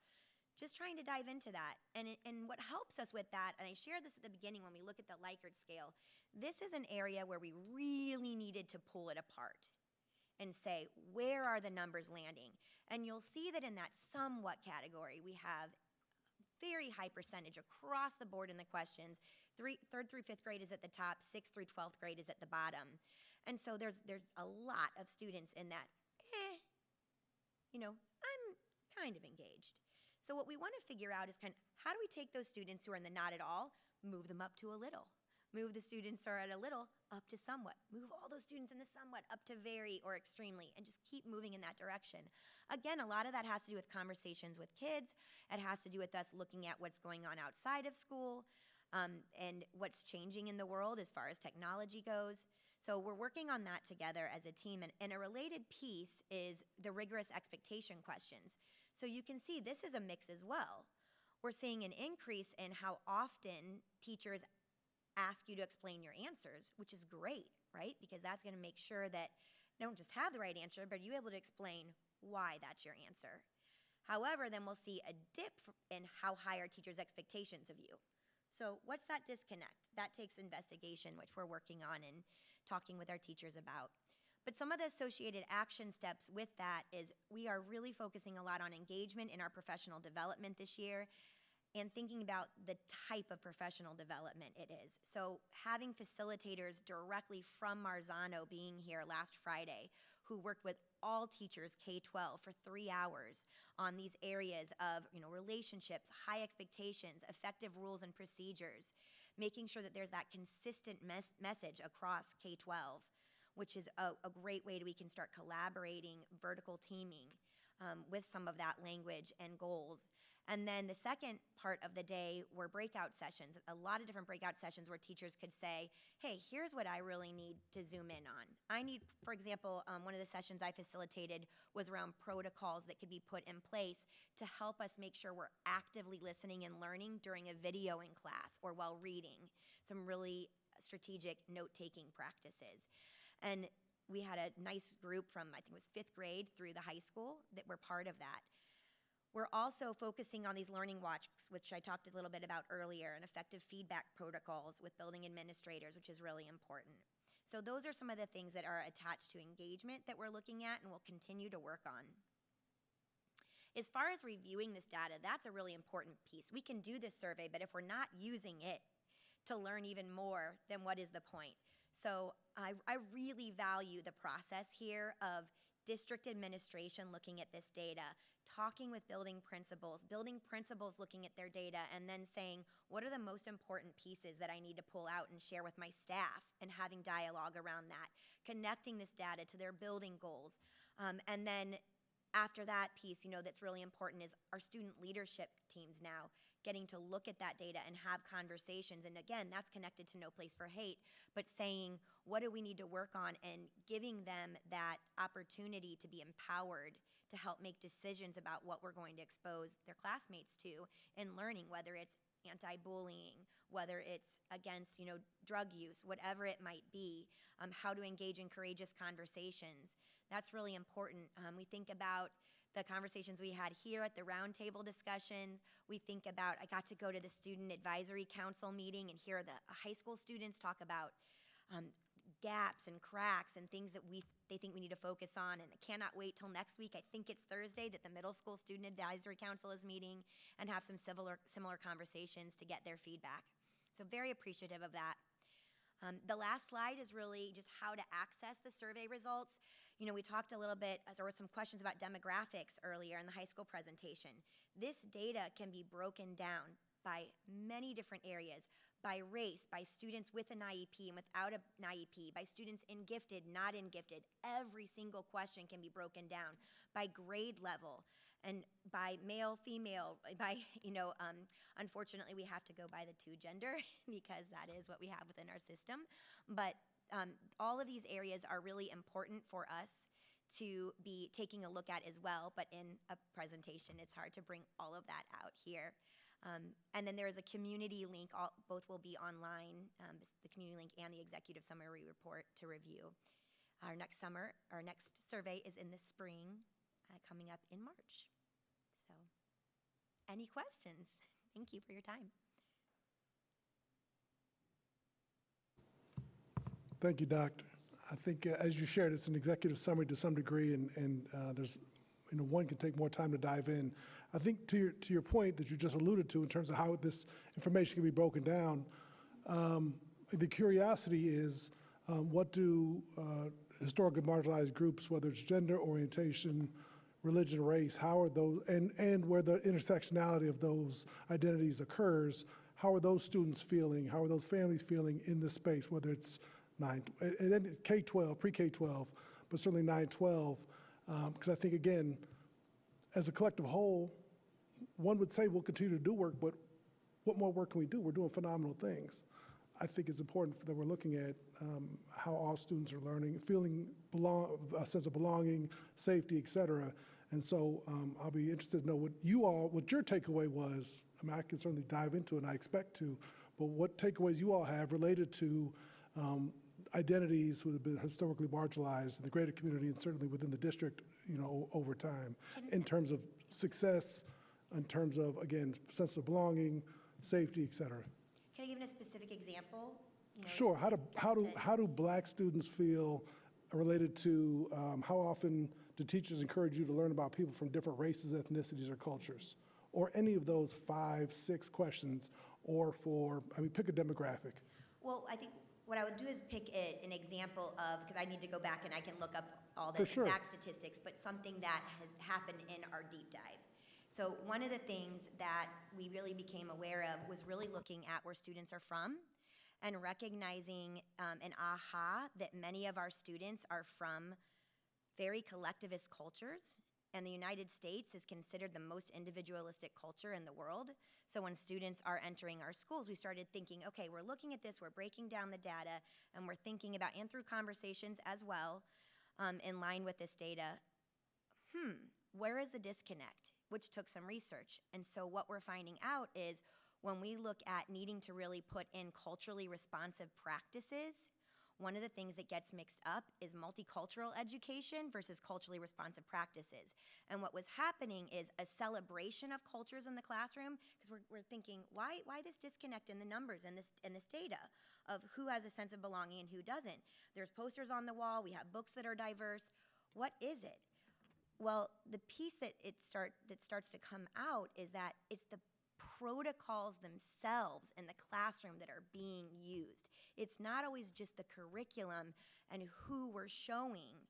[SPEAKER 22] Just trying to dive into that. And what helps us with that, and I shared this at the beginning when we look at the Likert scale, this is an area where we really needed to pull it apart and say, where are the numbers landing? And you'll see that in that somewhat category, we have very high percentage across the board in the questions. 3rd through 5th grade is at the top, 6th through 12th grade is at the bottom. And so there's a lot of students in that, I'm kind of engaged. So what we want to figure out is how do we take those students who are in the not at all, move them up to a little, move the students who are at a little up to somewhat, move all those students in the somewhat up to very or extremely, and just keep moving in that direction. Again, a lot of that has to do with conversations with kids. It has to do with us looking at what's going on outside of school and what's changing in the world as far as technology goes. So we're working on that together as a team. And a related piece is the rigorous expectation questions. So you can see this is a mix as well. We're seeing an increase in how often teachers ask you to explain your answers, which is great, right? Because that's going to make sure that you don't just have the right answer, but you're able to explain why that's your answer. However, then we'll see a dip in how high are teachers' expectations of you. So what's that disconnect? That takes investigation, which we're working on and talking with our teachers about. But some of the associated action steps with that is we are really focusing a lot on engagement in our professional development this year and thinking about the type of professional development it is. So having facilitators directly from Marzano being here last Friday who worked with all teachers K-12 for 3 hours on these areas of relationships, high expectations, effective rules and procedures, making sure that there's that consistent message across K-12, which is a great way we can start collaborating, vertical teaming with some of that language and goals. And then the second part of the day were breakout sessions, a lot of different breakout sessions where teachers could say, hey, here's what I really need to zoom in on. I need, for example, one of the sessions I facilitated was around protocols that could be put in place to help us make sure we're actively listening and learning during a video in class or while reading, some really strategic note-taking practices. And we had a nice group from, I think it was 5th grade through the high school that were part of that. We're also focusing on these learning walks, which I talked a little bit about earlier, and effective feedback protocols with building administrators, which is really important. So those are some of the things that are attached to engagement that we're looking at and will continue to work on. As far as reviewing this data, that's a really important piece. We can do this survey, but if we're not using it to learn even more, then what is the point? So I really value the process here of district administration looking at this data, talking with building principals looking at their data, and then saying, what are the most important pieces that I need to pull out and share with my staff, and having dialogue around that, connecting this data to their building goals. And then after that piece, that's really important is our student leadership teams now getting to look at that data and have conversations. And again, that's connected to No Place for Hate, but saying, what do we need to work on, and giving them that opportunity to be empowered to help make decisions about what we're going to expose their classmates to in learning, whether it's anti-bullying, whether it's against, drug use, whatever it might be, how to engage in courageous conversations. That's really important. We think about the conversations we had here at the roundtable discussions. We think about, I got to go to the Student Advisory Council meeting and hear the high school students talk about gaps and cracks and things that they think we need to focus on. And I cannot wait till next week. I think it's Thursday that the Middle School Student Advisory Council is meeting and have some similar conversations to get their feedback. So very appreciative of that. The last slide is really just how to access the survey results. You know, we talked a little bit, there were some questions about demographics earlier in the high school presentation. This data can be broken down by many different areas, by race, by students with an IEP and without an IEP, by students in gifted, not in gifted. Every single question can be broken down by grade level and by male, female, by, unfortunately we have to go by the gender because that is what we have within our system. But all of these areas are really important for us to be taking a look at as well, but in a presentation, it's hard to bring all of that out here. And then there is a community link, both will be online, the community link and the executive summary report to review. Our next survey is in the spring, coming up in March. So, any questions? Thank you for your time.
[SPEAKER 14] Thank you, Doctor. I think as you shared, it's an executive summary to some degree, and there's, one can take more time to dive in. I think to your point that you just alluded to in terms of how this information can be broken down, the curiosity is what do historically marginalized groups, whether it's gender, orientation, religion, race, how are those, and where the intersectionality of those identities occurs, how are those students feeling, how are those families feeling in this space, whether it's K-12, pre-K-12, but certainly 9-12, because I think, again, as a collective whole, one would say we'll continue to do work, but what more work can we do? We're doing phenomenal things. I think it's important that we're looking at how all students are learning, feeling a sense of belonging, safety, et cetera. And so I'll be interested to know what your takeaway was. I mean, I can certainly dive into it, and I expect to, but what takeaways you all have related to identities who have been historically marginalized in the greater community and certainly within the district, over time, in terms of success, in terms of, again, sense of belonging, safety, et cetera.
[SPEAKER 22] Can I give a specific example?
[SPEAKER 14] Sure. How do Black students feel related to how often do teachers encourage you to learn about people from different races, ethnicities, or cultures? Or any of those 5, 6 questions, or pick a demographic.
[SPEAKER 22] Well, I think what I would do is pick an example of, because I need to go back and I can look up all the exact statistics, but something that has happened in our deep dive. So one of the things that we really became aware of was really looking at where students are from and recognizing an aha that many of our students are from very collectivist cultures, and the United States is considered the most individualistic culture in the world. So when students are entering our schools, we started thinking, okay, we're looking at this, we're breaking down the data, and we're thinking about, and through conversations as well, in line with this data, where is the disconnect? Which took some research. And so what we're finding out is when we look at needing to really put in culturally responsive practices, one of the things that gets mixed up is multicultural education versus culturally responsive practices. And what was happening is a celebration of cultures in the classroom, because we're thinking, why this disconnect in the numbers and this data of who has a sense of belonging and who doesn't? There's posters on the wall, we have books that are diverse. What is it? Well, the piece that starts to come out is that it's the protocols themselves in the classroom that are being used. It's not always just the curriculum and who we're showing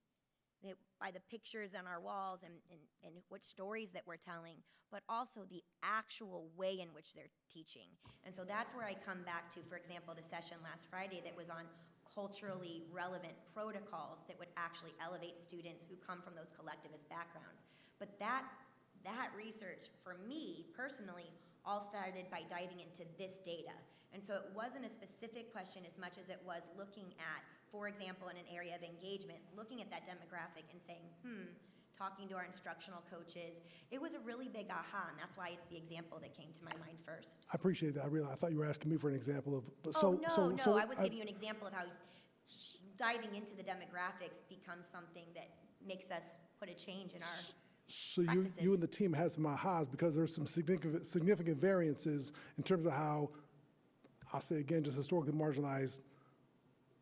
[SPEAKER 22] by the pictures on our walls and what stories that we're telling, but also the actual way in which they're teaching. And so that's where I come back to, for example, the session last Friday that was on culturally relevant protocols that would actually elevate students who come from those collectivist backgrounds. But that research, for me personally, all started by diving into this data. And so it wasn't a specific question as much as it was looking at, for example, in an area of engagement, looking at that demographic and saying, talking to our instructional coaches. It was a really big aha, and that's why it's the example that came to my mind first.
[SPEAKER 14] I appreciate that. I thought you were asking me for an example of.
[SPEAKER 22] No, I was giving you an example of how diving into the demographics becomes something that makes us put a change in our
[SPEAKER 14] So
[SPEAKER 22] practices.
[SPEAKER 14] you and the team had some ahas because there's some significant variances in terms of how, I'll say again, just historically marginalized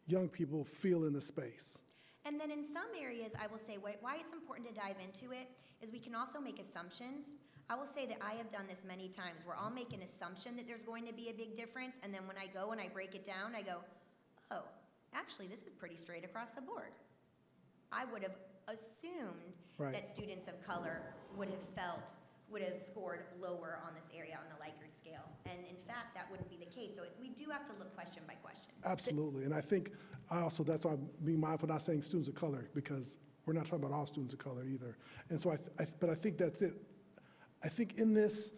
[SPEAKER 14] young people feel in the space.
[SPEAKER 22] And then in some areas, I will say why it's important to dive into it is we can also make assumptions I will say that I have done this many times where I'll make an assumption that there's going to be a big difference, and then when I go and I break it down, I go, oh, actually, this is pretty straight across the board. I would have assumed that students of color would have scored lower on this area on the Likert scale. And in fact, that wouldn't be the case. So we do have to look question by question.
[SPEAKER 14] Absolutely. And I think that's why I'm being mindful not saying students of color, because we're not talking about all students of color either. And so but I think that's it. I think in this,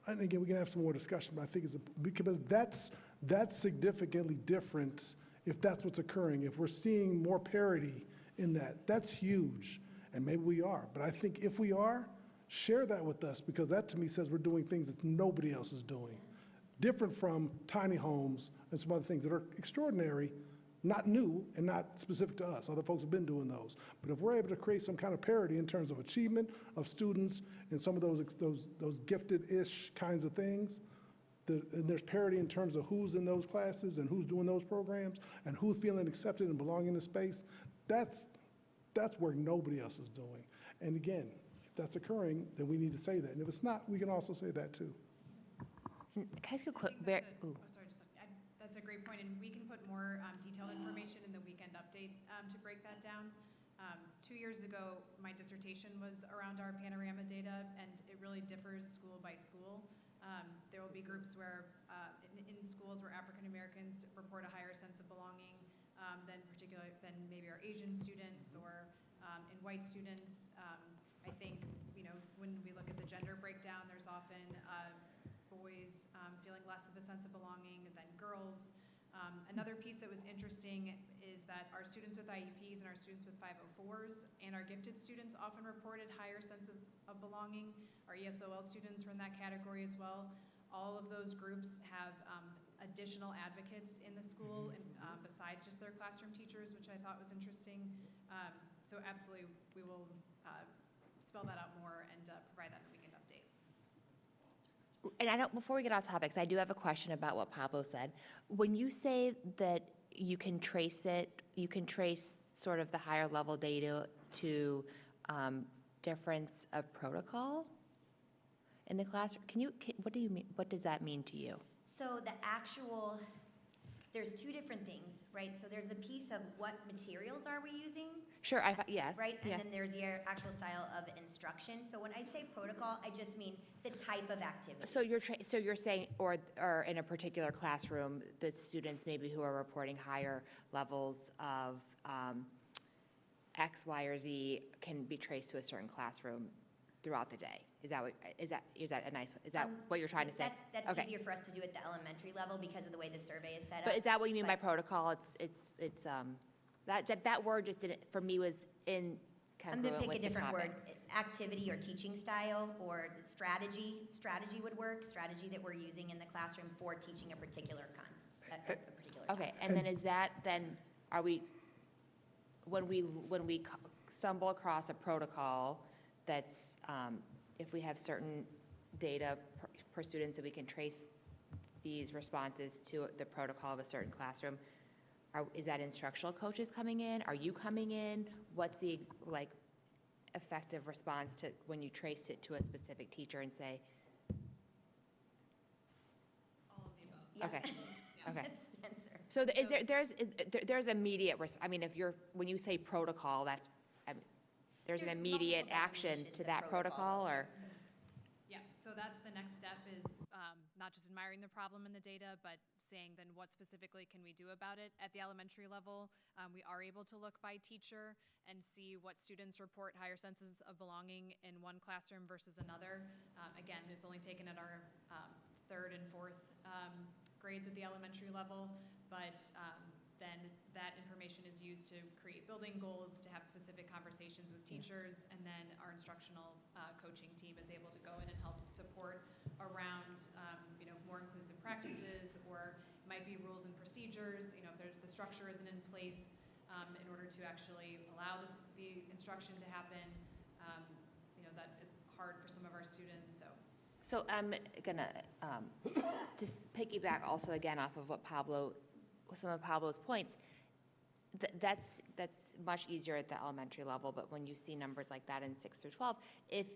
[SPEAKER 14] and again, we can have some more discussion, but I think because that's significantly different if that's what's occurring. If we're seeing more parity in that, that's huge. And maybe we are. But I think if we are, share that with us, because that to me says we're doing things that nobody else is doing. Different from tiny homes and some other things that are extraordinary, not new and not specific to us. Other folks have been doing those. But if we're able to create some kind of parity in terms of achievement of students and some of those gifted-ish kinds of things, and there's parity in terms of who's in those classes and who's doing those programs and who's feeling accepted and belonging in the space, that's where nobody else is doing. And again, if that's occurring, then we need to say that. And if it's not, we can also say that too.
[SPEAKER 13] Can I ask you a quick?
[SPEAKER 16] That's a great point, and we can put more detailed information in the weekend update to break that down. 2 years ago, my dissertation was around our panorama data, and it really differs school by school. There will be groups where, in schools where African Americans report a higher sense of belonging than maybe our Asian students or in white students. I think, when we look at the gender breakdown, there's often boys feeling less of a sense of belonging than girls. Another piece that was interesting is that our students with IEPs and our students with 504s and our gifted students often reported higher senses of belonging. Our ESOL students were in that category as well. All of those groups have additional advocates in the school, and besides just their classroom teachers, which I thought was interesting. So absolutely, we will spell that out more and provide that in the weekend update.
[SPEAKER 13] And before we get off topics, I do have a question about what Pablo said. When you say that you can trace sort of the higher level data to difference of protocol in the classroom, what do you mean? What does that mean to you?
[SPEAKER 22] So there's two different things, right? So there's the piece of what materials are we using?
[SPEAKER 13] Sure, yes.
[SPEAKER 22] Right, and then there's the actual style of instruction. So when I say protocol, I just mean the type of activity.
[SPEAKER 13] So you're saying, or in a particular classroom, the students maybe who are reporting higher levels of X, Y, or Z can be traced to a certain classroom throughout the day. Is that what you're trying to say?
[SPEAKER 22] That's
[SPEAKER 13] okay.
[SPEAKER 22] Easier for us to do at the elementary level because of the way the survey is set up.
[SPEAKER 13] But is that what you mean by protocol? That word just didn't, for me, was in
[SPEAKER 22] I'm going to pick a different word. Activity or teaching style or strategy. Strategy would work. Strategy that we're using in the classroom for teaching a particular
[SPEAKER 13] Okay, and then is that then, are we, when we stumble across a protocol that's, if we have certain data per student, so we can trace these responses to the protocol of a certain classroom, is that instructional coaches coming in? Are you coming in? What's the effective response to when you trace it to a specific teacher and say?
[SPEAKER 16] All of the above.
[SPEAKER 22] Yeah.
[SPEAKER 13] Okay.
[SPEAKER 22] Okay.
[SPEAKER 13] So there's immediate. I mean, when you say protocol, there's an immediate action to that protocol, or?
[SPEAKER 16] Yes, so that's the next step is not just admiring the problem in the data, but saying then what specifically can we do about it. At the elementary level, we are able to look by teacher and see what students report higher senses of belonging in one classroom versus another. Again, it's only taken at our third and fourth grades at the elementary level, but then that information is used to create building goals, to have specific conversations with teachers, and then our instructional coaching team is able to go in and help support around more inclusive practices, or it might be rules and procedures. If the structure isn't in place in order to actually allow the instruction to happen, that is hard for some of our students.
[SPEAKER 13] So I'm gonna just piggyback also again off of some of Pablo's points. That's much easier at the elementary level, but when you see numbers like that in 6 through 12, if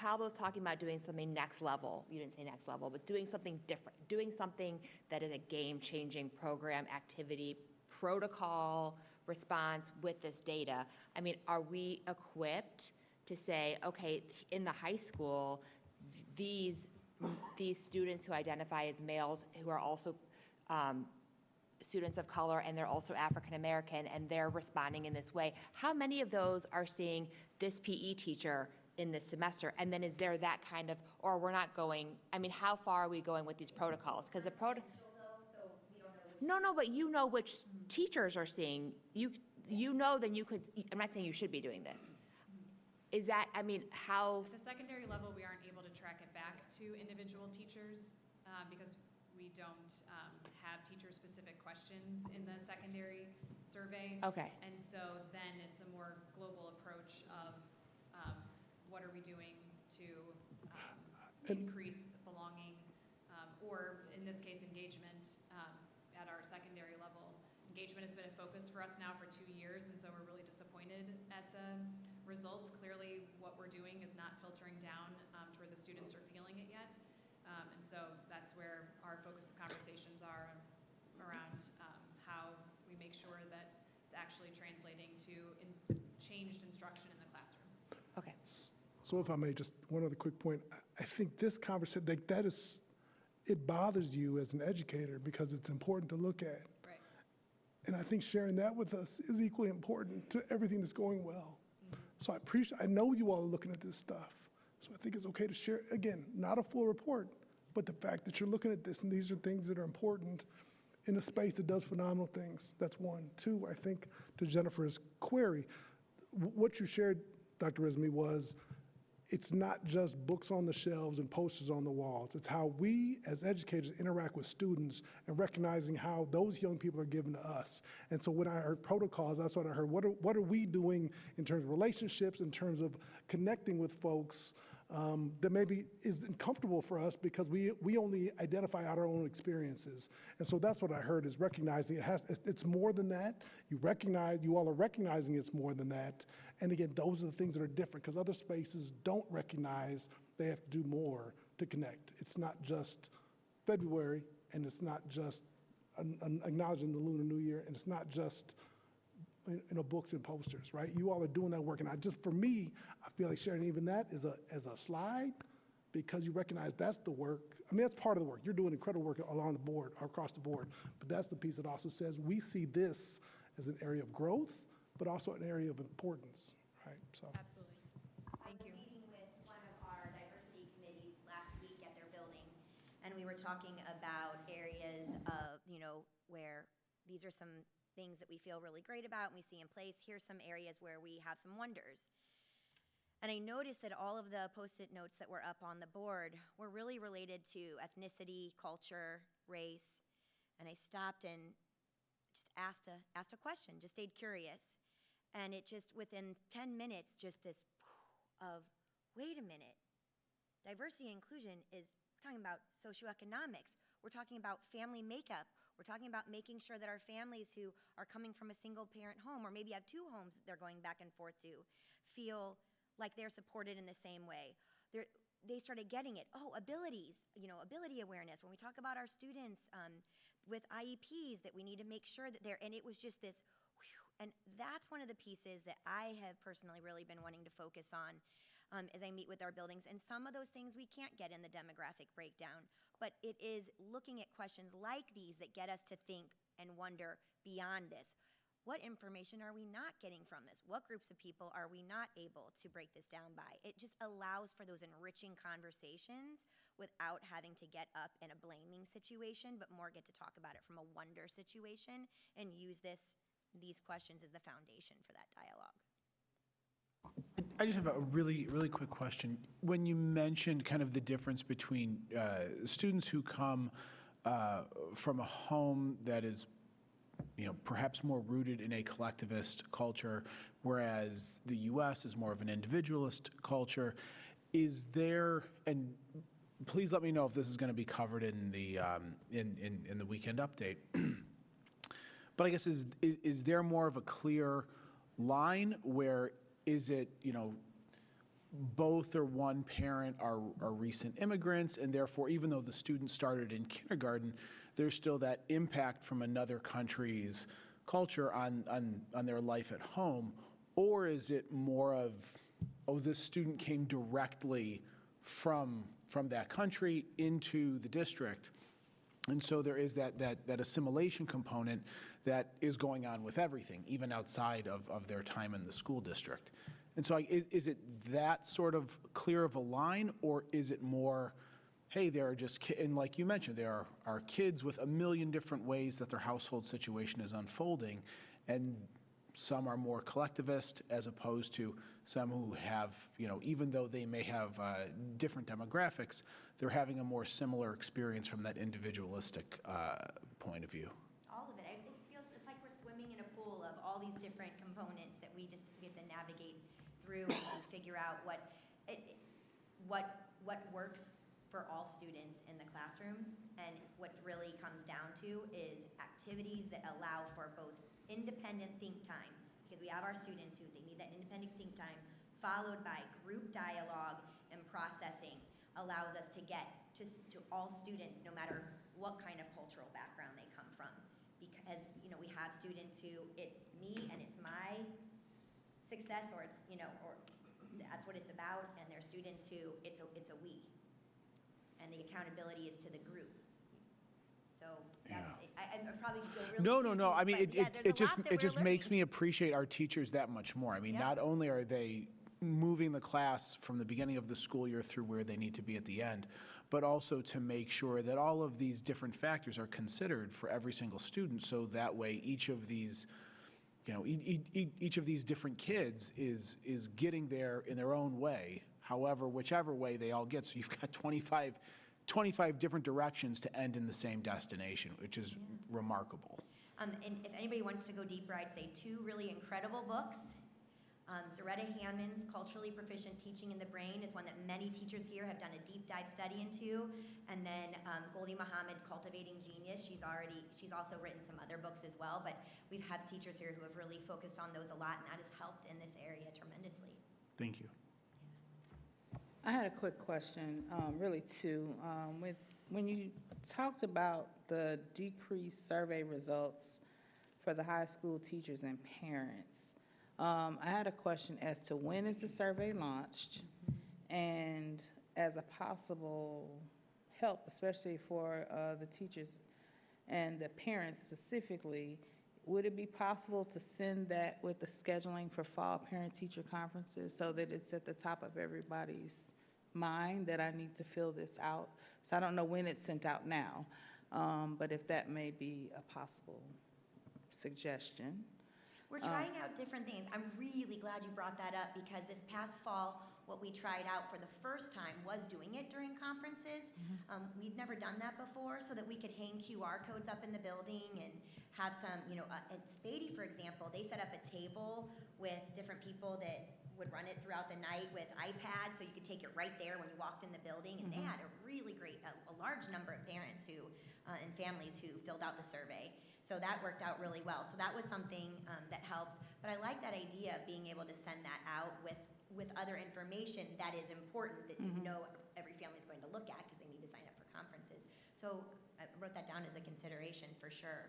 [SPEAKER 13] Pablo's talking about doing something next level. You didn't say next level, but doing something different, doing something that is a game-changing program, activity, protocol, response with this data. I mean, are we equipped to say, okay, in the high school, these students who identify as males, who are also students of color, and they're also African American, and they're responding in this way, how many of those are seeing this PE teacher in this semester? And then is there that kind of, or we're not going, I mean, how far are we going with these protocols? Because the No, but you know which teachers are seeing. You know, then you could, I'm not saying you should be doing this. Is that, I mean, how?
[SPEAKER 16] At the secondary level, we aren't able to track it back to individual teachers because we don't have teacher-specific questions in the secondary survey.
[SPEAKER 13] Okay.
[SPEAKER 16] And so then it's a more global approach of what are we doing to increase belonging, or in this case, engagement at our secondary level. Engagement has been a focus for us now for 2 years, and so we're really disappointed at the results. Clearly, what we're doing is not filtering down to where the students are feeling it yet. And so that's where our focus of conversations are around how we make sure that it's actually translating to changed instruction in the classroom.
[SPEAKER 13] Okay.
[SPEAKER 14] So if I may, just one other quick point. I think this conversation, that is, it bothers you as an educator because it's important to look at.
[SPEAKER 16] Right.
[SPEAKER 14] And I think sharing that with us is equally important to everything that's going well. So I know you all are looking at this stuff. So I think it's okay to share, again, not a full report, but the fact that you're looking at this and these are things that are important in a space that does phenomenal things. That's one. Two, I think to Jennifer's query, what you shared, Dr. Rizmi, was it's not just books on the shelves and posters on the walls. It's how we as educators interact with students and recognizing how those young people are given to us. And so when I heard protocols, that's what I heard. What are we doing in terms of relationships, in terms of connecting with folks that maybe is uncomfortable for us because we only identify out our own experiences. And so that's what I heard, is recognizing it's more than that. You all are recognizing it's more than that. And again, those are the things that are different because other spaces don't recognize they have to do more to connect. It's not just February, and it's not just acknowledging the Lunar New Year, and it's not just books and posters, right? You all are doing that work, and for me, I feel like sharing even that as a slide, because you recognize that's the work. I mean, that's part of the work. You're doing incredible work along the board, across the board, but that's the piece that also says we see this as an area of growth, but also an area of importance, right? So.
[SPEAKER 16] Absolutely. Thank you.
[SPEAKER 22] I was meeting with one of our diversity committees last week at their building, and we were talking about areas of, where these are some things that we feel really great about and we see in place. Here's some areas where we have some wonders. And I noticed that all of the Post-it notes that were up on the board were really related to ethnicity, culture, race. And I stopped and just asked a question, just stayed curious. And it just, within 10 minutes, just this of, wait a minute, diversity and inclusion is talking about socioeconomics. We're talking about family makeup. We're talking about making sure that our families who are coming from a single parent home, or maybe have two homes that they're going back and forth to, feel like they're supported in the same way. They started getting it. Oh, abilities, ability awareness. When we talk about our students with IEPs, that we need to make sure that and it was just this, whew, and that's one of the pieces that I have personally really been wanting to focus on as I meet with our buildings. And some of those things we can't get in the demographic breakdown, but it is looking at questions like these that get us to think and wonder beyond this. What information are we not getting from this? What groups of people are we not able to break this down by? It just allows for those enriching conversations without having to get up in a blaming situation, but more get to talk about it from a wonder situation and use these questions as the foundation for that dialogue.
[SPEAKER 11] I just have a really, really quick question. When you mentioned kind of the difference between students who come from a home that is, perhaps more rooted in a collectivist culture, whereas the U.S. is more of an individualist culture, is there, and please let me know if this is going to be covered in the in the weekend update. But I guess is there more of a clear line where is it, both or one parent are recent immigrants, and therefore, even though the student started in kindergarten, there's still that impact from another country's culture on their life at home? Or is it more of, oh, this student came directly from that country into the district, and so there is that assimilation component that is going on with everything, even outside of their time in the school district. And so is it that sort of clear of a line, or is it more, hey, there are just, and like you mentioned, there are kids with a million different ways that their household situation is unfolding, and some are more collectivist as opposed to some who have, even though they may have different demographics, they're having a more similar experience from that individualistic point of view.
[SPEAKER 22] All of it. It's like we're swimming in a pool of all these different components that we have to navigate through and figure out what works for all students in the classroom. And what's really comes down to is activities that allow for both independent think time, because we have our students who they need that independent think time, followed by group dialogue and processing, allows us to get to all students, no matter what kind of cultural background they come from. Because we have students who it's me and it's my success, or it's or that's what it's about, and there are students who it's a we, and the accountability is to the group. So that's I probably go really
[SPEAKER 11] No. I mean, it just
[SPEAKER 22] learning.
[SPEAKER 11] makes me appreciate our teachers that much more. I mean, not only are they moving the class from the beginning of the school year through where they need to be at the end, but also to make sure that all of these different factors are considered for every single student, so that way each of these, each of these different kids is getting there in their own way. However, whichever way they all get, so you've got 25 different directions to end in the same destination, which is remarkable.
[SPEAKER 22] And if anybody wants to go deeper, I'd say 2 really incredible books. Zaretta Hammond's Culturally Proficient Teaching in the Brain is one that many teachers here have done a deep dive study into. And then Goldie Muhammad, Cultivating Genius. She's also written some other books as well, but we've had teachers here who have really focused on those a lot, and that has helped in this area tremendously.
[SPEAKER 11] Thank you.
[SPEAKER 15] I had a quick question, really two. When you talked about the decreased survey results for the high school teachers and parents, I had a question as to when is the survey launched, and as a possible help, especially for the teachers and the parents specifically, would it be possible to send that with the scheduling for fall parent-teacher conferences so that it's at the top of everybody's mind that I need to fill this out? So I don't know when it's sent out now, but if that may be a possible suggestion.
[SPEAKER 22] We're trying out different things. I'm really glad you brought that up, because this past fall, what we tried out for the first time was doing it during conferences. We'd never done that before, so that we could hang QR codes up in the building and have some, at Spady, for example, they set up a table with different people that would run it throughout the night with iPads, so you could take it right there when you walked in the building. And they had a really great, a large number of parents who and families who filled out the survey. So that worked out really well. So that was something that helps. But I like that idea of being able to send that out with other information that is important, that every family's going to look at, because they need to sign up for conferences. So I wrote that down as a consideration for sure.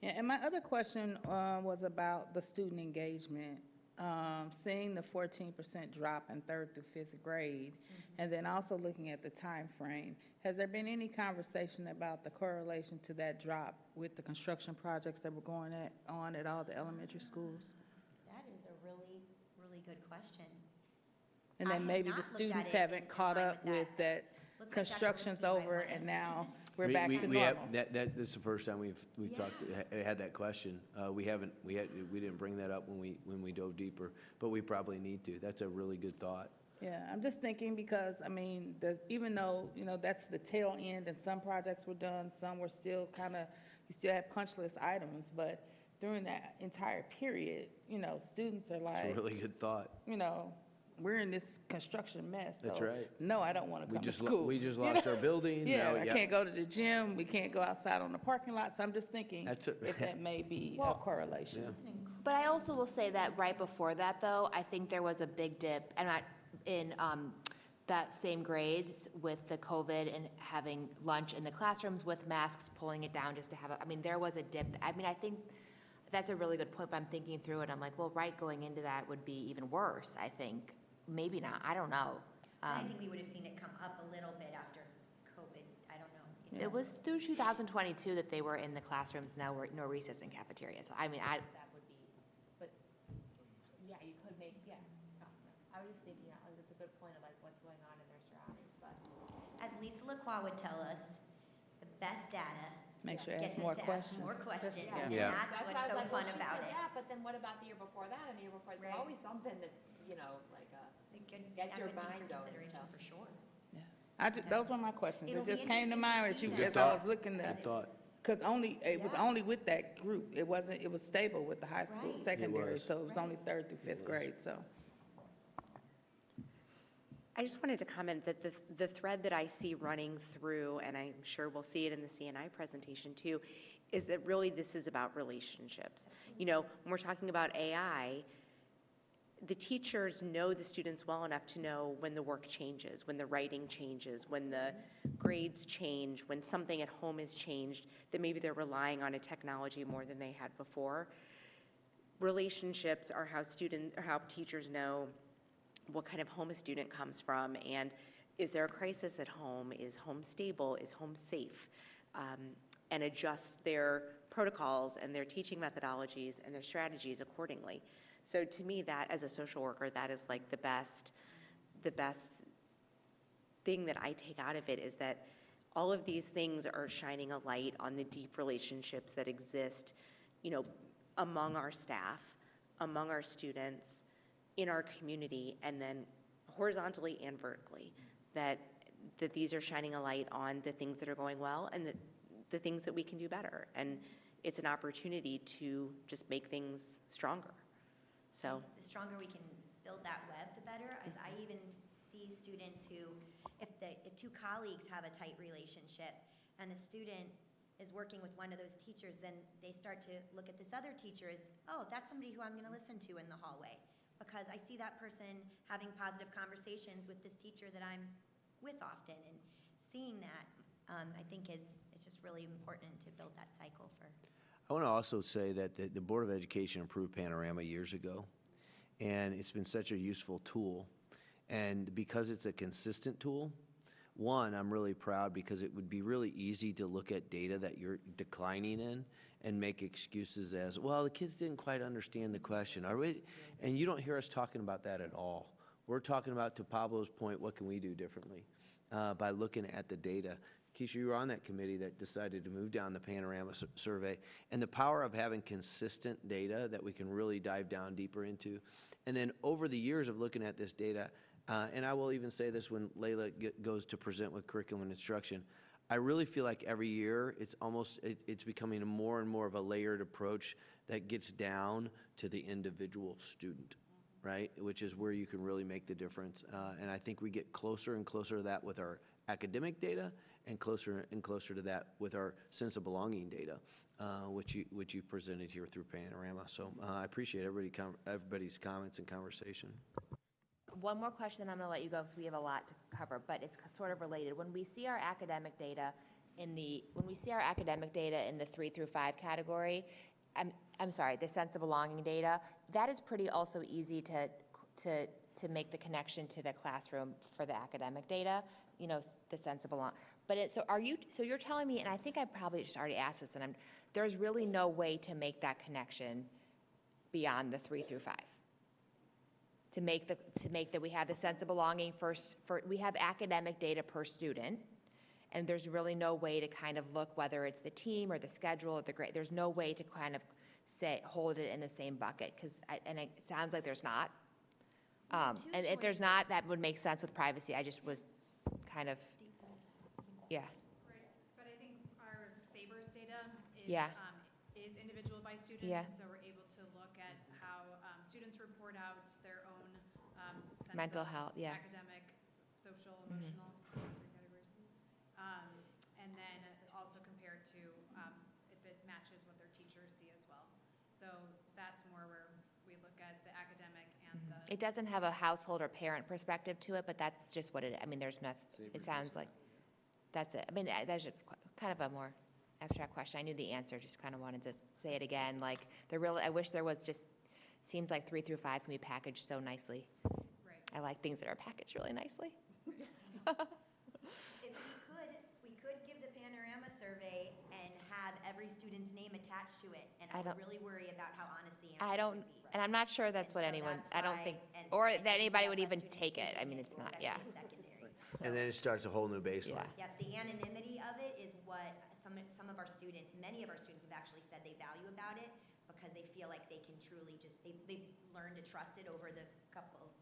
[SPEAKER 15] Yeah, and my other question was about the student engagement. Seeing the 14% drop in 3rd through 5th grade, and then also looking at the time frame, has there been any conversation about the correlation to that drop with the construction projects that were going on at all the elementary schools?
[SPEAKER 22] That is a really, really good question.
[SPEAKER 15] And then maybe the students haven't caught up with that construction's over and now we're back to normal.
[SPEAKER 12] This is the first time we've had that question. We didn't bring that up when we dove deeper, but we probably need to. That's a really good thought.
[SPEAKER 15] Yeah, I'm just thinking because, I mean, even though, that's the tail end and some projects were done, some were still you still had punch list items, but during that entire period, students are like.
[SPEAKER 12] It's a really good thought.
[SPEAKER 15] We're in this construction mess.
[SPEAKER 12] That's
[SPEAKER 15] so
[SPEAKER 12] right.
[SPEAKER 15] No, I don't want to come to school.
[SPEAKER 12] We just lost our building.
[SPEAKER 15] Yeah, I can't go to the gym. We can't go outside on the parking lot. So I'm just thinking if that may be a correlation.
[SPEAKER 13] But I also will say that right before that, though, I think there was a big dip, and in that same grades with the COVID and having lunch in the classrooms with masks, pulling it down just to have, I mean, there was a dip. I mean, I think that's a really good point, but I'm thinking through it. I'm like, well, right, going into that would be even worse, I think. Maybe not, I don't know.
[SPEAKER 22] I think we would have seen it come up a little bit after COVID. I don't know. You know?
[SPEAKER 13] It was through 2022 that they were in the classrooms, no recess and cafeteria. So I mean, that would be, but yeah, you could make, yeah. No. I was just thinking, that's a good point of like what's going on in their surroundings, but.
[SPEAKER 22] As Lisa Lacroix would tell us, the best data
[SPEAKER 15] Make sure you
[SPEAKER 22] gets
[SPEAKER 15] ask
[SPEAKER 22] us
[SPEAKER 15] more
[SPEAKER 22] to
[SPEAKER 15] questions.
[SPEAKER 22] ask more questions.
[SPEAKER 5] Yeah.
[SPEAKER 22] And that's what's so fun about it.
[SPEAKER 13] Yeah, but then what about the year before that and the year before? There's
[SPEAKER 22] Right.
[SPEAKER 13] always something that's, you know, like
[SPEAKER 22] It could
[SPEAKER 13] gets your
[SPEAKER 22] have been
[SPEAKER 13] mind
[SPEAKER 22] for
[SPEAKER 13] going.
[SPEAKER 22] consideration
[SPEAKER 13] So.
[SPEAKER 22] for sure.
[SPEAKER 15] Those were my questions.
[SPEAKER 22] It'll
[SPEAKER 15] It
[SPEAKER 22] be
[SPEAKER 15] just came to
[SPEAKER 22] interesting
[SPEAKER 15] mind
[SPEAKER 22] to
[SPEAKER 15] as you,
[SPEAKER 22] see
[SPEAKER 15] as
[SPEAKER 22] that.
[SPEAKER 15] I was looking at. Because it was only with that group. It wasn't, it was stable with the high school,
[SPEAKER 22] Right.
[SPEAKER 15] secondary, so it was only third through fifth grade, so.
[SPEAKER 9] I just wanted to comment that the thread that I see running through, and I'm sure we'll see it in the CNI presentation too, is that really this is about relationships. You know, when we're talking about AI, the teachers know the students well enough to know when the work changes, when the writing changes, when the grades change, when something at home has changed, that maybe they're relying on a technology more than they had before. Relationships are how teachers know what kind of home a student comes from, and is there a crisis at home? Is home stable? Is home safe? And adjust their protocols and their teaching methodologies and their strategies accordingly. So to me, that as a social worker, that is like the best thing that I take out of it, is that all of these things are shining a light on the deep relationships that exist, you know, among our staff, among our students, in our community, and then horizontally and vertically, that these are shining a light on the things that are going well and the things that we can do better. And it's an opportunity to just make things stronger. So
[SPEAKER 22] The stronger we can build that web, the better. As I even see students who, if two colleagues have a tight relationship and the student is working with one of those teachers, then they start to look at this other teacher as, oh, that's somebody who I'm going to listen to in the hallway, because I see that person having positive conversations with this teacher that I'm with often. And seeing that, I think it's just really important to build that cycle for.
[SPEAKER 12] I want to also say that the Board of Education approved Panorama years ago, and it's been such a useful tool. And because it's a consistent tool, one, I'm really proud because it would be really easy to look at data that you're declining in and make excuses as, well, the kids didn't quite understand the question. And you don't hear us talking about that at all. We're talking about, to Pablo's point, what can we do differently by looking at the data. Keisha, you were on that committee that decided to move down the Panorama survey, and the power of having consistent data that we can really dive down deeper into. And then over the years of looking at this data, and I will even say this when Layla goes to present with curriculum and instruction, I really feel like every year it's becoming more and more of a layered approach that gets down to the individual student, right? Which is where you can really make the difference. And I think we get closer and closer to that with our academic data, and closer to that with our sense of belonging data, which you presented here through Panorama. So I appreciate everybody's comments and conversation.
[SPEAKER 13] One more question, and I'm going to let you go because we have a lot to cover, but it's sort of related. When we see our academic data in the 3 through 5 category, I'm sorry, the sense of belonging data, that is pretty also easy to make the connection to the classroom for the academic data, you know, the sense of belong. But so you're telling me, and I think I probably just already asked this, and there's really no way to make that connection beyond the 3 through 5. To make that we have the sense of belonging we have academic data per student, and there's really no way to kind of look whether it's the team or the schedule or the grade. There's no way to kind of hold it in the same bucket, and it sounds like there's not. And if there's not, that would make sense with privacy. I just was kind of, yeah.
[SPEAKER 16] Right, but I think our SABRS data is individual by student,
[SPEAKER 13] Yeah.
[SPEAKER 16] and so we're able to look at how students report out their own sense
[SPEAKER 13] Mental
[SPEAKER 16] of
[SPEAKER 13] health, yeah.
[SPEAKER 16] academic, social, emotional, three categories. And then also compared to if it matches what their teachers see as well. So that's more where we look at the academic and the
[SPEAKER 13] It doesn't have a household or parent perspective to it, but that's just what it, I mean, there's nothing, it sounds like, that's it. I mean, that's just kind of a more abstract question. I knew the answer, just kind of wanted to say it again. Like, I wish there was just, seems like 3 through 5 can be packaged so nicely.
[SPEAKER 16] Right.
[SPEAKER 13] I like things that are packaged really nicely.
[SPEAKER 22] If we could give the panorama survey and have every student's name attached to it, and I would really worry about how honest the answers would be.
[SPEAKER 13] And I'm not sure that's what anyone, I don't think, or that anybody would even take it. I mean, it's not, yeah.
[SPEAKER 12] And then it starts a whole new baseline.
[SPEAKER 22] Yep, the anonymity of it is what some of our students, many of our students have actually said they value about it, because they feel like they can truly just, they've learned to trust it over the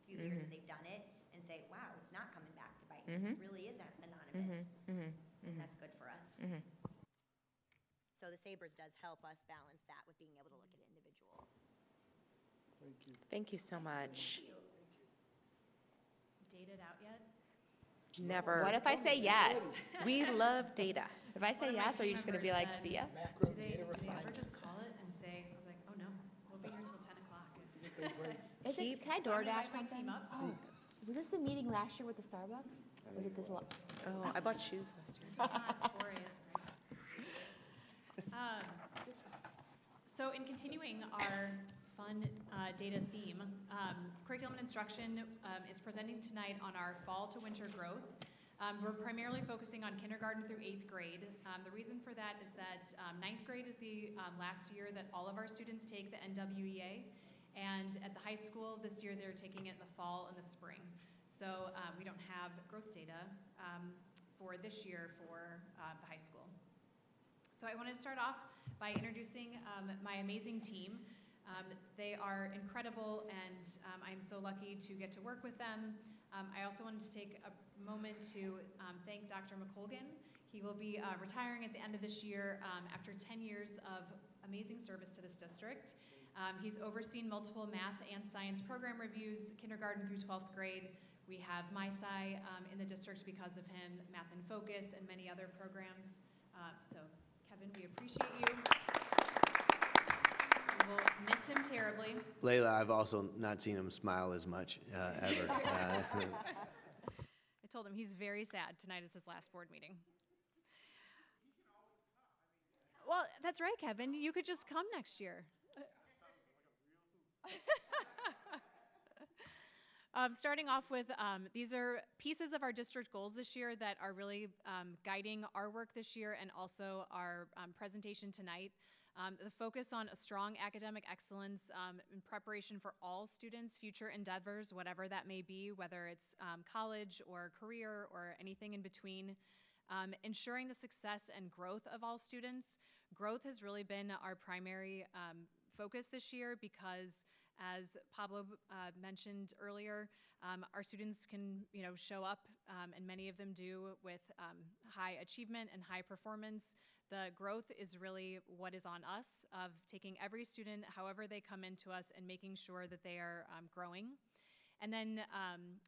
[SPEAKER 22] few years that they've done it, and say, wow, it's not coming back to bite me. This really is anonymous. And that's good for us. So the Sabres does help us balance that with being able to look at individuals.
[SPEAKER 14] Thank you.
[SPEAKER 9] Thank you so much.
[SPEAKER 16] Dated out yet?
[SPEAKER 9] Never.
[SPEAKER 13] What if I say yes?
[SPEAKER 9] We love data.
[SPEAKER 13] If I say yes, are you just going to be like, see ya?
[SPEAKER 16] Do they ever just call it and say, I was like, oh no, we'll be here till 10 o'clock.
[SPEAKER 13] Can I DoorDash something? Oh, was this the meeting last year with the Starbucks? Was it this one?
[SPEAKER 9] Oh, I bought shoes last year.
[SPEAKER 16] It's not for it. So in continuing our fun data theme, curriculum and instruction is presenting tonight on our fall to winter growth. We're primarily focusing on kindergarten through 8th grade. The reason for that is that 9th grade is the last year that all of our students take the NWEA, and at the high school this year they're taking it in the fall and the spring. So we don't have growth data for this year for the high school. So I wanted to start off by introducing my amazing team. They are incredible, and I'm so lucky to get to work with them. I also wanted to take a moment to thank Dr. McColgan. He will be retiring at the end of this year after 10 years of amazing service to this district. He's overseen multiple math and science program reviews, kindergarten through 12th grade. We have MySci in the district because of him, Math in Focus, and many other programs. So Kevin, we appreciate you. We will miss him terribly.
[SPEAKER 12] Layla, I've also not seen him smile as much ever.
[SPEAKER 16] I told him he's very sad. Tonight is his last board meeting. Well, that's right, Kevin. You could just come next year. Starting off with, these are pieces of our district goals this year that are really guiding our work this year and also our presentation tonight. The focus on a strong academic excellence in preparation for all students' future endeavors, whatever that may be, whether it's college or career or anything in between. Ensuring the success and growth of all students. Growth has really been our primary focus this year because, as Pablo mentioned earlier, our students can, show up, and many of them do, with high achievement and high performance. The growth is really what is on us, of taking every student, however they come into us, and making sure that they are growing. And then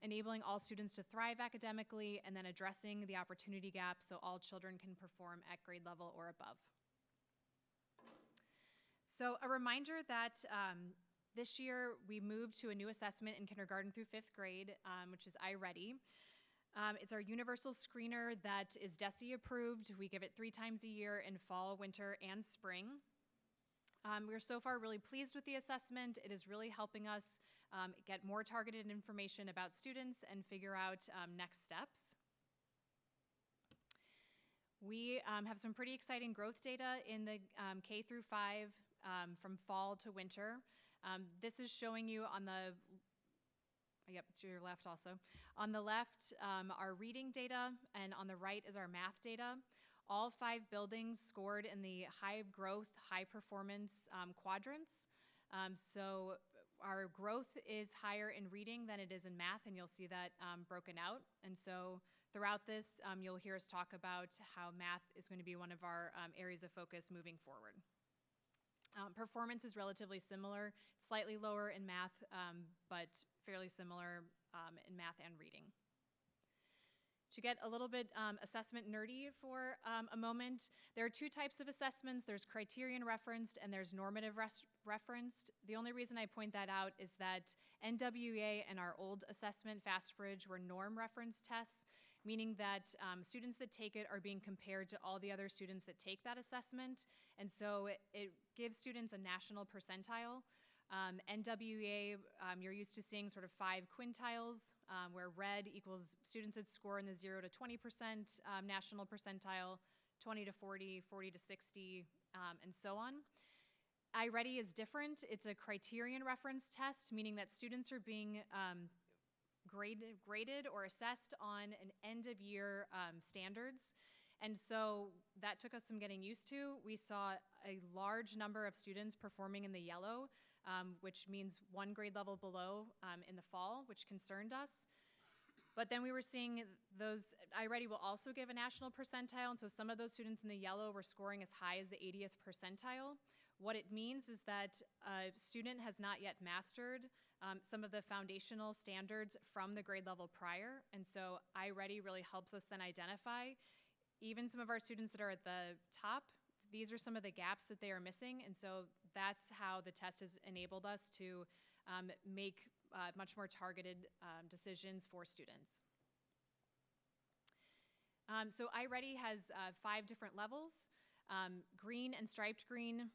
[SPEAKER 16] enabling all students to thrive academically, and then addressing the opportunity gap so all children can perform at grade level or above. So a reminder that this year we moved to a new assessment in kindergarten through 5th grade, which is iReady. It's our universal screener that is DESE approved. We give it 3 times a year in fall, winter, and spring. We're so far really pleased with the assessment. It is really helping us get more targeted information about students and figure out next steps. We have some pretty exciting growth data in the K through 5 from fall to winter. This is showing you on the, yep, it's to your left also. On the left, our reading data, and on the right is our math data. All 5 buildings scored in the high growth, high performance quadrants. So our growth is higher in reading than it is in math, and you'll see that broken out. And so throughout this, you'll hear us talk about how math is going to be one of our areas of focus moving forward. Performance is relatively similar, slightly lower in math, but fairly similar in math and reading. To get a little bit assessment nerdy for a moment, there are 2 types of assessments. There's criterion referenced and there's normative referenced. The only reason I point that out is that NWEA and our old assessment, FastBridge, were norm reference tests, meaning that students that take it are being compared to all the other students that take that assessment. And so it gives students a national percentile. NWEA, you're used to seeing sort of 5 quintiles, where red equals students that score in the 0 to 20% national percentile, 20 to 40, 40 to 60, and so on. iReady is different. It's a criterion reference test, meaning that students are being graded or assessed on an end-of-year standards. And so that took us some getting used to. We saw a large number of students performing in the yellow, which means 1 grade level below in the fall, which concerned us. But then we were seeing those, iReady will also give a national percentile, and so some of those students in the yellow were scoring as high as the 80th percentile. What it means is that a student has not yet mastered some of the foundational standards from the grade level prior, and so iReady really helps us then identify even some of our students that are at the top. These are some of the gaps that they are missing, and so that's how the test has enabled us to make much more targeted decisions for students. So iReady has 5 different levels. Green and striped green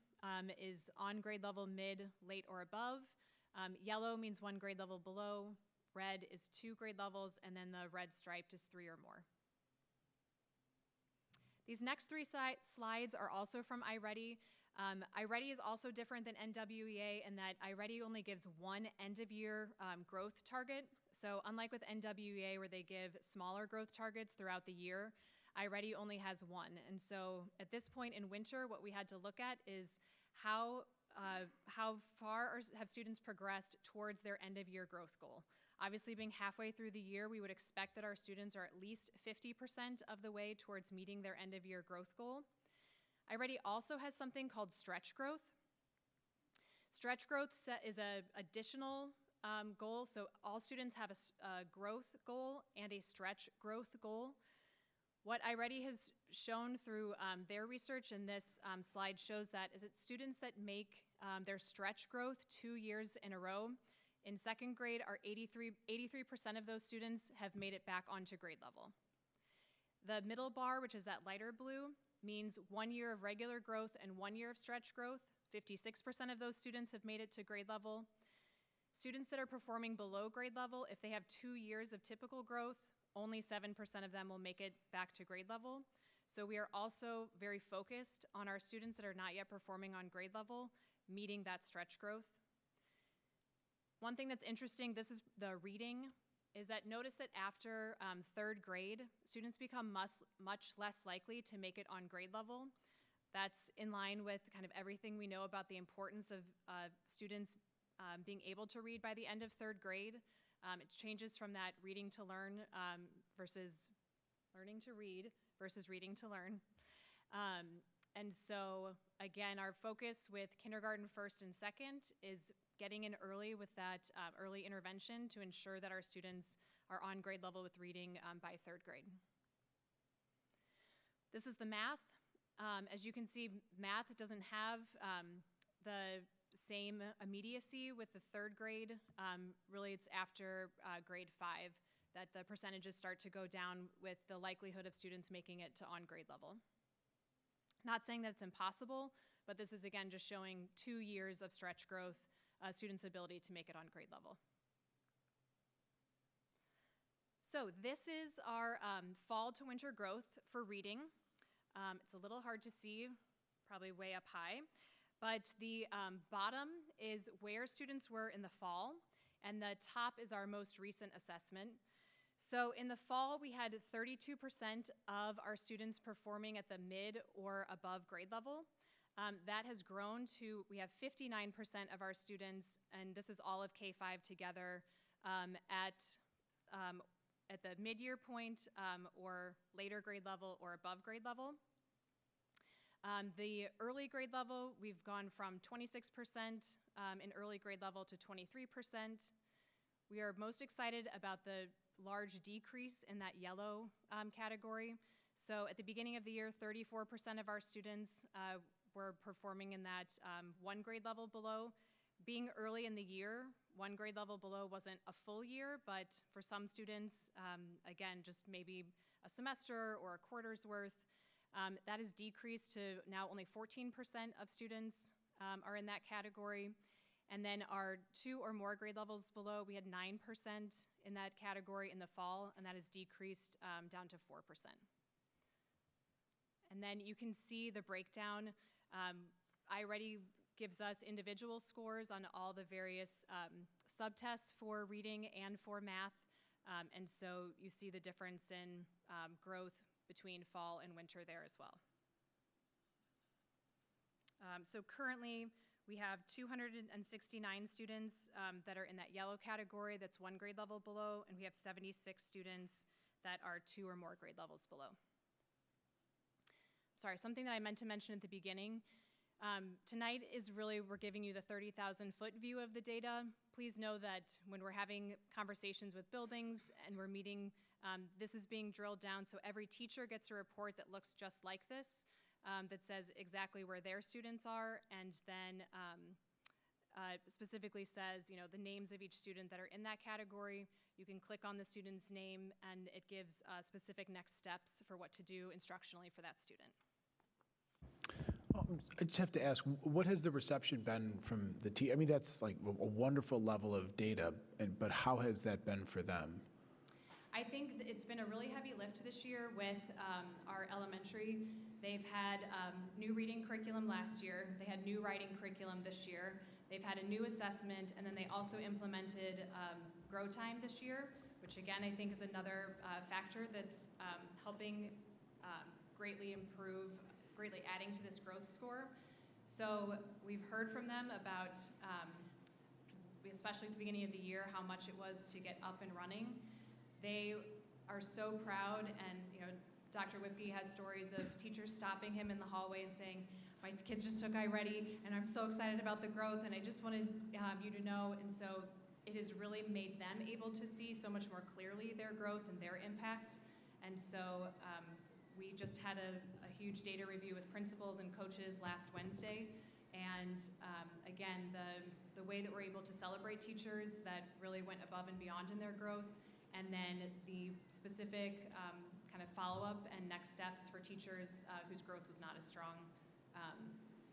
[SPEAKER 16] is on grade level mid, late, or above. Yellow means 1 grade level below. Red is 2 grade levels, and then the red striped is 3 or more. These next 3 slides are also from iReady. iReady is also different than NWEA in that iReady only gives 1 end-of-year growth target. So unlike with NWEA where they give smaller growth targets throughout the year, iReady only has 1. And so at this point in winter, what we had to look at is how far have students progressed towards their end-of-year growth goal. Obviously, being halfway through the year, we would expect that our students are at least 50% of the way towards meeting their end-of-year growth goal. iReady also has something called stretch growth. Stretch growth is an additional goal, so all students have a growth goal and a stretch growth goal. What iReady has shown through their research, and this slide shows that, is that students that make their stretch growth 2 years in a row, in 2nd grade, 83% of those students have made it back onto grade level. The middle bar, which is that lighter blue, means 1 year of regular growth and 1 year of stretch growth. 56% of those students have made it to grade level. Students that are performing below grade level, if they have 2 years of typical growth, only 7% of them will make it back to grade level. So we are also very focused on our students that are not yet performing on grade level, meeting that stretch growth. One thing that's interesting, this is the reading, is that notice that after 3rd grade, students become much less likely to make it on grade level. That's in line with kind of everything we know about the importance of students being able to read by the end of 3rd grade. It changes from that reading to learn versus learning to read versus reading to learn. And so again, our focus with kindergarten 1st and 2nd is getting in early with that early intervention to ensure that our students are on grade level with reading by 3rd grade. This is the math. As you can see, math doesn't have the same immediacy with the 3rd grade. Really, it's after grade 5 that the percentages start to go down with the likelihood of students making it to on grade level. Not saying that it's impossible, but this is again just showing 2 years of stretch growth, students' ability to make it on grade level. So this is our fall to winter growth for reading. It's a little hard to see, probably way up high, but the bottom is where students were in the fall, and the top is our most recent assessment. So in the fall, we had 32% of our students performing at the mid or above grade level. That has grown to, we have 59% of our students, and this is all of K-5 together, at the mid-year point or later grade level or above grade level. The early grade level, we've gone from 26% in early grade level to 23%. We are most excited about the large decrease in that yellow category. So at the beginning of the year, 34% of our students were performing in that one grade level below. Being early in the year, one grade level below wasn't a full year, but for some students, again, just maybe a semester or a quarter's worth, that has decreased to now only 14% of students are in that category. And then our 2 or more grade levels below, we had 9% in that category in the fall, and that has decreased down to 4%. And then you can see the breakdown. iReady gives us individual scores on all the various subtests for reading and for math. And so you see the difference in growth between fall and winter there as well. So currently, we have 269 students that are in that yellow category, that's 1 grade level below, and we have 76 students that are 2 or more grade levels below. Sorry, something that I meant to mention at the beginning. Tonight is really, we're giving you the 30,000-foot view of the data. Please know that when we're having conversations with buildings and we're meeting, this is being drilled down, so every teacher gets a report that looks just like this, that says exactly where their students are, and then specifically says, the names of each student that are in that category. You can click on the student's name, and it gives specific next steps for what to do instructionally for that student.
[SPEAKER 11] I just have to ask, what has the reception been from the team? I mean, that's like a wonderful level of data, but how has that been for them?
[SPEAKER 16] I think it's been a really heavy lift this year with our elementary. They've had new reading curriculum last year. They had new writing curriculum this year. They've had a new assessment, and then they also implemented Grow Time this year, which again, I think is another factor that's helping greatly adding to this growth score. So we've heard from them about, especially at the beginning of the year, how much it was to get up and running. They are so proud, and Dr. Whipke has stories of teachers stopping him in the hallway and saying, my kids just took iReady, and I'm so excited about the growth, and I just wanted you to know. And so it has really made them able to see so much more clearly their growth and their impact. And so we just had a huge data review with principals and coaches last Wednesday. And again, the way that we're able to celebrate teachers that really went above and beyond in their growth, and then the specific kind of follow-up and next steps for teachers whose growth was not as strong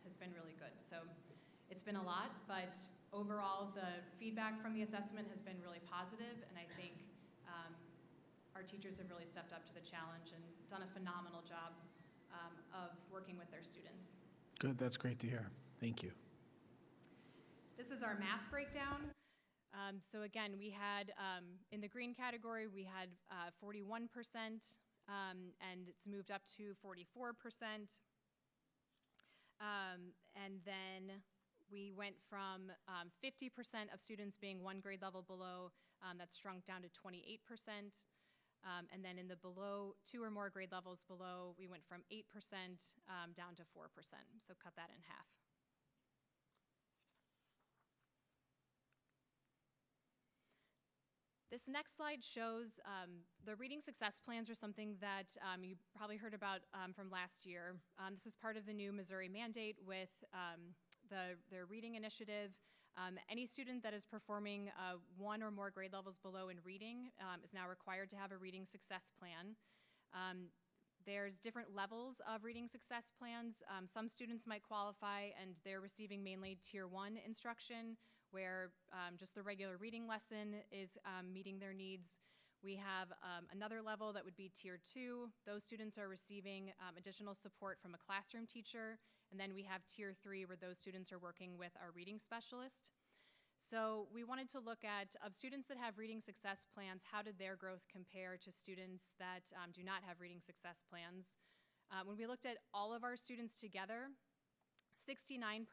[SPEAKER 16] has been really good. So it's been a lot, but overall the feedback from the assessment has been really positive, and I think our teachers have really stepped up to the challenge and done a phenomenal job of working with their students.
[SPEAKER 11] Good, that's great to hear. Thank you.
[SPEAKER 16] This is our math breakdown. So again, we had, in the green category, we had 41%, and it's moved up to 44%. And then we went from 50% of students being 1 grade level below, that's shrunk down to 28%. And then in the below 2 or more grade levels below, we went from 8% down to 4%, so cut that in half. This next slide shows the reading success plans are something that you probably heard about from last year. This is part of the new Missouri mandate with their reading initiative. Any student that is performing 1 or more grade levels below in reading is now required to have a reading success plan. There's different levels of reading success plans. Some students might qualify, and they're receiving mainly Tier 1 instruction, where just the regular reading lesson is meeting their needs. We have another level that would be Tier 2. Those students are receiving additional support from a classroom teacher. And then we have Tier 3, where those students are working with our reading specialist. So we wanted to look at, of students that have reading success plans, how did their growth compare to students that do not have reading success plans? When we looked at all of our students together, 69%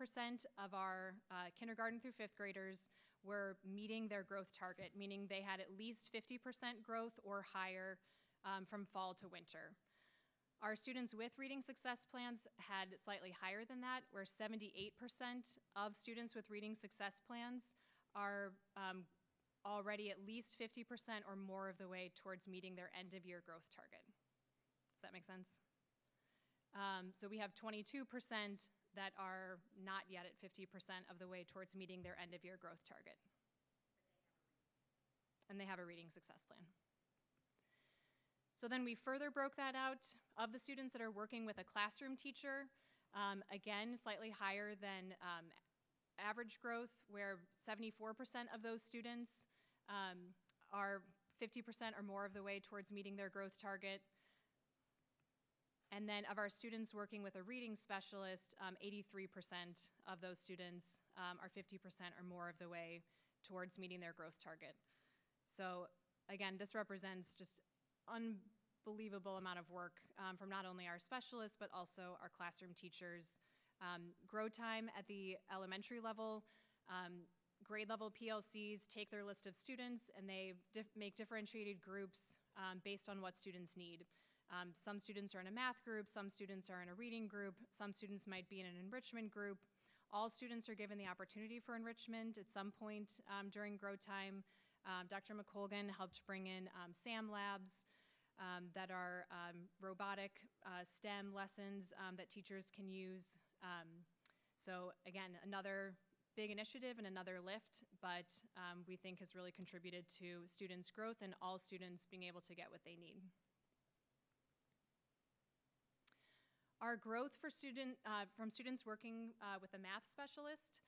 [SPEAKER 16] of our kindergarten through 5th graders were meeting their growth target, meaning they had at least 50% growth or higher from fall to winter. Our students with reading success plans had slightly higher than that, where 78% of students with reading success plans are already at least 50% or more of the way towards meeting their end-of-year growth target. Does that make sense? So we have 22% that are not yet at 50% of the way towards meeting their end-of-year growth target. And they have a reading success plan. So then we further broke that out of the students that are working with a classroom teacher, again, slightly higher than average growth, where 74% of those students are 50% or more of the way towards meeting their growth target. And then of our students working with a reading specialist, 83% of those students are 50% or more of the way towards meeting their growth target. So again, this represents just unbelievable amount of work from not only our specialists, but also our classroom teachers. Grow time at the elementary level, grade level PLCs take their list of students and they make differentiated groups based on what students need. Some students are in a math group, some students are in a reading group, some students might be in an enrichment group. All students are given the opportunity for enrichment at some point during grow time. Dr. McColgan helped bring in SAM labs that are robotic STEM lessons that teachers can use. So again, another big initiative and another lift, but we think has really contributed to students' growth and all students being able to get what they need. Our growth for from students working with a math specialist,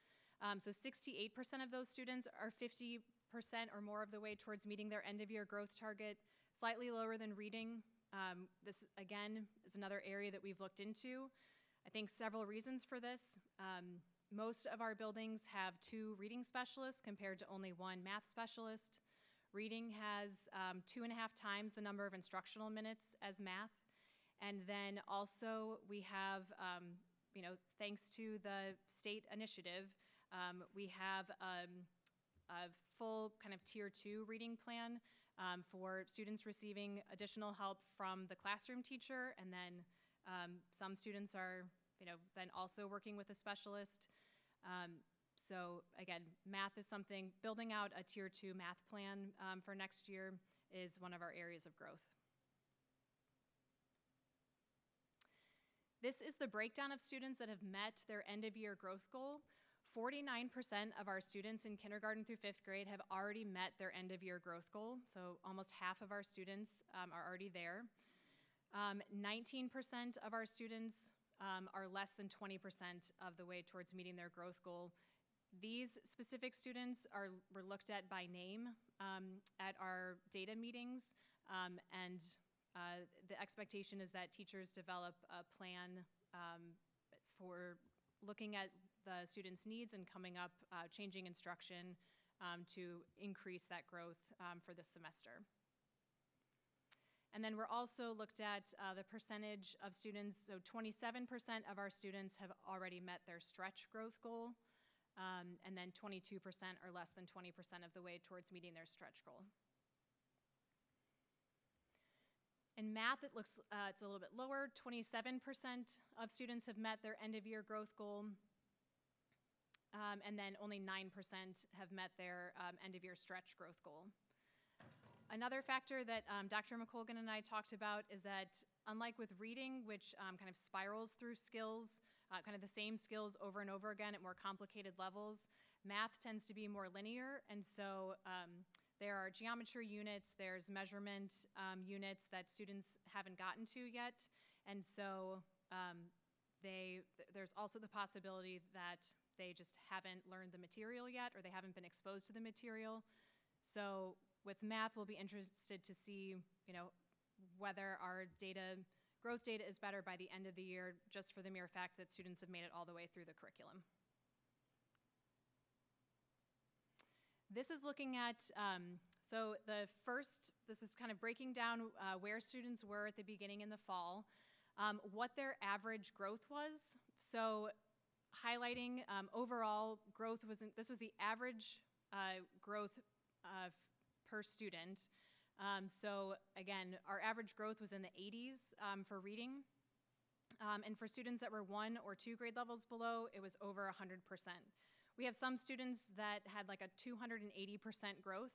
[SPEAKER 16] so 68% of those students are 50% or more of the way towards meeting their end-of-year growth target, slightly lower than reading. This, again, is another area that we've looked into. I think several reasons for this. Most of our buildings have 2 reading specialists compared to only 1 math specialist. Reading has 2.5 times the number of instructional minutes as math. And then also we have, thanks to the state initiative, we have a full kind of tier 2 reading plan for students receiving additional help from the classroom teacher, and then some students are, then also working with a specialist. So again, math is something, building out a tier 2 math plan for next year is one of our areas of growth. This is the breakdown of students that have met their end-of-year growth goal. 49% of our students in kindergarten through 5th grade have already met their end-of-year growth goal, so almost half of our students are already there. 19% of our students are less than 20% of the way towards meeting their growth goal. These specific students were looked at by name at our data meetings, and the expectation is that teachers develop a plan for looking at the students' needs and coming up, changing instruction to increase that growth for this semester. And then we're also looked at the percentage of students, so 27% of our students have already met their stretch growth goal, and then 22% are less than 20% of the way towards meeting their stretch goal. In math, it looks it's a little bit lower. 27% of students have met their end-of-year growth goal, and then only 9% have met their end-of-year stretch growth goal. Another factor that Dr. McColgan and I talked about is that unlike with reading, which kind of spirals through skills, kind of the same skills over and over again at more complicated levels, math tends to be more linear, and so there are geometry units, there's measurement units that students haven't gotten to yet, and so there's also the possibility that they just haven't learned the material yet, or they haven't been exposed to the material. So with math, we'll be interested to see, whether our growth data is better by the end of the year, just for the mere fact that students have made it all the way through the curriculum. This is looking at, this is kind of breaking down where students were at the beginning in the fall, what their average growth was. So highlighting overall growth this was the average growth per student. So again, our average growth was in the 80s for reading. And for students that were 1 or 2 grade levels below, it was over 100%. We have some students that had like a 280% growth,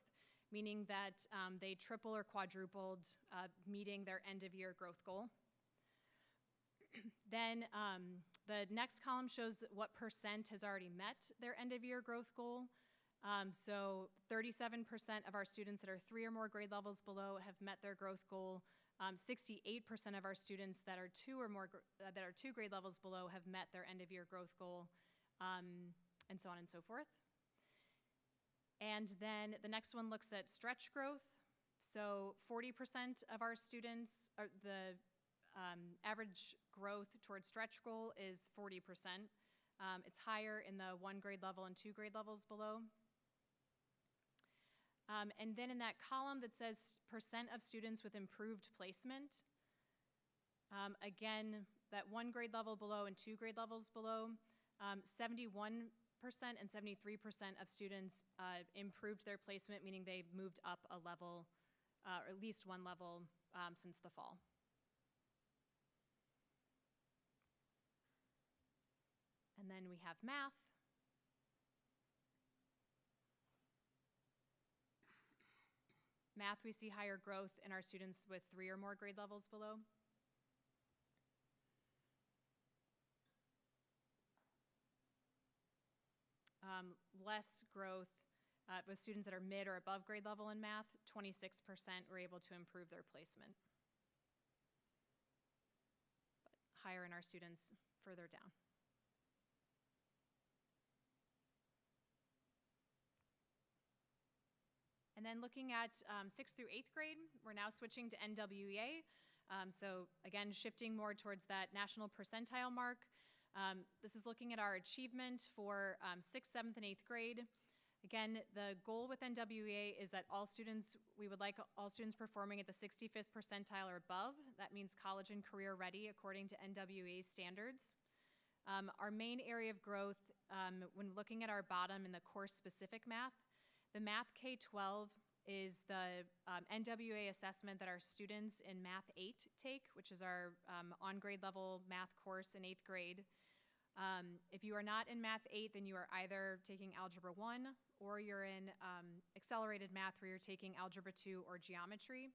[SPEAKER 16] meaning that they triple or quadrupled meeting their end-of-year growth goal. Then The next column shows what percent has already met their end-of-year growth goal. So 37% of our students that are 3 or more grade levels below have met their growth goal. 68% of our students that are 2 or more that are 2 grade levels below have met their end-of-year growth goal, and so on and so forth. And then the next one looks at stretch growth. So 40% of our students, or the average growth towards stretch goal is 40%. It's higher in the 1 grade level and 2 grade levels below. And then in that column that says percent of students with improved placement, again, that 1 grade level below and 2 grade levels below, 71% and 73% of students improved their placement, meaning they moved up a level, or at least 1 level since the fall. And then we have math. Math, we see higher growth in our students with 3 or more grade levels below. Less growth with students that are mid or above grade level in math. 26% were able to improve their placement. But higher in our students further down. And then looking at 6th through 8th grade, we're now switching to NWEA. So again, shifting more towards that national percentile mark. This is looking at our achievement for 6th, 7th, and 8th grade. Again, the goal with NWEA is that we would like all students performing at the 65th percentile or above. That means college and career ready according to NWEA standards. Our main area of growth, when looking at our bottom in the course-specific math, the Math K-12 is the NWA assessment that our students in Math 8 take, which is our on-grade level math course in 8th grade. If you are not in Math 8, then you are either taking Algebra 1 or you're in accelerated math where you're taking Algebra 2 or geometry.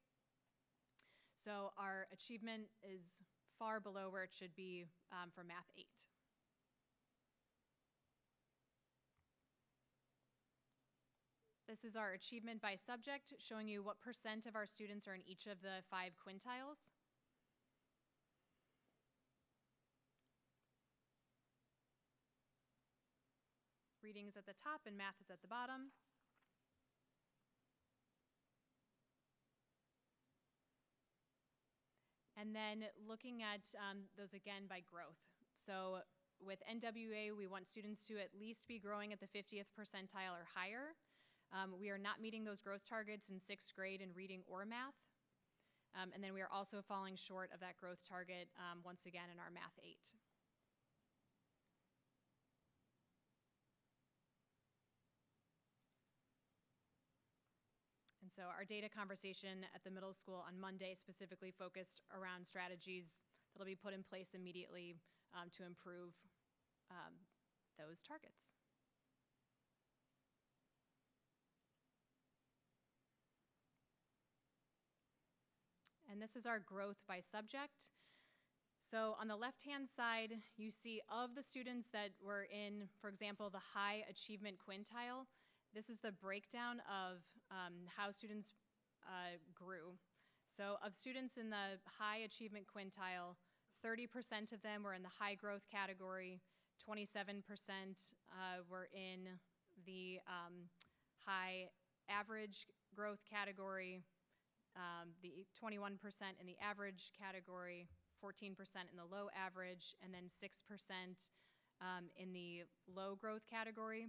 [SPEAKER 16] So our achievement is far below where it should be for Math 8. This is our achievement by subject, showing you what percent of our students are in each of the 5 quintiles. Reading is at the top and math is at the bottom. And then looking at those again by growth. So with NWA, we want students to at least be growing at the 50th percentile or higher. We are not meeting those growth targets in 6th grade in reading or math. And then we are also falling short of that growth target once again in our Math 8. And so our data conversation at the middle school on Monday specifically focused around strategies that'll be put in place immediately to improve those targets. And this is our growth by subject. So on the left-hand side, you see of the students that were in, for example, the high achievement quintile, this is the breakdown of how students grew. So of students in the high achievement quintile, 30% of them were in the high growth category, 27% were in the high average growth category, the 21% in the average category, 14% in the low average, and then 6% in the low growth category.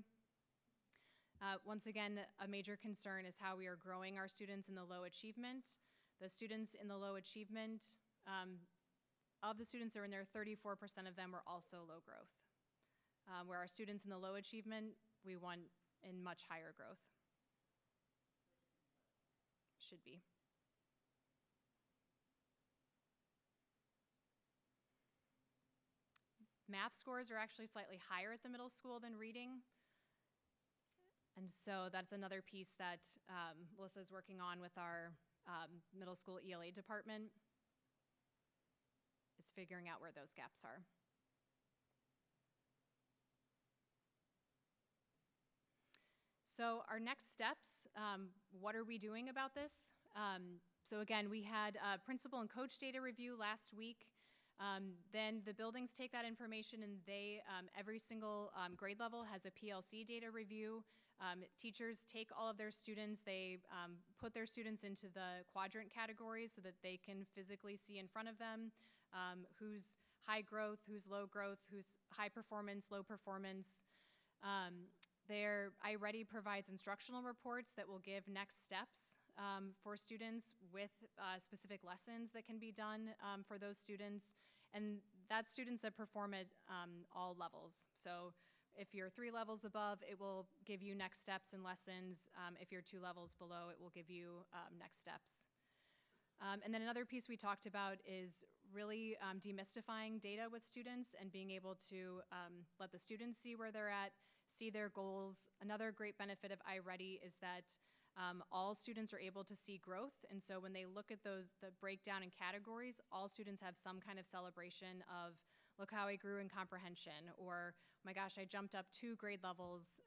[SPEAKER 16] Once again, a major concern is how we are growing our students in the low achievement. The students in the low achievement, of the students that are in there, 34% of them were also low growth. Where our students in the low achievement, we want in much higher growth. Should be. Math scores are actually slightly higher at the middle school than reading. And so that's another piece that Melissa is working on with our middle school ELA department, is figuring out where those gaps are. So our next steps, what are we doing about this? So again, we had principal and coach data review last week. Then the buildings take that information and they, every single grade level has a PLC data review. Teachers take all of their students, they put their students into the quadrant categories so that they can physically see in front of them who's high growth, who's low growth, who's high performance, low performance. iReady provides instructional reports that will give next steps for students with specific lessons that can be done for those students. And that's students that perform at all levels. So if you're 3 levels above, it will give you next steps and lessons. If you're 2 levels below, it will give you next steps. And then another piece we talked about is really demystifying data with students and being able to let the students see where they're at, see their goals. Another great benefit of iReady is that all students are able to see growth. And so when they look at the breakdown in categories, all students have some kind of celebration of, look how I grew in comprehension, or, oh my gosh, I jumped up 2 grade levels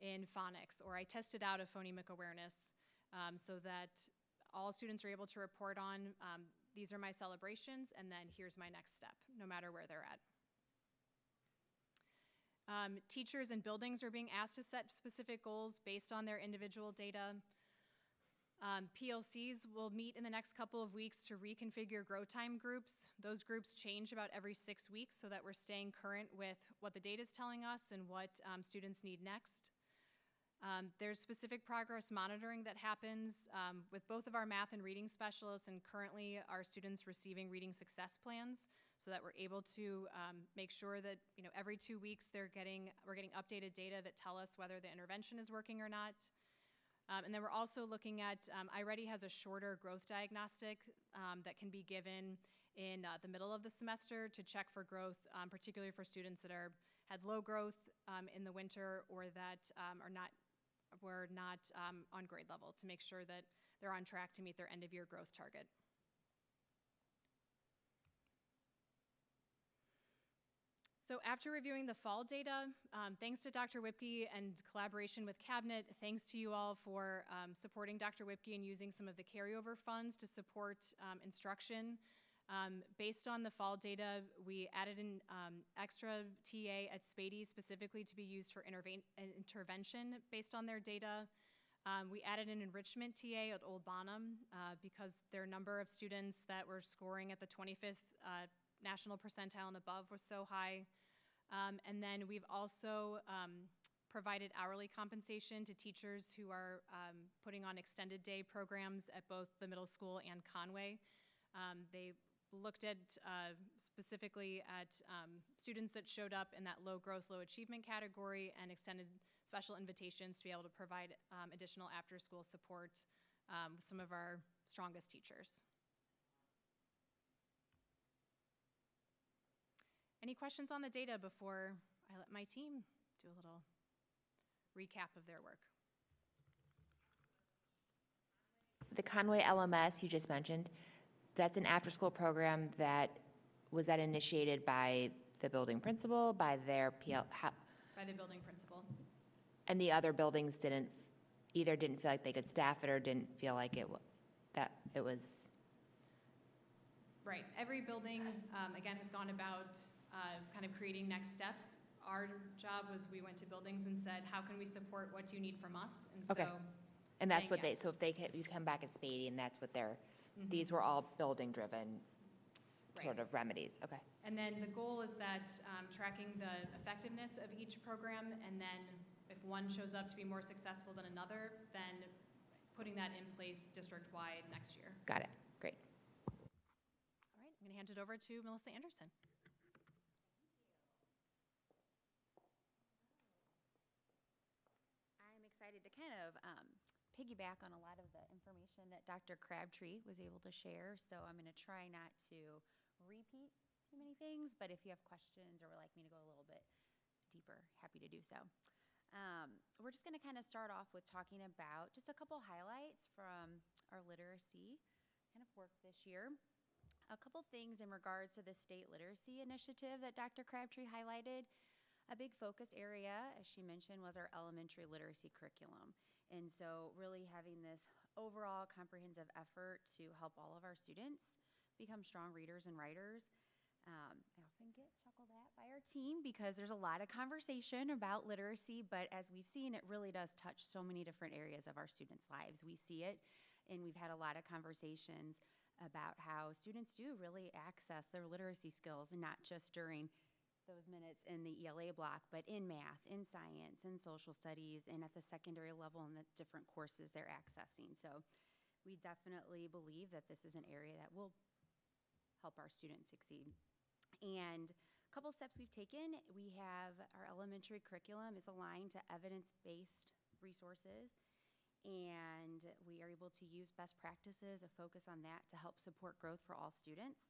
[SPEAKER 16] in phonics, or I tested out a phonemic awareness, so that all students are able to report on, these are my celebrations, and then here's my next step, no matter where they're at. Teachers and buildings are being asked to set specific goals based on their individual data. PLCs will meet in the next couple of weeks to reconfigure grow time groups. Those groups change about every 6 weeks so that we're staying current with what the data is telling us and what students need next. There's specific progress monitoring that happens with both of our math and reading specialists, and currently our students receiving reading success plans so that we're able to make sure that every 2 weeks we're getting updated data that tell us whether the intervention is working or not. And then we're also looking at, iReady has a shorter growth diagnostic that can be given in the middle of the semester to check for growth, particularly for students that had low growth in the winter or that were not on grade level, to make sure that they're on track to meet their end of year growth target. So after reviewing the fall data, thanks to Dr. Whipke and collaboration with Cabinet, thanks to you all for supporting Dr. Whipke and using some of the carryover funds to support instruction. Based on the fall data, we added an extra TA at Spady specifically to be used for intervention based on their data. We added an enrichment TA at Old Bonham because their number of students that were scoring at the 25th national percentile and above was so high. And then we've also provided hourly compensation to teachers who are putting on extended day programs at both the middle school and Conway. They looked at specifically at students that showed up in that low growth, low achievement category and extended special invitations to be able to provide additional after school support with some of our strongest teachers. Any questions on the data before I let my team do a little recap of their work?
[SPEAKER 13] The Conway LMS you just mentioned, that's an after-school program was that initiated by the building principal, by their
[SPEAKER 16] By the building principal.
[SPEAKER 13] And the other buildings didn't feel like they could staff it or didn't feel like it was.
[SPEAKER 16] Right. Every building, again, has gone about kind of creating next steps. Our job was we went to buildings and said, how can we support what do you need from us? And
[SPEAKER 13] okay.
[SPEAKER 16] So
[SPEAKER 13] and that's what
[SPEAKER 16] yes.
[SPEAKER 13] so if you come back at Spady and that's what these were all building-driven sort of remedies. Okay.
[SPEAKER 16] And then the goal is that tracking the effectiveness of each program, and then if one shows up to be more successful than another, then putting that in place district-wide next year.
[SPEAKER 13] Got it. Great.
[SPEAKER 16] All right, I'm going to hand it over to Melissa Anderson.
[SPEAKER 3] I'm excited to kind of piggyback on a lot of the information that Dr. Crabtree was able to share. So I'm going to try not to repeat too many things, but if you have questions or would like me to go a little bit deeper, happy to do so. We're just going to kind of start off with talking about just a couple highlights from our literacy kind of work this year. A couple things in regards to the state literacy initiative that Dr. Crabtree highlighted. A big focus area, as she mentioned, was our elementary literacy curriculum. And so really having this overall comprehensive effort to help all of our students become strong readers and writers. I often get chuckled at by our team because there's a lot of conversation about literacy, but as we've seen, it really does touch so many different areas of our students' lives. We see it, and we've had a lot of conversations about how students do really access their literacy skills, and not just during those minutes in the ELA block, but in math, in science, in social studies, and at the secondary level in the different courses they're accessing. So we definitely believe that this is an area that will help our students succeed. And a couple steps we've taken, we have our elementary curriculum is aligned to evidence-based resources, and we are able to use best practices, a focus on that to help support growth for all students.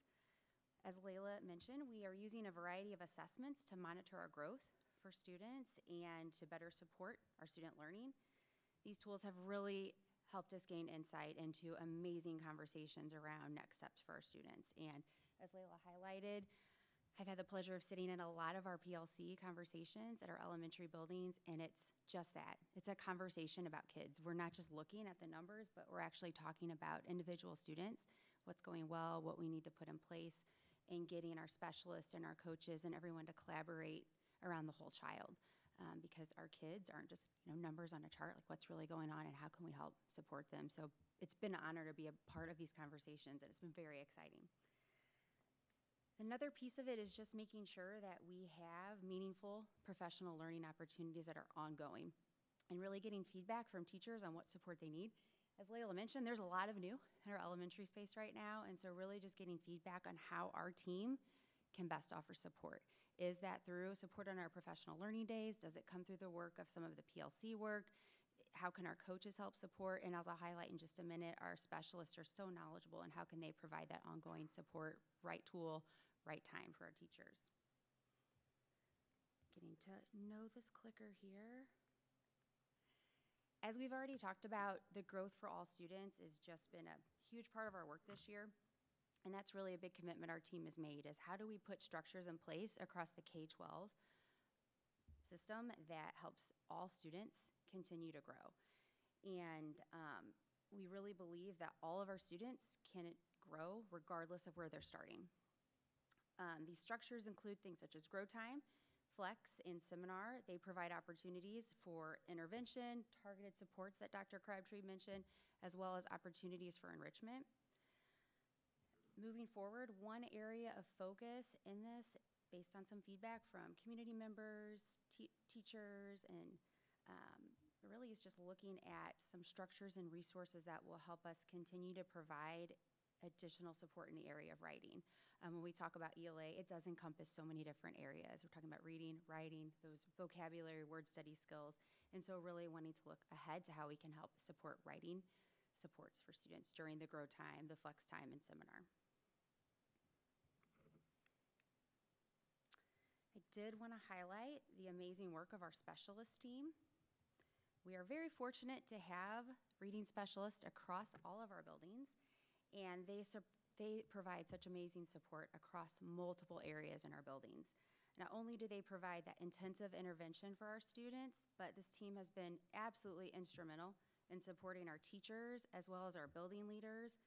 [SPEAKER 3] As Layla mentioned, we are using a variety of assessments to monitor our growth for students and to better support our student learning. These tools have really helped us gain insight into amazing conversations around next steps for our students. And as Layla highlighted, I've had the pleasure of sitting in a lot of our PLC conversations at our elementary buildings, and it's just that. It's a conversation about kids. We're not just looking at the numbers, but we're actually talking about individual students, what's going well, what we need to put in place, and getting our specialists and our coaches and everyone to collaborate around the whole child, because our kids aren't just numbers on a chart, like what's really going on and how can we help support them. So it's been an honor to be a part of these conversations, and it's been very exciting. Another piece of it is just making sure that we have meaningful professional learning opportunities that are ongoing and really getting feedback from teachers on what support they need. As Layla mentioned, there's a lot of new in our elementary space right now, and so really just getting feedback on how our team can best offer support. Is that through support on our professional learning days? Does it come through the work of some of the PLC work? How can our coaches help support? And as I'll highlight in just a minute, our specialists are so knowledgeable, and how can they provide that ongoing support, right tool, right time for our teachers? Getting to know this clicker here. As we've already talked about, the growth for all students has just been a huge part of our work this year. And that's really a big commitment our team has made, is how do we put structures in place across the K-12 system that helps all students continue to grow. And we really believe that all of our students can grow regardless of where they're starting. These structures include things such as Grow Time, Flex, and Seminar. They provide opportunities for intervention, targeted supports that Dr. Crabtree mentioned, as well as opportunities for enrichment. Moving forward, one area of focus in this, based on some feedback from community members, teachers, and really is just looking at some structures and resources that will help us continue to provide additional support in the area of writing. When we talk about ELA, it does encompass so many different areas. We're talking about reading, writing, those vocabulary, word study skills, and so really wanting to look ahead to how we can help support writing supports for students during the Grow Time, the Flex Time, and Seminar. I did want to highlight the amazing work of our specialist team. We are very fortunate to have reading specialists across all of our buildings, and they provide such amazing support across multiple areas in our buildings. Not only do they provide that intensive intervention for our students, but this team has been absolutely instrumental in supporting our teachers as well as our building leaders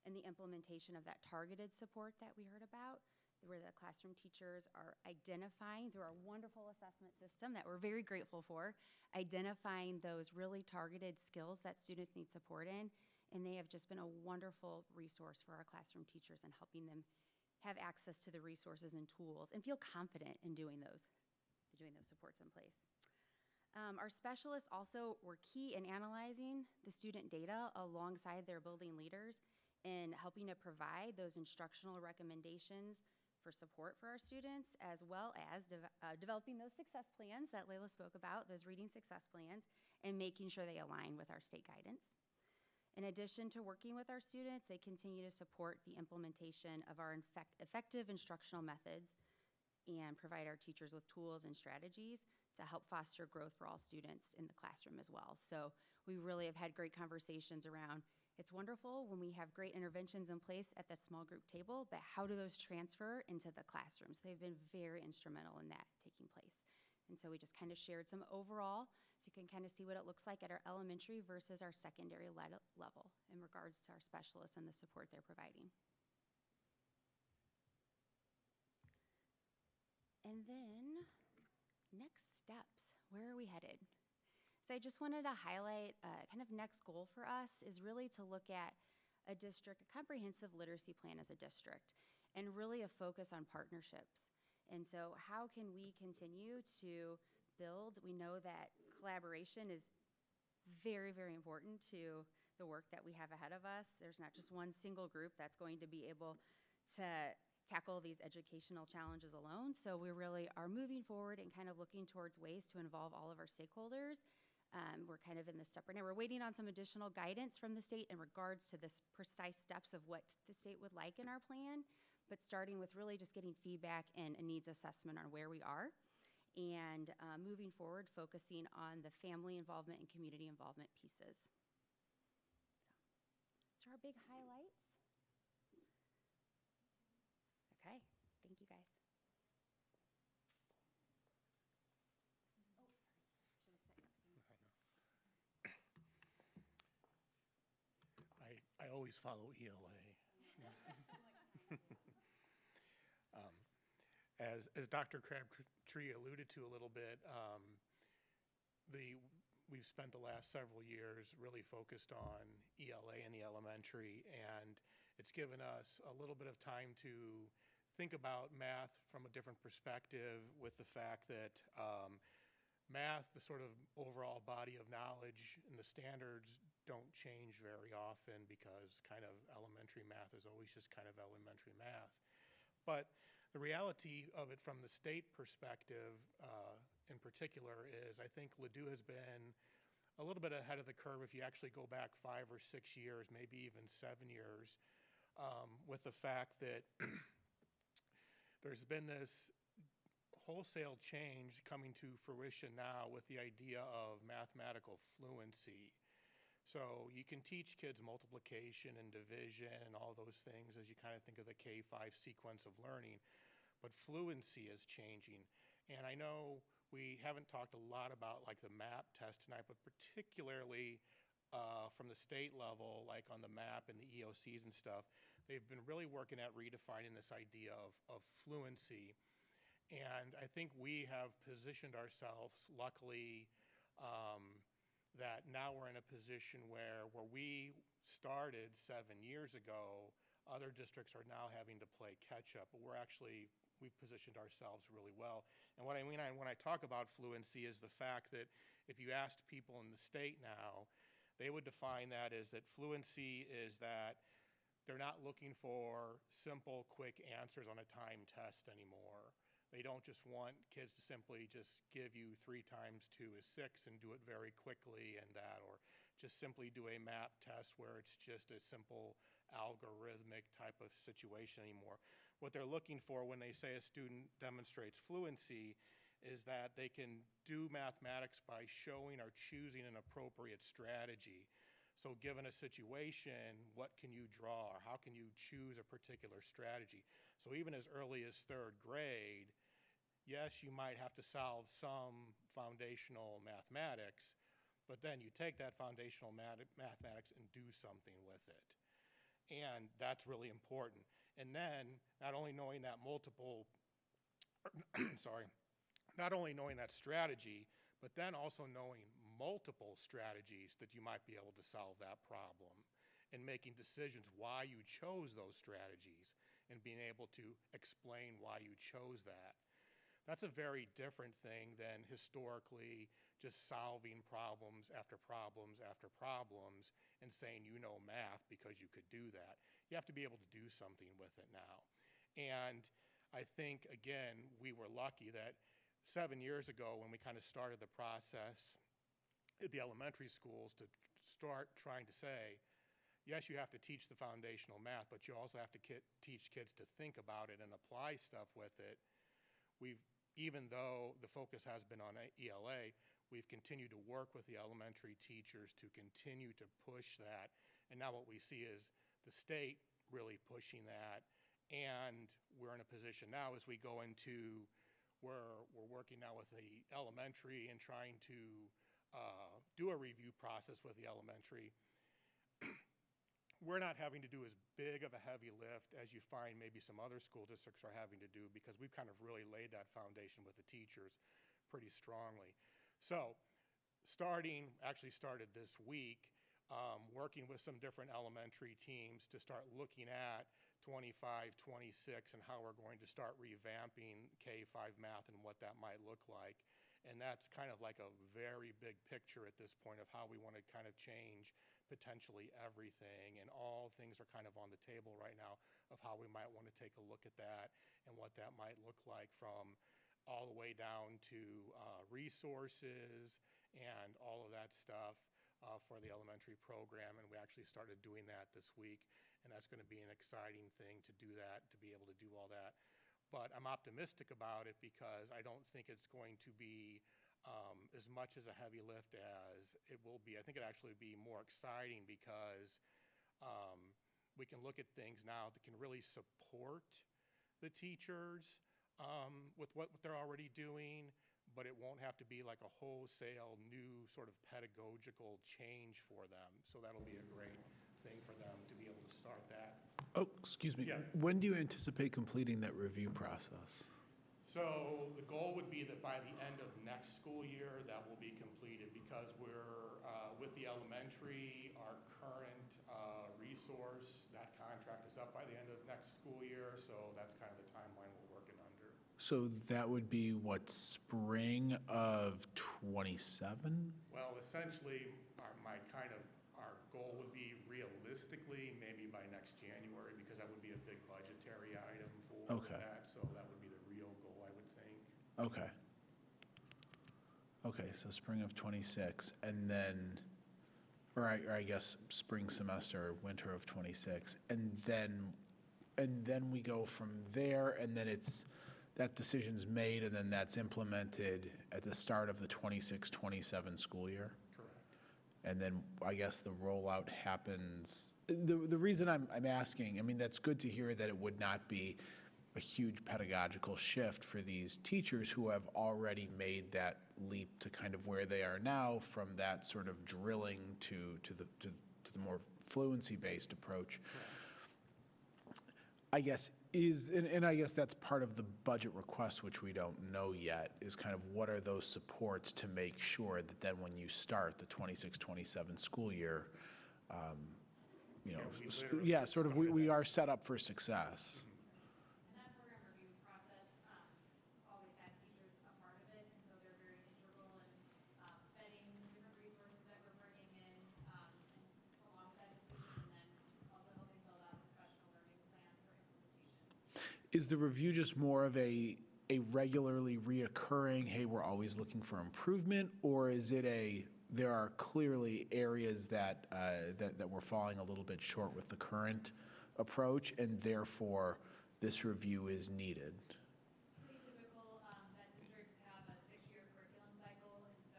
[SPEAKER 3] in the implementation of that targeted support that we heard about, where the classroom teachers are identifying through our wonderful assessment system that we're very grateful for, identifying those really targeted skills that students need support in. And they have just been a wonderful resource for our classroom teachers and helping them have access to the resources and tools and feel confident in doing those supports in place. Our specialists also were key in analyzing the student data alongside their building leaders in helping to provide those instructional recommendations for support for our students, as well as developing those success plans that Layla spoke about, those reading success plans, and making sure they align with our state guidance. In addition to working with our students, they continue to support the implementation of our effective instructional methods and provide our teachers with tools and strategies to help foster growth for all students in the classroom as well. So we really have had great conversations around, it's wonderful when we have great interventions in place at the small group table, but how do those transfer into the classrooms? They've been very instrumental in that taking place. And so we just kind of shared some overall, so you can kind of see what it looks like at our elementary versus our secondary level in regards to our specialists and the support they're providing. And then, next steps, where are we headed? So I just wanted to highlight kind of next goal for us is really to look at a comprehensive literacy plan as a district, and really a focus on partnerships. And so how can we continue to build? We know that collaboration is very, very important to the work that we have ahead of us. There's not just one single group that's going to be able to tackle these educational challenges alone. So we really are moving forward and kind of looking towards ways to involve all of our stakeholders. We're kind of in this step right now. We're waiting on some additional guidance from the state in regards to this precise steps of what the state would like in our plan, but starting with really just getting feedback and a needs assessment on where we are, and moving forward, focusing on the family involvement and community involvement pieces. So our big highlights. Okay, thank you guys.
[SPEAKER 18] I always follow ELA. As Dr. Crabtree alluded to a little bit, we've spent the last several years really focused on ELA in the elementary, and it's given us a little bit of time to think about math from a different perspective, with the fact that math, the sort of overall body of knowledge and the standards don't change very often, because kind of elementary math is always just kind of elementary math. But the reality of it from the state perspective in particular is, I think Ladue has been a little bit ahead of the curve if you actually go back 5 or 6 years, maybe even 7 years, with the fact that there's been this wholesale change coming to fruition now with the idea of mathematical fluency. So you can teach kids multiplication and division and all those things as you kind of think of the K-5 sequence of learning, but fluency is changing. And I know we haven't talked a lot about like the MAP test tonight, but particularly from the state level, like on the MAP and the EOCs and stuff, they've been really working at redefining this idea of fluency. And I think we have positioned ourselves, luckily, that now we're in a position where we started 7 years ago, other districts are now having to play catch up, but we've positioned ourselves really well. And what I mean when I talk about fluency is the fact that if you asked people in the state now, they would define that as that fluency is that they're not looking for simple, quick answers on a timed test anymore. They don't just want kids to simply just give you 3 times 2 is 6 and do it very quickly and that, or just simply do a MAP test where it's just a simple algorithmic type of situation anymore. What they're looking for when they say a student demonstrates fluency is that they can do mathematics by showing or choosing an appropriate strategy. So given a situation, what can you draw, or how can you choose a particular strategy? So even as early as 3rd grade, yes, you might have to solve some foundational mathematics, but then you take that foundational mathematics and do something with it. And that's really important. And then not only knowing that not only knowing that strategy, but then also knowing multiple strategies that you might be able to solve that problem, and making decisions why you chose those strategies and being able to explain why you chose that. That's a very different thing than historically just solving problems after problems after problems and saying you know math because you could do that. You have to be able to do something with it now. And I think, again, we were lucky that 7 years ago when we kind of started the process at the elementary schools to start trying to say, yes, you have to teach the foundational math, but you also have to teach kids to think about it and apply stuff with it. Even though the focus has been on ELA, we've continued to work with the elementary teachers to continue to push that. And now what we see is the state really pushing that. And we're in a position now as we go into we're working now with the elementary and trying to do a review process with the elementary. We're not having to do as big of a heavy lift as you find maybe some other school districts are having to do, because we've kind of really laid that foundation with the teachers pretty strongly. So actually started this week, working with some different elementary teams to start looking at 25, 26, and how we're going to start revamping K-5 math and what that might look like. And that's kind of like a very big picture at this point of how we want to kind of change potentially everything. And all things are kind of on the table right now of how we might want to take a look at that and what that might look like, from all the way down to resources and all of that stuff for the elementary program. And we actually started doing that this week. And that's going to be an exciting thing to do that, to be able to do all that. But I'm optimistic about it because I don't think it's going to be as much as a heavy lift as it will be. I think it'll actually be more exciting because we can look at things now that can really support the teachers with what they're already doing, but it won't have to be like a wholesale new sort of pedagogical change for them. So that'll be a great thing for them to be able to start that.
[SPEAKER 11] Oh, excuse me.
[SPEAKER 18] Yeah.
[SPEAKER 11] When do you anticipate completing that review process?
[SPEAKER 18] So the goal would be that by the end of next school year, that will be completed, because we're, with the elementary, our current resource, that contract is up by the end of next school year, so that's kind of the timeline we're working under.
[SPEAKER 11] So that would be what, spring of 27?
[SPEAKER 18] Well, essentially, our goal would be realistically maybe by next January, because that would be a big budgetary item for that, so that would be the real goal, I would think.
[SPEAKER 11] Okay. Okay, so spring of 26, and then, or I guess spring semester, winter of 26, and then we go from there, and then that decision's made, and then that's implemented at the start of the 26-27 school year?
[SPEAKER 18] Correct.
[SPEAKER 11] And then I guess the rollout happens. The reason I'm asking, I mean, that's good to hear that it would not be a huge pedagogical shift for these teachers who have already made that leap to kind of where they are now, from that sort of drilling to the more fluency-based approach. I guess and I guess that's part of the budget request, which we don't know yet, is kind of what are those supports to make sure that then when you start the 26-27 school year, sort of we are set up for success.
[SPEAKER 16] And that program review process always has teachers a part of it, and so they're very integral in vetting different resources that we're bringing in, and along with that decision, and then also helping build out a professional learning plan for implementation.
[SPEAKER 11] Is the review just more of a regularly reoccurring, hey, we're always looking for improvement, or is it there are clearly areas that we're falling a little bit short with the current approach, and therefore this review is needed?
[SPEAKER 16] It's pretty typical that districts have a 6-year curriculum cycle, and so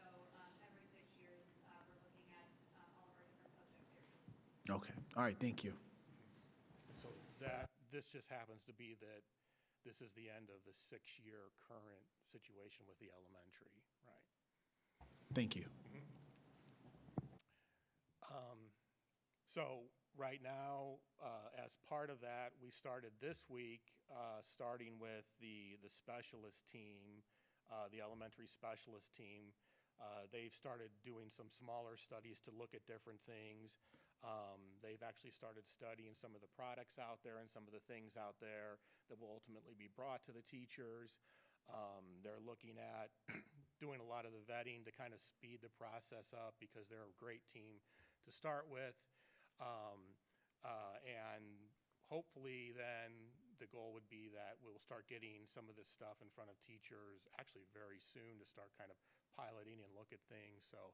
[SPEAKER 16] every 6 years we're looking at all of our different subject areas.
[SPEAKER 11] Okay, all right, thank you.
[SPEAKER 18] So this just happens to be that this is the end of the 6-year current situation with the elementary, right?
[SPEAKER 11] Thank you.
[SPEAKER 18] So right now, as part of that, we started this week, starting with the specialist team, the elementary specialist team. They've started doing some smaller studies to look at different things. They've actually started studying some of the products out there and some of the things out there that will ultimately be brought to the teachers. They're looking at doing a lot of the vetting to kind of speed the process up, because they're a great team to start with. And hopefully then the goal would be that we'll start getting some of this stuff in front of teachers actually very soon to start kind of piloting and look at things. So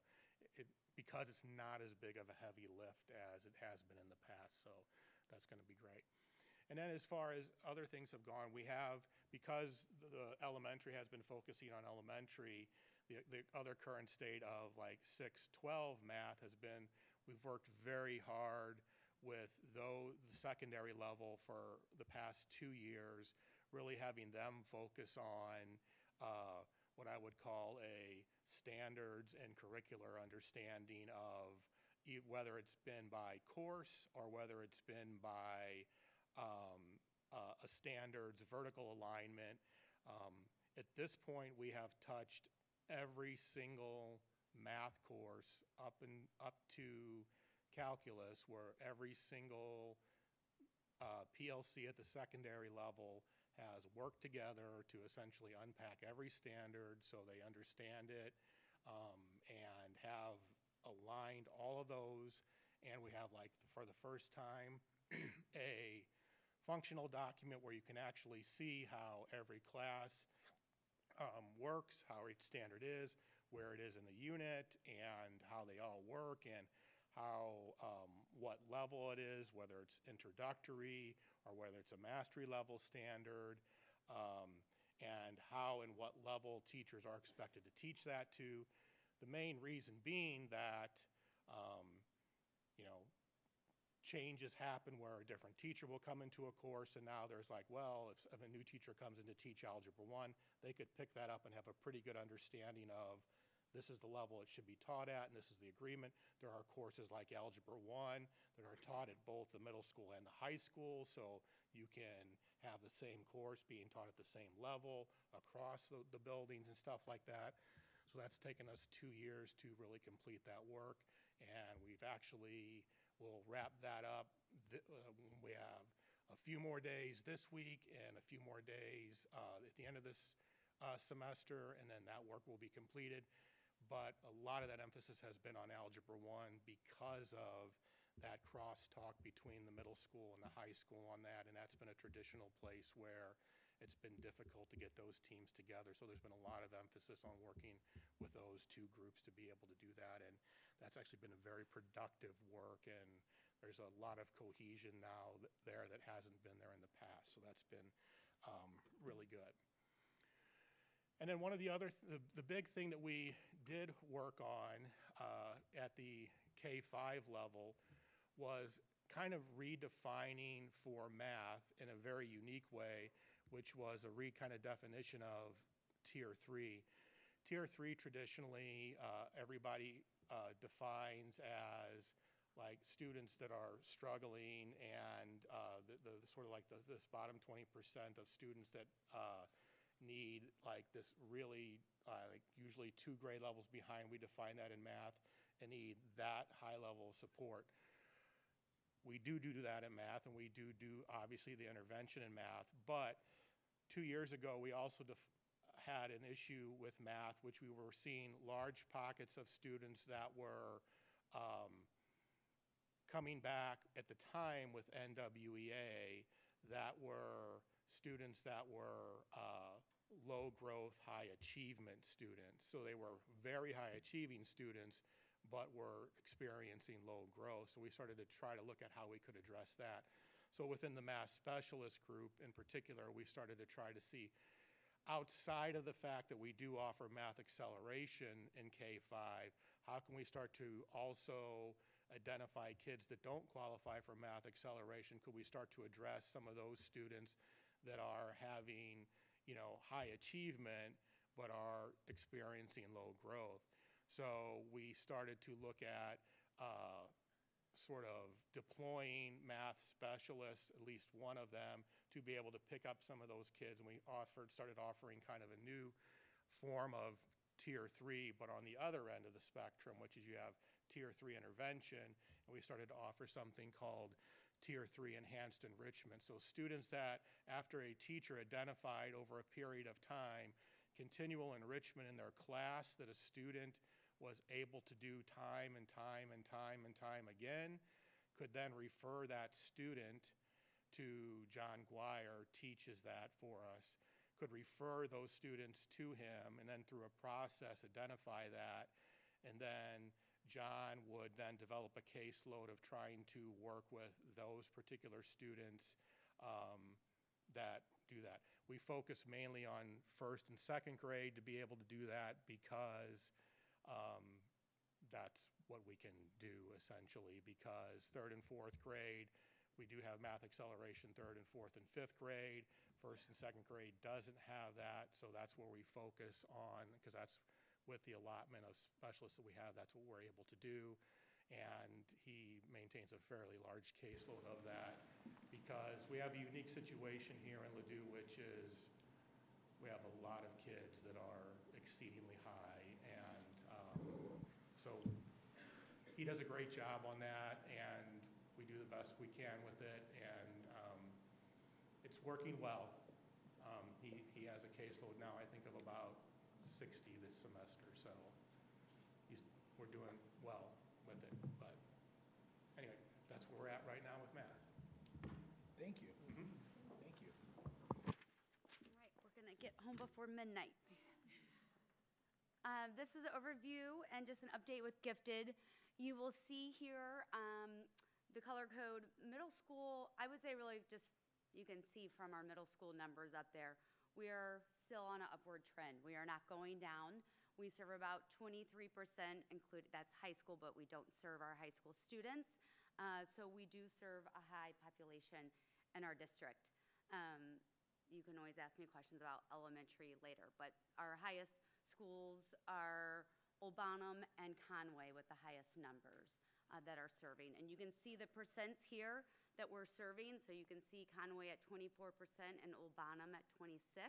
[SPEAKER 18] because it's not as big of a heavy lift as it has been in the past, so that's going to be great. And then as far as other things have gone, we have, because the elementary has been focusing on elementary, the other current state of like 6-12 math has been, we've worked very hard with the secondary level for the past 2 years, really having them focus on what I would call a standards and curricular understanding of whether it's been by course or whether it's been by a standards vertical alignment. At this point, we have touched every single math course up to calculus, where every single PLC at the secondary level has worked together to essentially unpack every standard so they understand it, and have aligned all of those. And we have, like, for the first time, a functional document where you can actually see how every class works, how each standard is, where it is in the unit, and how they all work, and how what level it is, whether it's introductory or whether it's a mastery level standard, and how and what level teachers are expected to teach that to. The main reason being that changes happen where a different teacher will come into a course, and now there's like, well, if a new teacher comes in to teach Algebra 1, they could pick that up and have a pretty good understanding of this is the level it should be taught at, and this is the agreement. There are courses like Algebra 1 that are taught at both the middle school and the high school, so you can have the same course being taught at the same level across the buildings and stuff like that. So that's taken us 2 years to really complete that work, and we've actually, we'll wrap that up. We have a few more days this week and a few more days at the end of this semester, and then that work will be completed. But a lot of that emphasis has been on Algebra 1 because of that crosstalk between the middle school and the high school on that, and that's been a traditional place where it's been difficult to get those teams together. So there's been a lot of emphasis on working with those two groups to be able to do that, and that's actually been a very productive work, and there's a lot of cohesion now there that hasn't been there in the past. So that's been really good. And then one of the other, the big thing that we did work on at the K-5 level was kind of redefining for math in a very unique way, which was a kind of definition of Tier 3. Tier 3 traditionally, everybody defines as like students that are struggling, and the sort of like this bottom 20% of students that need like this really like usually 2 grade levels behind, we define that in math, and need that high level of support. We do that in math, and we do obviously the intervention in math, but 2 years ago we also had an issue with math, which we were seeing large pockets of students that were coming back at the time with NWEA that were students that were low growth, high achievement students. So they were very high achieving students, but were experiencing low growth. So we started to try to look at how we could address that. So within the math specialist group in particular, we started to try to see, outside of the fact that we do offer math acceleration in K-5, how can we start to also identify kids that don't qualify for math acceleration? Could we start to address some of those students that are having, high achievement but are experiencing low growth? So we started to look at sort of deploying math specialists, at least one of them, to be able to pick up some of those kids. And we started offering kind of a new form of Tier 3, but on the other end of the spectrum, which is you have Tier 3 intervention, and we started to offer something called Tier 3 enhanced enrichment. So students that, after a teacher identified over a period of time continual enrichment in their class that a student was able to do time and time and time and time again, could then refer that student to John Guire, teaches that for us, could refer those students to him, and then through a process identify that, and then John would then develop a caseload of trying to work with those particular students that do that. We focus mainly on first and second grade to be able to do that because that's what we can do essentially, because third and fourth grade, we do have math acceleration third and fourth and fifth grade. first and second grade doesn't have that, so that's where we focus on, because that's with the allotment of specialists that we have, that's what we're able to do. And he maintains a fairly large caseload of that because we have a unique situation here in Ladue, which is we have a lot of kids that are exceedingly high. And so he does a great job on that, and we do the best we can with it. And it's working well. He has a caseload now, I think, of about 60 this semester. So we're doing well with it. But anyway, that's where we're at right now with math.
[SPEAKER 11] Thank you.
[SPEAKER 18] Mhm.
[SPEAKER 11] Thank you.
[SPEAKER 19] All right, we're going to get home before midnight. This is an overview and just an update with Gifted. You will see here the color code middle school. I would say really just you can see from our middle school numbers up there, we are still on an upward trend. We are not going down. We serve about 23%, that's high school, but we don't serve our high school students. So we do serve a high population in our district. You can always ask me questions about elementary later, but our highest schools are Old Bonham and Conway with the highest numbers that are serving. And you can see the percents here that we're serving. So you can see Conway at 24% and Old Bonham at 26%.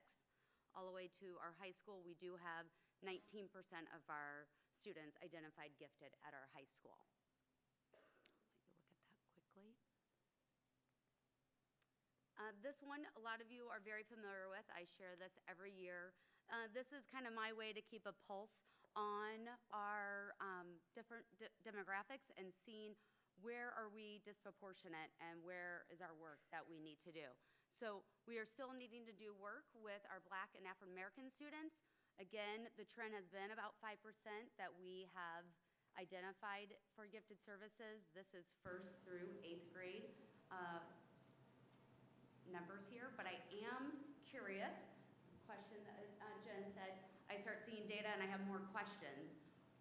[SPEAKER 19] All the way to our high school, we do have 19% of our students identified gifted at our high school. Let me look at that quickly. This one, a lot of you are very familiar with. I share this every year. This is kind of my way to keep a pulse on our different demographics and seeing where are we disproportionate and where is our work that we need to do. So we are still needing to do work with our Black and African American students. Again, the trend has been about 5% that we have identified for gifted services. This is 1st through 8th grade numbers here, but I am curious, question that Jen said, I start seeing data and I have more questions.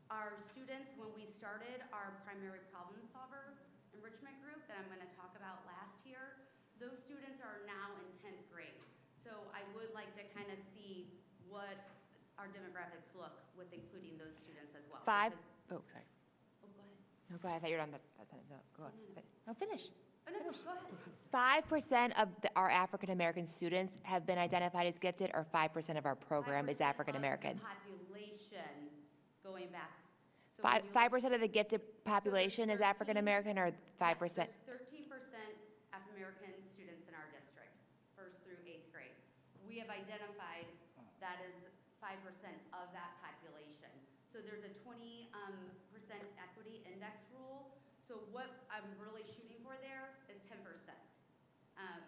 [SPEAKER 19] Our students, when we started our primary problem solver enrichment group that I'm going to talk about last year, those students are now in 10th grade. So I would like to kind of see what our demographics look with including those students as well.
[SPEAKER 13] Oh, sorry.
[SPEAKER 19] Oh, go ahead.
[SPEAKER 13] No, go ahead. I thought you were on that sentence. No, go on. No, finish.
[SPEAKER 19] Oh, no, go ahead.
[SPEAKER 13] 5% of our African American students have been identified as gifted, or 5% of our program is African American?
[SPEAKER 19] Population going back. So
[SPEAKER 13] 5% of the gifted population is African American, or 5%?
[SPEAKER 19] There's 13% African American students in our district, 1st through 8th grade. We have identified that is 5% of that population. So there's a 20% equity index rule. So what I'm really shooting for there is 10%.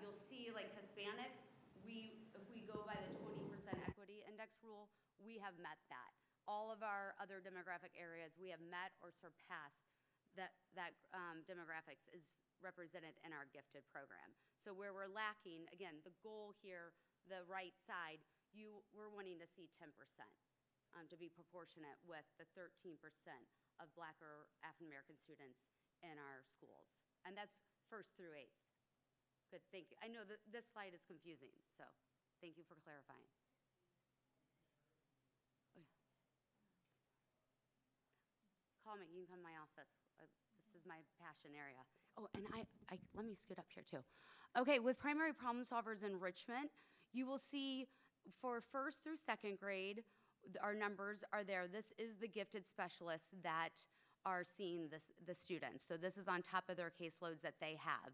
[SPEAKER 19] You'll see like Hispanic, if we go by the 20% equity index rule, we have met that. All of our other demographic areas, we have met or surpassed that demographics is represented in our gifted program. So where we're lacking, again, the goal here, the right side, we're wanting to see 10% to be proportionate with the 13% of Black or African American students in our schools. And that's 1st through 8th. Good, thank you. I know that this slide is confusing, so thank you for clarifying. Call me, you can come to my office. This is my passion area. Oh, and let me scoot up here too. Okay, with primary problem solvers enrichment, you will see for 1st through 2nd grade, our numbers are there. This is the gifted specialists that are seeing the students. So this is on top of their caseloads that they have.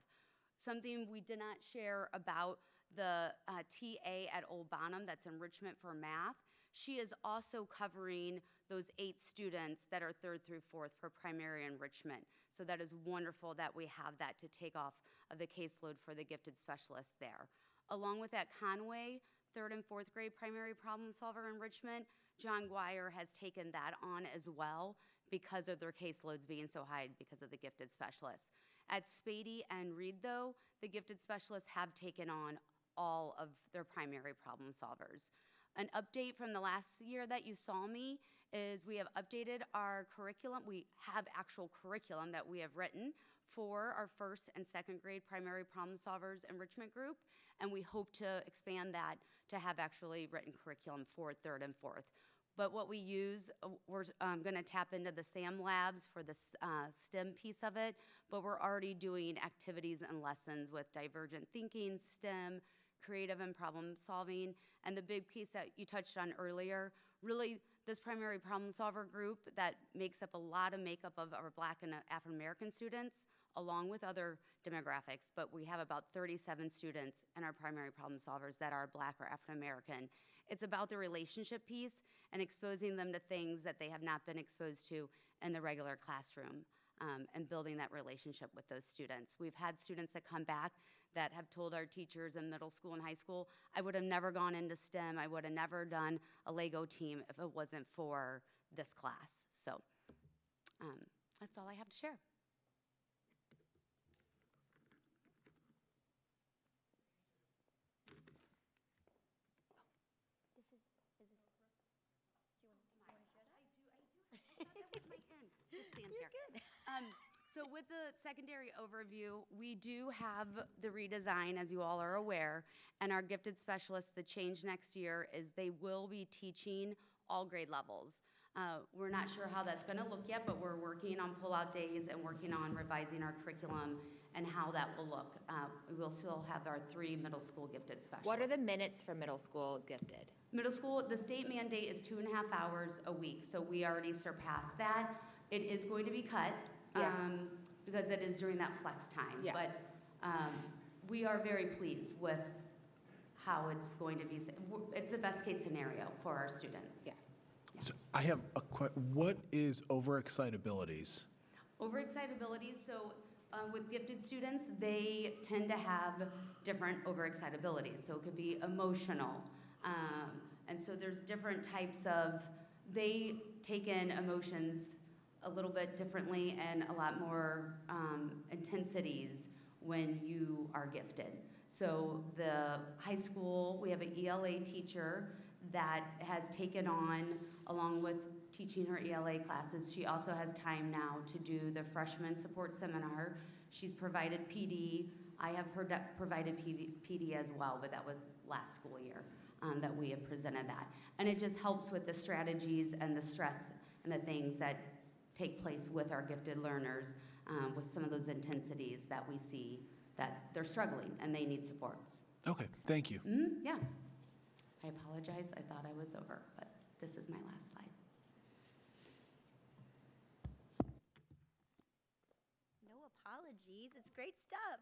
[SPEAKER 19] Something we did not share about the TA at Old Bonham, that's enrichment for math. She is also covering those 8 students that are 3rd through 4th for primary enrichment. So that is wonderful that we have that to take off of the caseload for the gifted specialists there. Along with that, Conway, 3rd and 4th grade primary problem solver enrichment, John Guire has taken that on as well because of their caseloads being so high because of the gifted specialists. At Spady and Reed, though, the gifted specialists have taken on all of their primary problem solvers. An update from the last year that you saw me is we have updated our curriculum. We have actual curriculum that we have written for our first and second grade primary problem solvers enrichment group, and we hope to expand that to have actually written curriculum for third and fourth. But what we use, we're going to tap into the SAM labs for the STEM piece of it, but we're already doing activities and lessons with divergent thinking, STEM, creative and problem solving, and the big piece that you touched on earlier, really this primary problem solver group that makes up a lot of makeup of our Black and African American students, along with other demographics, but we have about 37 students in our primary problem solvers that are Black or African American. It's about the relationship piece and exposing them to things that they have not been exposed to in the regular classroom, and building that relationship with those students. We've had students that come back that have told our teachers in middle school and high school, I would have never gone into STEM, I would have never done a Lego team if it wasn't for this class. So that's all I have to share. Just stand here. So with the secondary overview, we do have the redesign, as you all are aware, and our gifted specialists, the change next year is they will be teaching all grade levels. We're not sure how that's going to look yet, but we're working on pull-out days and working on revising our curriculum and how that will look. We will still have our 3 middle school gifted specialists.
[SPEAKER 13] What are the minutes for middle school gifted?
[SPEAKER 19] Middle school, the state mandate is 2.5 hours a week, so we already surpassed that. It is going to be cut, because it is during that flex time.
[SPEAKER 13] Yeah.
[SPEAKER 19] But we are very pleased with how it's going to be. It's the best case scenario for our students.
[SPEAKER 13] Yeah.
[SPEAKER 11] So I have a what is overexcitabilities?
[SPEAKER 19] Overexcitability, so with gifted students, they tend to have different overexcitabilities. So it could be emotional. And so there's different types of, they take in emotions a little bit differently and a lot more intensities when you are gifted. So the high school, we have an ELA teacher that has taken on, along with teaching her ELA classes, she also has time now to do the freshman support seminar. She's provided PD. I have provided PD as well, but that was last school year that we have presented that. And it just helps with the strategies and the stress and the things that take place with our gifted learners, with some of those intensities that we see that they're struggling and they need supports.
[SPEAKER 11] Okay, thank you.
[SPEAKER 19] Yeah. I apologize. I thought I was over, but this is my last slide.
[SPEAKER 22] No apologies. It's great stuff.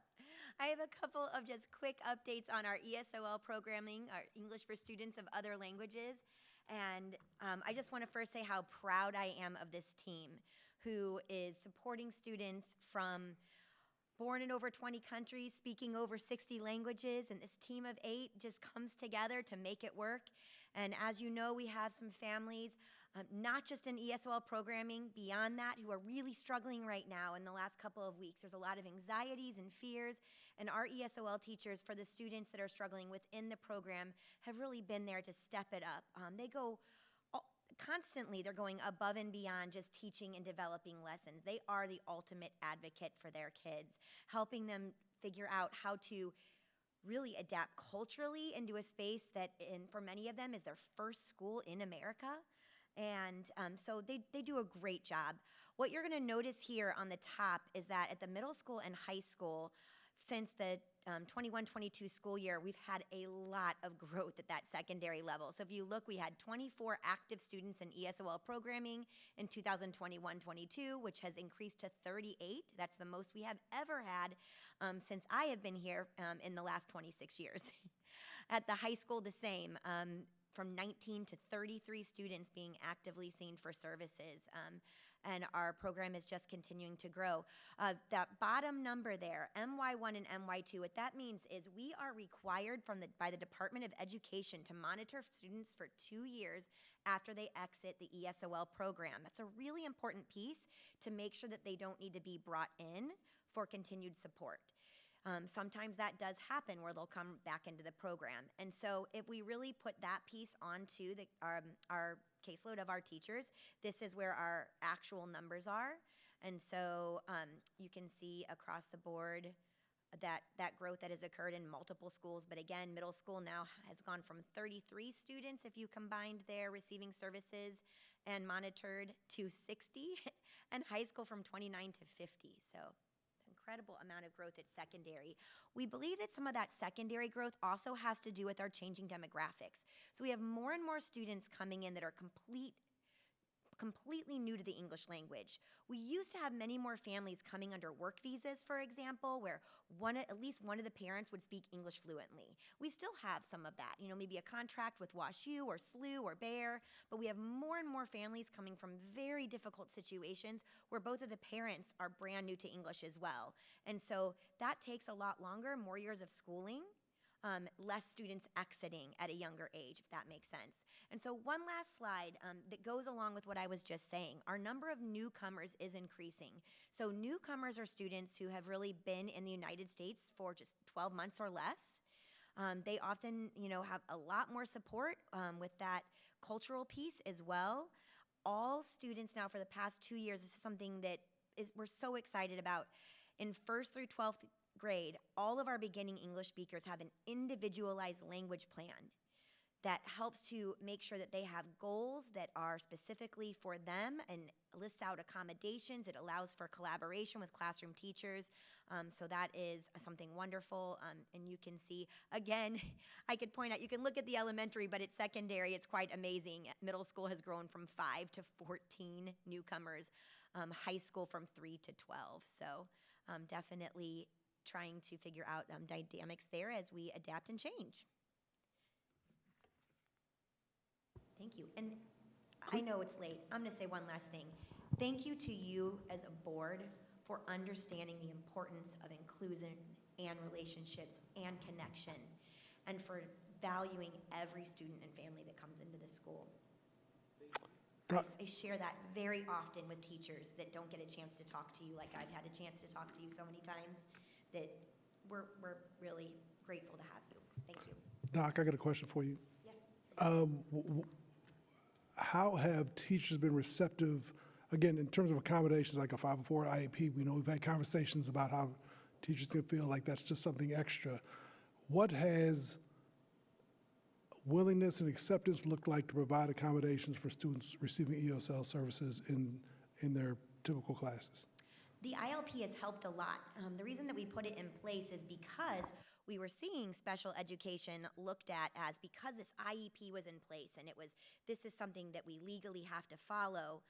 [SPEAKER 22] I have a couple of just quick updates on our ESOL programming, our English for Students of Other Languages. And I just want to first say how proud I am of this team who is supporting students from born in over 20 countries, speaking over 60 languages, and this team of 8 just comes together to make it work. And as you know, we have some families, not just in ESOL programming, beyond that, who are really struggling right now in the last couple of weeks. There's a lot of anxieties and fears, and our ESOL teachers for the students that are struggling within the program have really been there to step it up. They go constantly, they're going above and beyond just teaching and developing lessons. They are the ultimate advocate for their kids, helping them figure out how to really adapt culturally into a space that, for many of them, is their first school in America. And so they do a great job. What you're going to notice here on the top is that at the middle school and high school, since the 21-22 school year, we've had a lot of growth at that secondary level. So if you look, we had 24 active students in ESOL programming in 2021-22, which has increased to 38. That's the most we have ever had since I have been here in the last 26 years. At the high school, the same. From 19 to 33 students being actively seen for services. And our program is just continuing to grow. That bottom number there, MY1 and MY2, what that means is we are required by the Department of Education to monitor students for 2 years after they exit the ESOL program. That's a really important piece to make sure that they don't need to be brought in for continued support. Sometimes that does happen where they'll come back into the program. And so if we really put that piece onto our caseload of our teachers, this is where our actual numbers are. And so you can see across the board that growth that has occurred in multiple schools. But again, middle school now has gone from 33 students, if you combined their receiving services and monitored, to 60, and high school from 29 to 50. So it's an incredible amount of growth at secondary. We believe that some of that secondary growth also has to do with our changing demographics. So we have more and more students coming in that are completely new to the English language. We used to have many more families coming under work visas, for example, where at least one of the parents would speak English fluently. We still have some of that, maybe a contract with WashU or SLU or Bayer, but we have more and more families coming from very difficult situations where both of the parents are brand new to English as well. And so that takes a lot longer, more years of schooling, less students exiting at a younger age, if that makes sense. And so one last slide that goes along with what I was just saying. Our number of newcomers is increasing. So newcomers are students who have really been in the United States for just 12 months or less. They often, have a lot more support with that cultural piece as well. All students now for the past 2 years, this is something that we're so excited about. In 1st through 12th grade, all of our beginning English speakers have an individualized language plan that helps to make sure that they have goals that are specifically for them and lists out accommodations. It allows for collaboration with classroom teachers. So that is something wonderful. And you can see, again, I could point out, you can look at the elementary, but at secondary, it's quite amazing. Middle school has grown from 5 to 14 newcomers, high school from 3 to 12. So definitely trying to figure out dynamics there as we adapt and change. Thank you. And I know it's late. I'm going to say one last thing. Thank you to you as a board for understanding the importance of inclusion and relationships and connection, and for valuing every student and family that comes into the school. I share that very often with teachers that don't get a chance to talk to you like I've had a chance to talk to you so many times, that we're really grateful to have you. Thank you.
[SPEAKER 14] Doc, I got a question for you.
[SPEAKER 22] Yeah.
[SPEAKER 14] How have teachers been receptive, again, in terms of accommodations like a 504 IEP? We know we've had conversations about how teachers can feel like that's just something extra. What has willingness and acceptance looked like to provide accommodations for students receiving ESL services in their typical classes?
[SPEAKER 22] The ILP has helped a lot. The reason that we put it in place is because we were seeing special education looked at as, because this IEP was in place and this is something that we legally have to follow,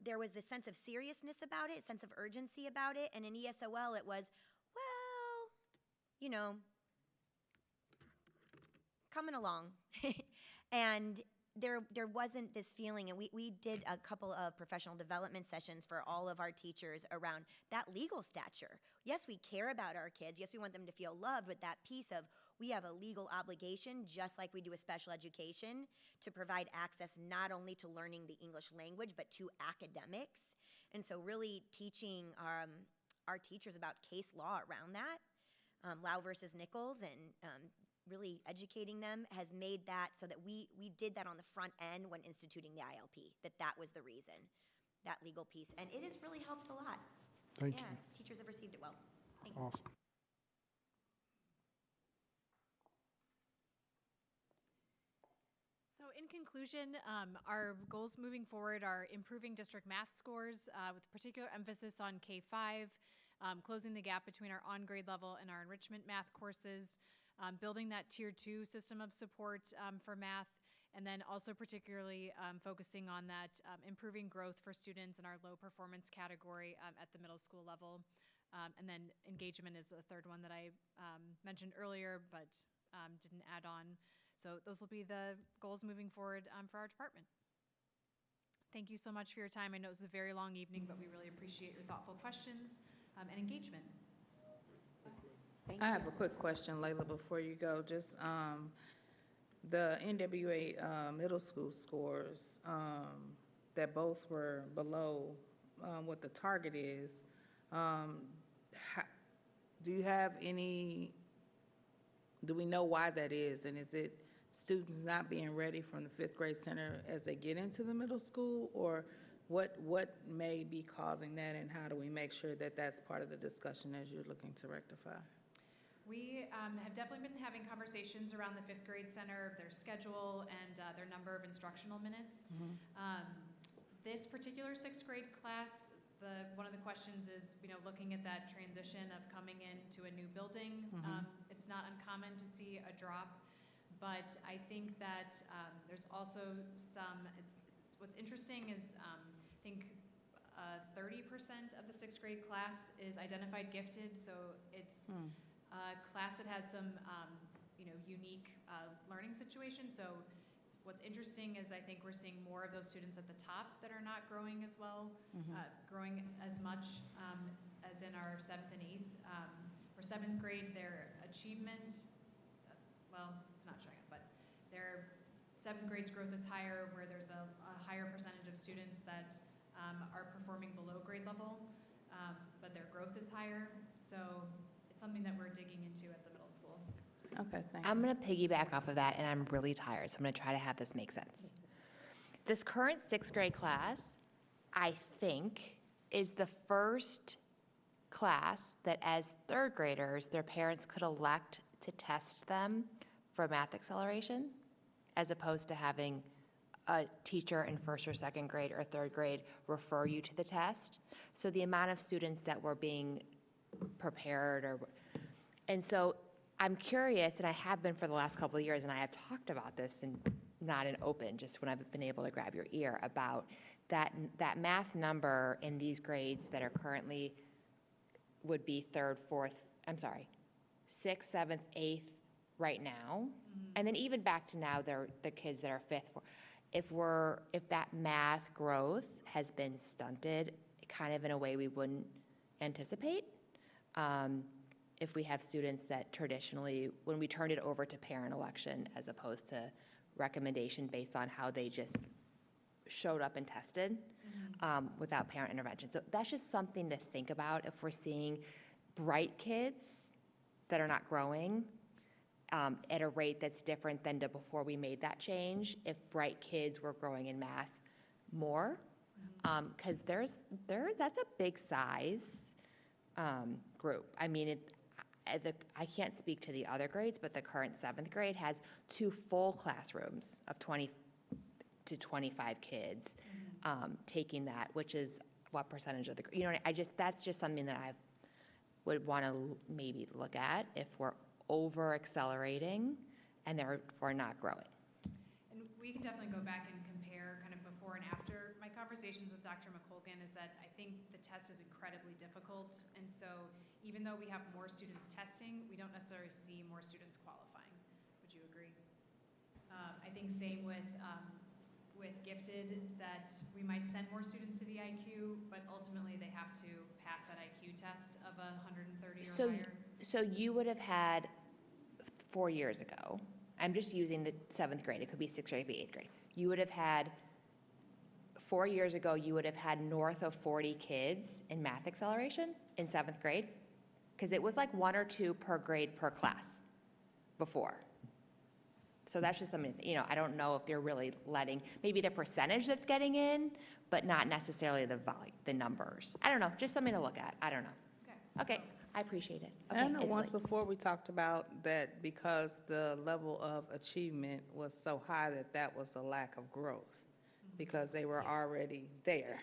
[SPEAKER 22] there was this sense of seriousness about it, sense of urgency about it, and in ESOL it was, well, coming along. And there wasn't this feeling, and we did a couple of professional development sessions for all of our teachers around that legal stature. Yes, we care about our kids. Yes, we want them to feel loved, but that piece of, we have a legal obligation, just like we do with special education, to provide access not only to learning the English language, but to academics. And so really teaching our teachers about case law around that, Lau versus Nichols, and really educating them has made that so that we did that on the front end when instituting the ILP, that was the reason, that legal piece. And it has really helped a lot.
[SPEAKER 14] Thank you.
[SPEAKER 22] Teachers have received it well. Thanks.
[SPEAKER 14] Awesome.
[SPEAKER 16] So in conclusion, our goals moving forward are improving district math scores with particular emphasis on K-5, closing the gap between our on-grade level and our enrichment math courses, building that Tier 2 system of support for math, and then also particularly focusing on that improving growth for students in our low performance category at the middle school level. And then engagement is the third one that I mentioned earlier, but didn't add on. So those will be the goals moving forward for our department. Thank you so much for your time. I know it was a very long evening, but we really appreciate your thoughtful questions and engagement.
[SPEAKER 15] I have a quick question, Layla, before you go. Just the NWA middle school scores that both were below what the target is. Do you have any, do we know why that is? And is it students not being ready from the 5th grade center as they get into the middle school? Or What may be causing that, and how do we make sure that that's part of the discussion as you're looking to rectify?
[SPEAKER 16] We have definitely been having conversations around the fifth grade center, their schedule, and their number of instructional minutes. This particular sixth grade class, one of the questions is, looking at that transition of coming into a new building. It's not uncommon to see a drop, but I think that there's also what's interesting is I think 30% of the sixth grade class is identified gifted, so it's a class that has some unique learning situations. So what's interesting is I think we're seeing more of those students at the top that are not growing as well, growing as much as in our 7th and 8th. For 7th grade, their achievement, it's not showing up, but their 7th grade's growth is higher, where there's a higher percentage of students that are performing below grade level, but their growth is higher. So it's something that we're digging into at the middle school.
[SPEAKER 15] Okay, thank you.
[SPEAKER 13] I'm going to piggyback off of that, and I'm really tired, so I'm going to try to have this make sense. This current sixth grade class, I think, is the first class that as third graders, their parents could elect to test them for math acceleration, as opposed to having a teacher in first or second grade or third grade refer you to the test. So the amount of students that were being prepared, and so I'm curious, and I have been for the last couple of years, and I have talked about this, and not in open, just when I've been able to grab your ear, about that math number in these grades that are currently would be 3rd, 4th, 6th, 7th, 8th right now, and then even back to now, they're the kids that are 5th. If that math growth has been stunted, kind of in a way we wouldn't anticipate, if we have students that traditionally, when we turned it over to parent election as opposed to recommendation based on how they just showed up and tested without parent intervention. So that's just something to think about if we're seeing bright kids that are not growing at a rate that's different than to before we made that change, if bright kids were growing in math more, because that's a big size group. I mean, I can't speak to the other grades, but the current 7th grade has 2 full classrooms of 20 to 25 kids taking that, which is what percentage of the, that's just something that I would want to maybe look at if we're over accelerating and therefore not growing.
[SPEAKER 16] And we can definitely go back and compare kind of before and after. My conversations with Dr. McColgan is that I think the test is incredibly difficult, and so even though we have more students testing, we don't necessarily see more students qualifying. Would you agree? I think same with gifted, that we might send more students to the IQ, but ultimately they have to pass that IQ test of 130 or higher.
[SPEAKER 13] So you would have had 4 years ago, I'm just using the 7th grade, it could be 6th grade, it could be 8th grade. You would have had, 4 years ago, you would have had north of 40 kids in math acceleration in 7th grade, because it was like 1 or 2 per grade per class before. So that's just something, I don't know if they're really letting, maybe the percentage that's getting in, but not necessarily the volume, the numbers. I don't know, just something to look at. I don't know. Okay, I appreciate it. Okay,
[SPEAKER 15] I know
[SPEAKER 13] it's
[SPEAKER 15] once
[SPEAKER 13] like-
[SPEAKER 15] before we talked about that because the level of achievement was so high that was a lack of growth because they were already there.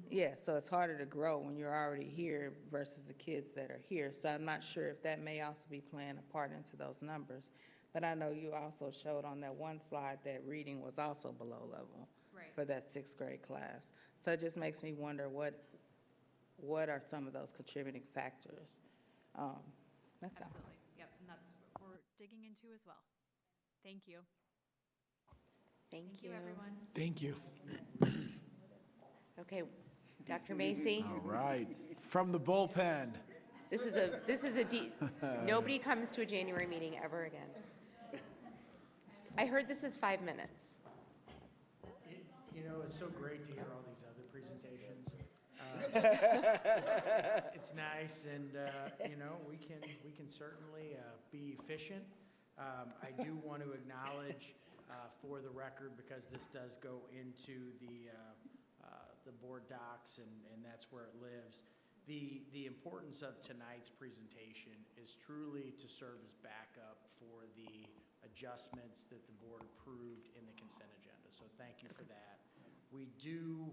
[SPEAKER 15] Yeah, so it's harder to grow when you're already here versus the kids that are here. So I'm not sure if that may also be playing a part into those numbers. But I know you also showed on that one slide that reading was also below level for that 6th grade class. So it just makes me wonder what are some of those contributing factors? That's all.
[SPEAKER 16] Absolutely. Yep, and that's what we're digging into as well. Thank you.
[SPEAKER 9] Thank
[SPEAKER 16] you, everyone.
[SPEAKER 11] Thank you.
[SPEAKER 9] Okay, Dr. Macy.
[SPEAKER 11] All right. From the bullpen.
[SPEAKER 9] This is nobody comes to a January meeting ever again. I heard this is 5 minutes.
[SPEAKER 8] It's so great to hear all these other presentations. It's nice, and we can certainly be efficient. I do want to acknowledge, for the record, because this does go into the the board docs, and that's where it lives. The importance of tonight's presentation is truly to serve as backup for the adjustments that the board approved in the consent agenda. So thank you for that. We do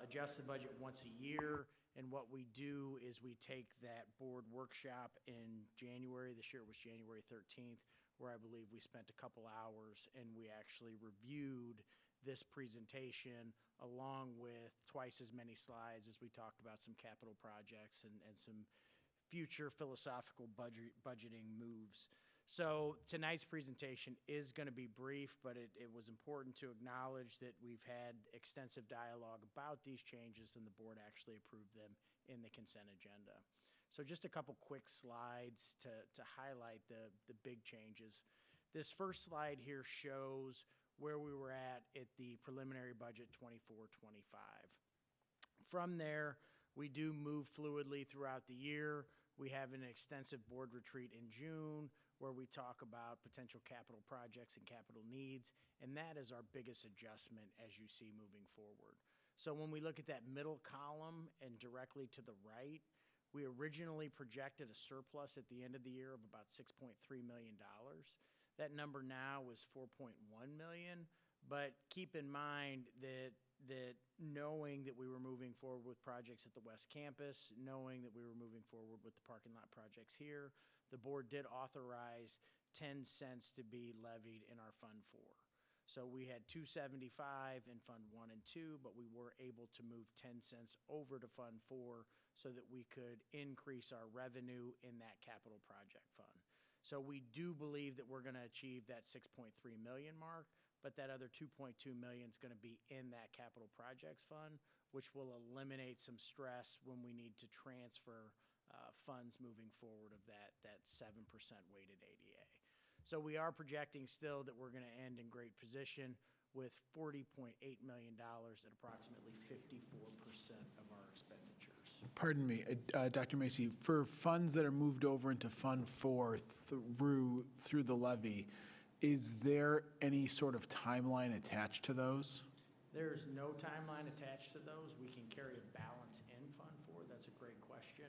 [SPEAKER 8] adjust the budget once a year, and what we do is we take that board workshop in January. This year it was January 13th, where I believe we spent a couple hours and we actually reviewed this presentation along with twice as many slides as we talked about some capital projects and some future philosophical budgeting moves. So tonight's presentation is going to be brief, but it was important to acknowledge that we've had extensive dialogue about these changes and the board actually approved them in the consent agenda. So just a couple quick slides to highlight the big changes. This first slide here shows where we were at the preliminary budget 24-25. From there, we do move fluidly throughout the year. We have an extensive board retreat in June where we talk about potential capital projects and capital needs, and that is our biggest adjustment as you see moving forward. So when we look at that middle column and directly to the right, we originally projected a surplus at the end of the year of about $6.3 million. That number now is $4.1 million, but keep in mind that knowing that we were moving forward with projects at the West Campus, knowing that we were moving forward with the parking lot projects here, the board did authorize 10 cents to be levied in our Fund 4. So we had $2.75 in Fund 1 and 2, but we were able to move 10 cents over to Fund 4 so that we could increase our revenue in that capital project fund. So we do believe that we're going to achieve that 6.3 million mark, but that other 2.2 million is going to be in that capital projects fund, which will eliminate some stress when we need to transfer funds moving forward of that 7% weighted ADA. So we are projecting still that we're going to end in great position with $40.8 million at approximately 54% of our expenditures.
[SPEAKER 11] Pardon me, Dr. Macy, for funds that are moved over into Fund 4 through the levy, is there any sort of timeline attached to those?
[SPEAKER 8] There is no timeline attached to those. We can carry a balance in Fund 4. That's a great question.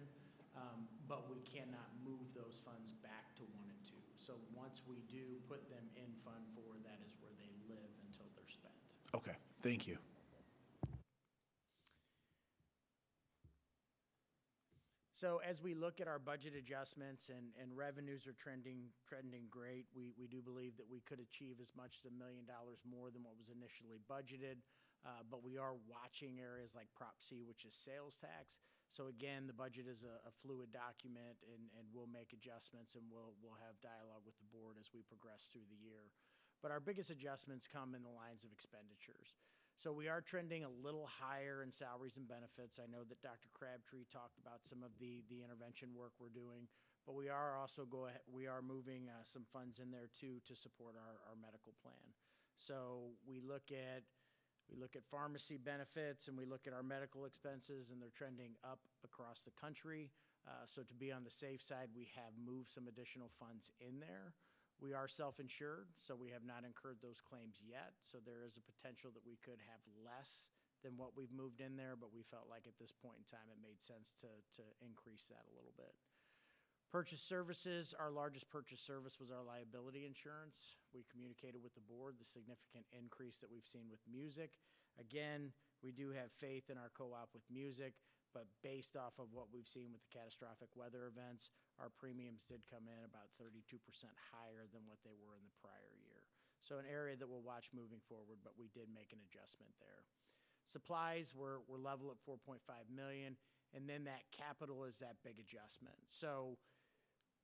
[SPEAKER 8] But we cannot move those funds back to 1 and 2. So once we do put them in Fund 4, that is where they live until they're spent.
[SPEAKER 11] Okay, thank you.
[SPEAKER 8] So as we look at our budget adjustments and revenues are trending great, we do believe that we could achieve as much as $1 million more than what was initially budgeted. But we are watching areas like Prop C, which is sales tax. So again, the budget is a fluid document, and we'll make adjustments, and we'll have dialogue with the board as we progress through the year. But our biggest adjustments come in the lines of expenditures. So we are trending a little higher in salaries and benefits. I know that Dr. Crabtree talked about some of the intervention work we're doing, but we are also moving some funds in there too to support our medical plan. So we look at pharmacy benefits and we look at our medical expenses, and they're trending up across the country. So to be on the safe side, we have moved some additional funds in there. We are self-insured, so we have not incurred those claims yet. So there is a potential that we could have less than what we've moved in there, but we felt like at this point in time it made sense to increase that a little bit. Purchase services, our largest purchase service was our liability insurance. We communicated with the board the significant increase that we've seen with music. Again, we do have faith in our co-op with music, but based off of what we've seen with the catastrophic weather events, our premiums did come in about 32% higher than what they were in the prior year. So an area that we'll watch moving forward, but we did make an adjustment there. Supplies were level at $4.5 million, and then that capital is that big adjustment. So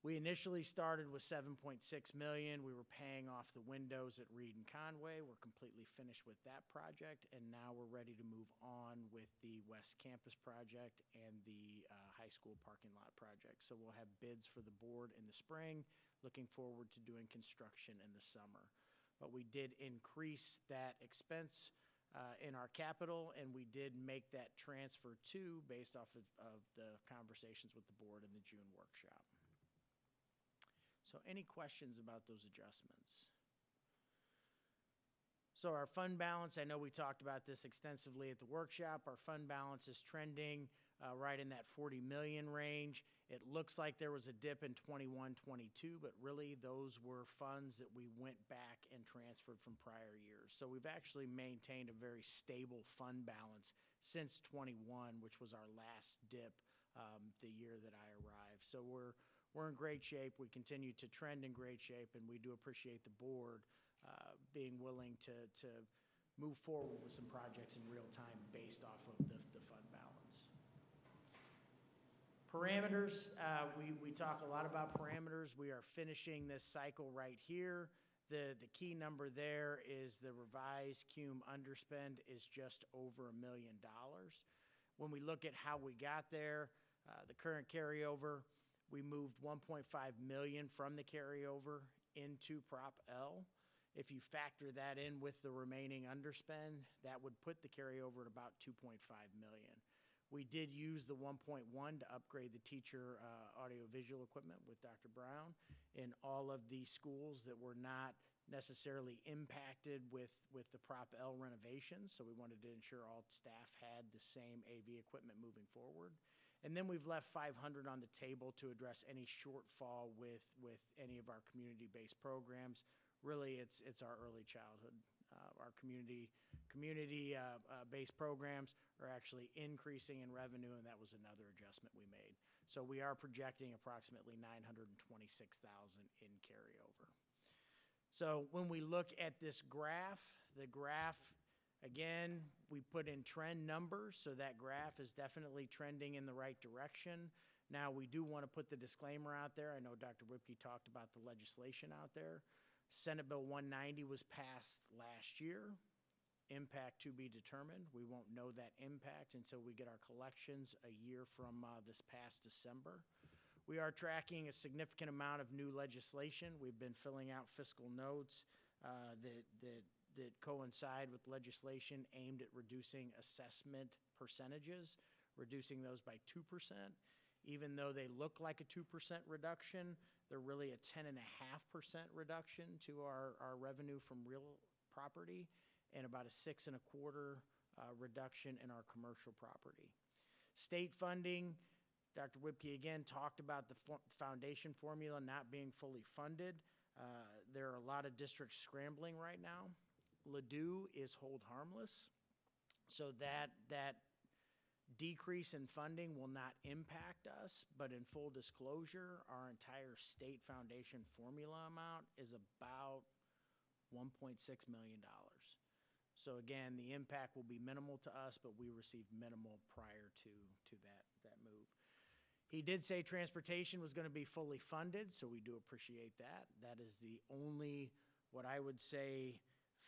[SPEAKER 8] we initially started with $7.6 million. We were paying off the windows at Reed and Conway. We're completely finished with that project, and now we're ready to move on with the West Campus project and the high school parking lot project. So we'll have bids for the board in the spring, looking forward to doing construction in the summer. But we did increase that expense in our capital, and we did make that transfer too based off of the conversations with the board in the June workshop. So any questions about those adjustments? So our fund balance, I know we talked about this extensively at the workshop. Our fund balance is trending right in that 40 million range. It looks like there was a dip in 21, 22, but really those were funds that we went back and transferred from prior years. So we've actually maintained a very stable fund balance since 21, which was our last dip the year that I arrived. So we're in great shape. We continue to trend in great shape, and we do appreciate the board being willing to move forward with some projects in real time based off of the fund balance. Parameters, we talk a lot about parameters. We are finishing this cycle right here. The key number there is the revised CUME underspend is just over $1 million. When we look at how we got there, the current carryover, we moved 1.5 million from the carryover into Prop L. If you factor that in with the remaining underspend, that would put the carryover at about 2.5 million. We did use the 1.1 to upgrade the teacher audiovisual equipment with Dr. Brown in all of the schools that were not necessarily impacted with the Prop L renovations. So we wanted to ensure all staff had the same AV equipment moving forward. And then we've left 500 on the table to address any shortfall with any of our community-based programs. Really, it's our early childhood. Our community-based programs are actually increasing in revenue, and that was another adjustment we made. So we are projecting approximately 926,000 in carryover. So when we look at this graph, the graph, again, we put in trend numbers, so that graph is definitely trending in the right direction. Now, we do want to put the disclaimer out there. I know Dr. Whipke talked about the legislation out there. Senate Bill 190 was passed last year. Impact to be determined. We won't know that impact until we get our collections a year from this past December. We are tracking a significant amount of new legislation. We've been filling out fiscal notes that coincide with legislation aimed at reducing assessment percentages, reducing those by 2%. Even though they look like a 2% reduction, they're really a 10.5% reduction to our revenue from real property and about a 6.25% reduction in our commercial property. State funding, Dr. Whipke again talked about the foundation formula not being fully funded. There are a lot of districts scrambling right now. Ladue is hold harmless, so that decrease in funding will not impact us, but in full disclosure, our entire state foundation formula amount is about $1.6 million. So again, the impact will be minimal to us, but we received minimal prior to that move. He did say transportation was going to be fully funded, so we do appreciate that. That is the only, what I would say,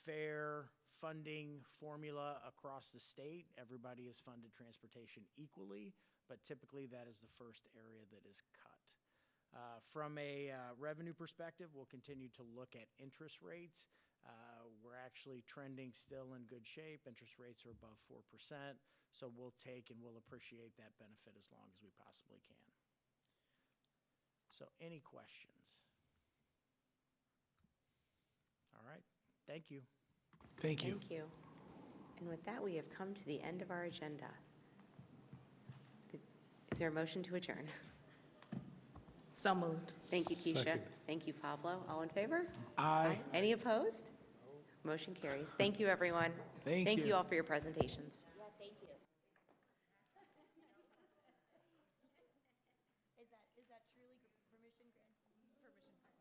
[SPEAKER 8] fair funding formula across the state. Everybody is funded transportation equally, but typically that is the first area that is cut. From a revenue perspective, we'll continue to look at interest rates. We're actually trending still in good shape. Interest rates are above 4%, so we'll take and we'll appreciate that benefit as long as we possibly can. So any questions? All right, thank you.
[SPEAKER 11] Thank you.
[SPEAKER 9] Thank you. And with that, we have come to the end of our agenda. Is there a motion to adjourn?
[SPEAKER 15] So moved.
[SPEAKER 9] Thank you, Keisha.
[SPEAKER 11] Second.
[SPEAKER 9] Thank you, Pablo. All in favor?
[SPEAKER 11] Aye.
[SPEAKER 9] Any opposed? Motion carries. Thank you, everyone.
[SPEAKER 11] Thank you.
[SPEAKER 9] you all for your presentations.
[SPEAKER 19] Yeah, thank you.
[SPEAKER 22] Is that truly permission granted? Permission granted.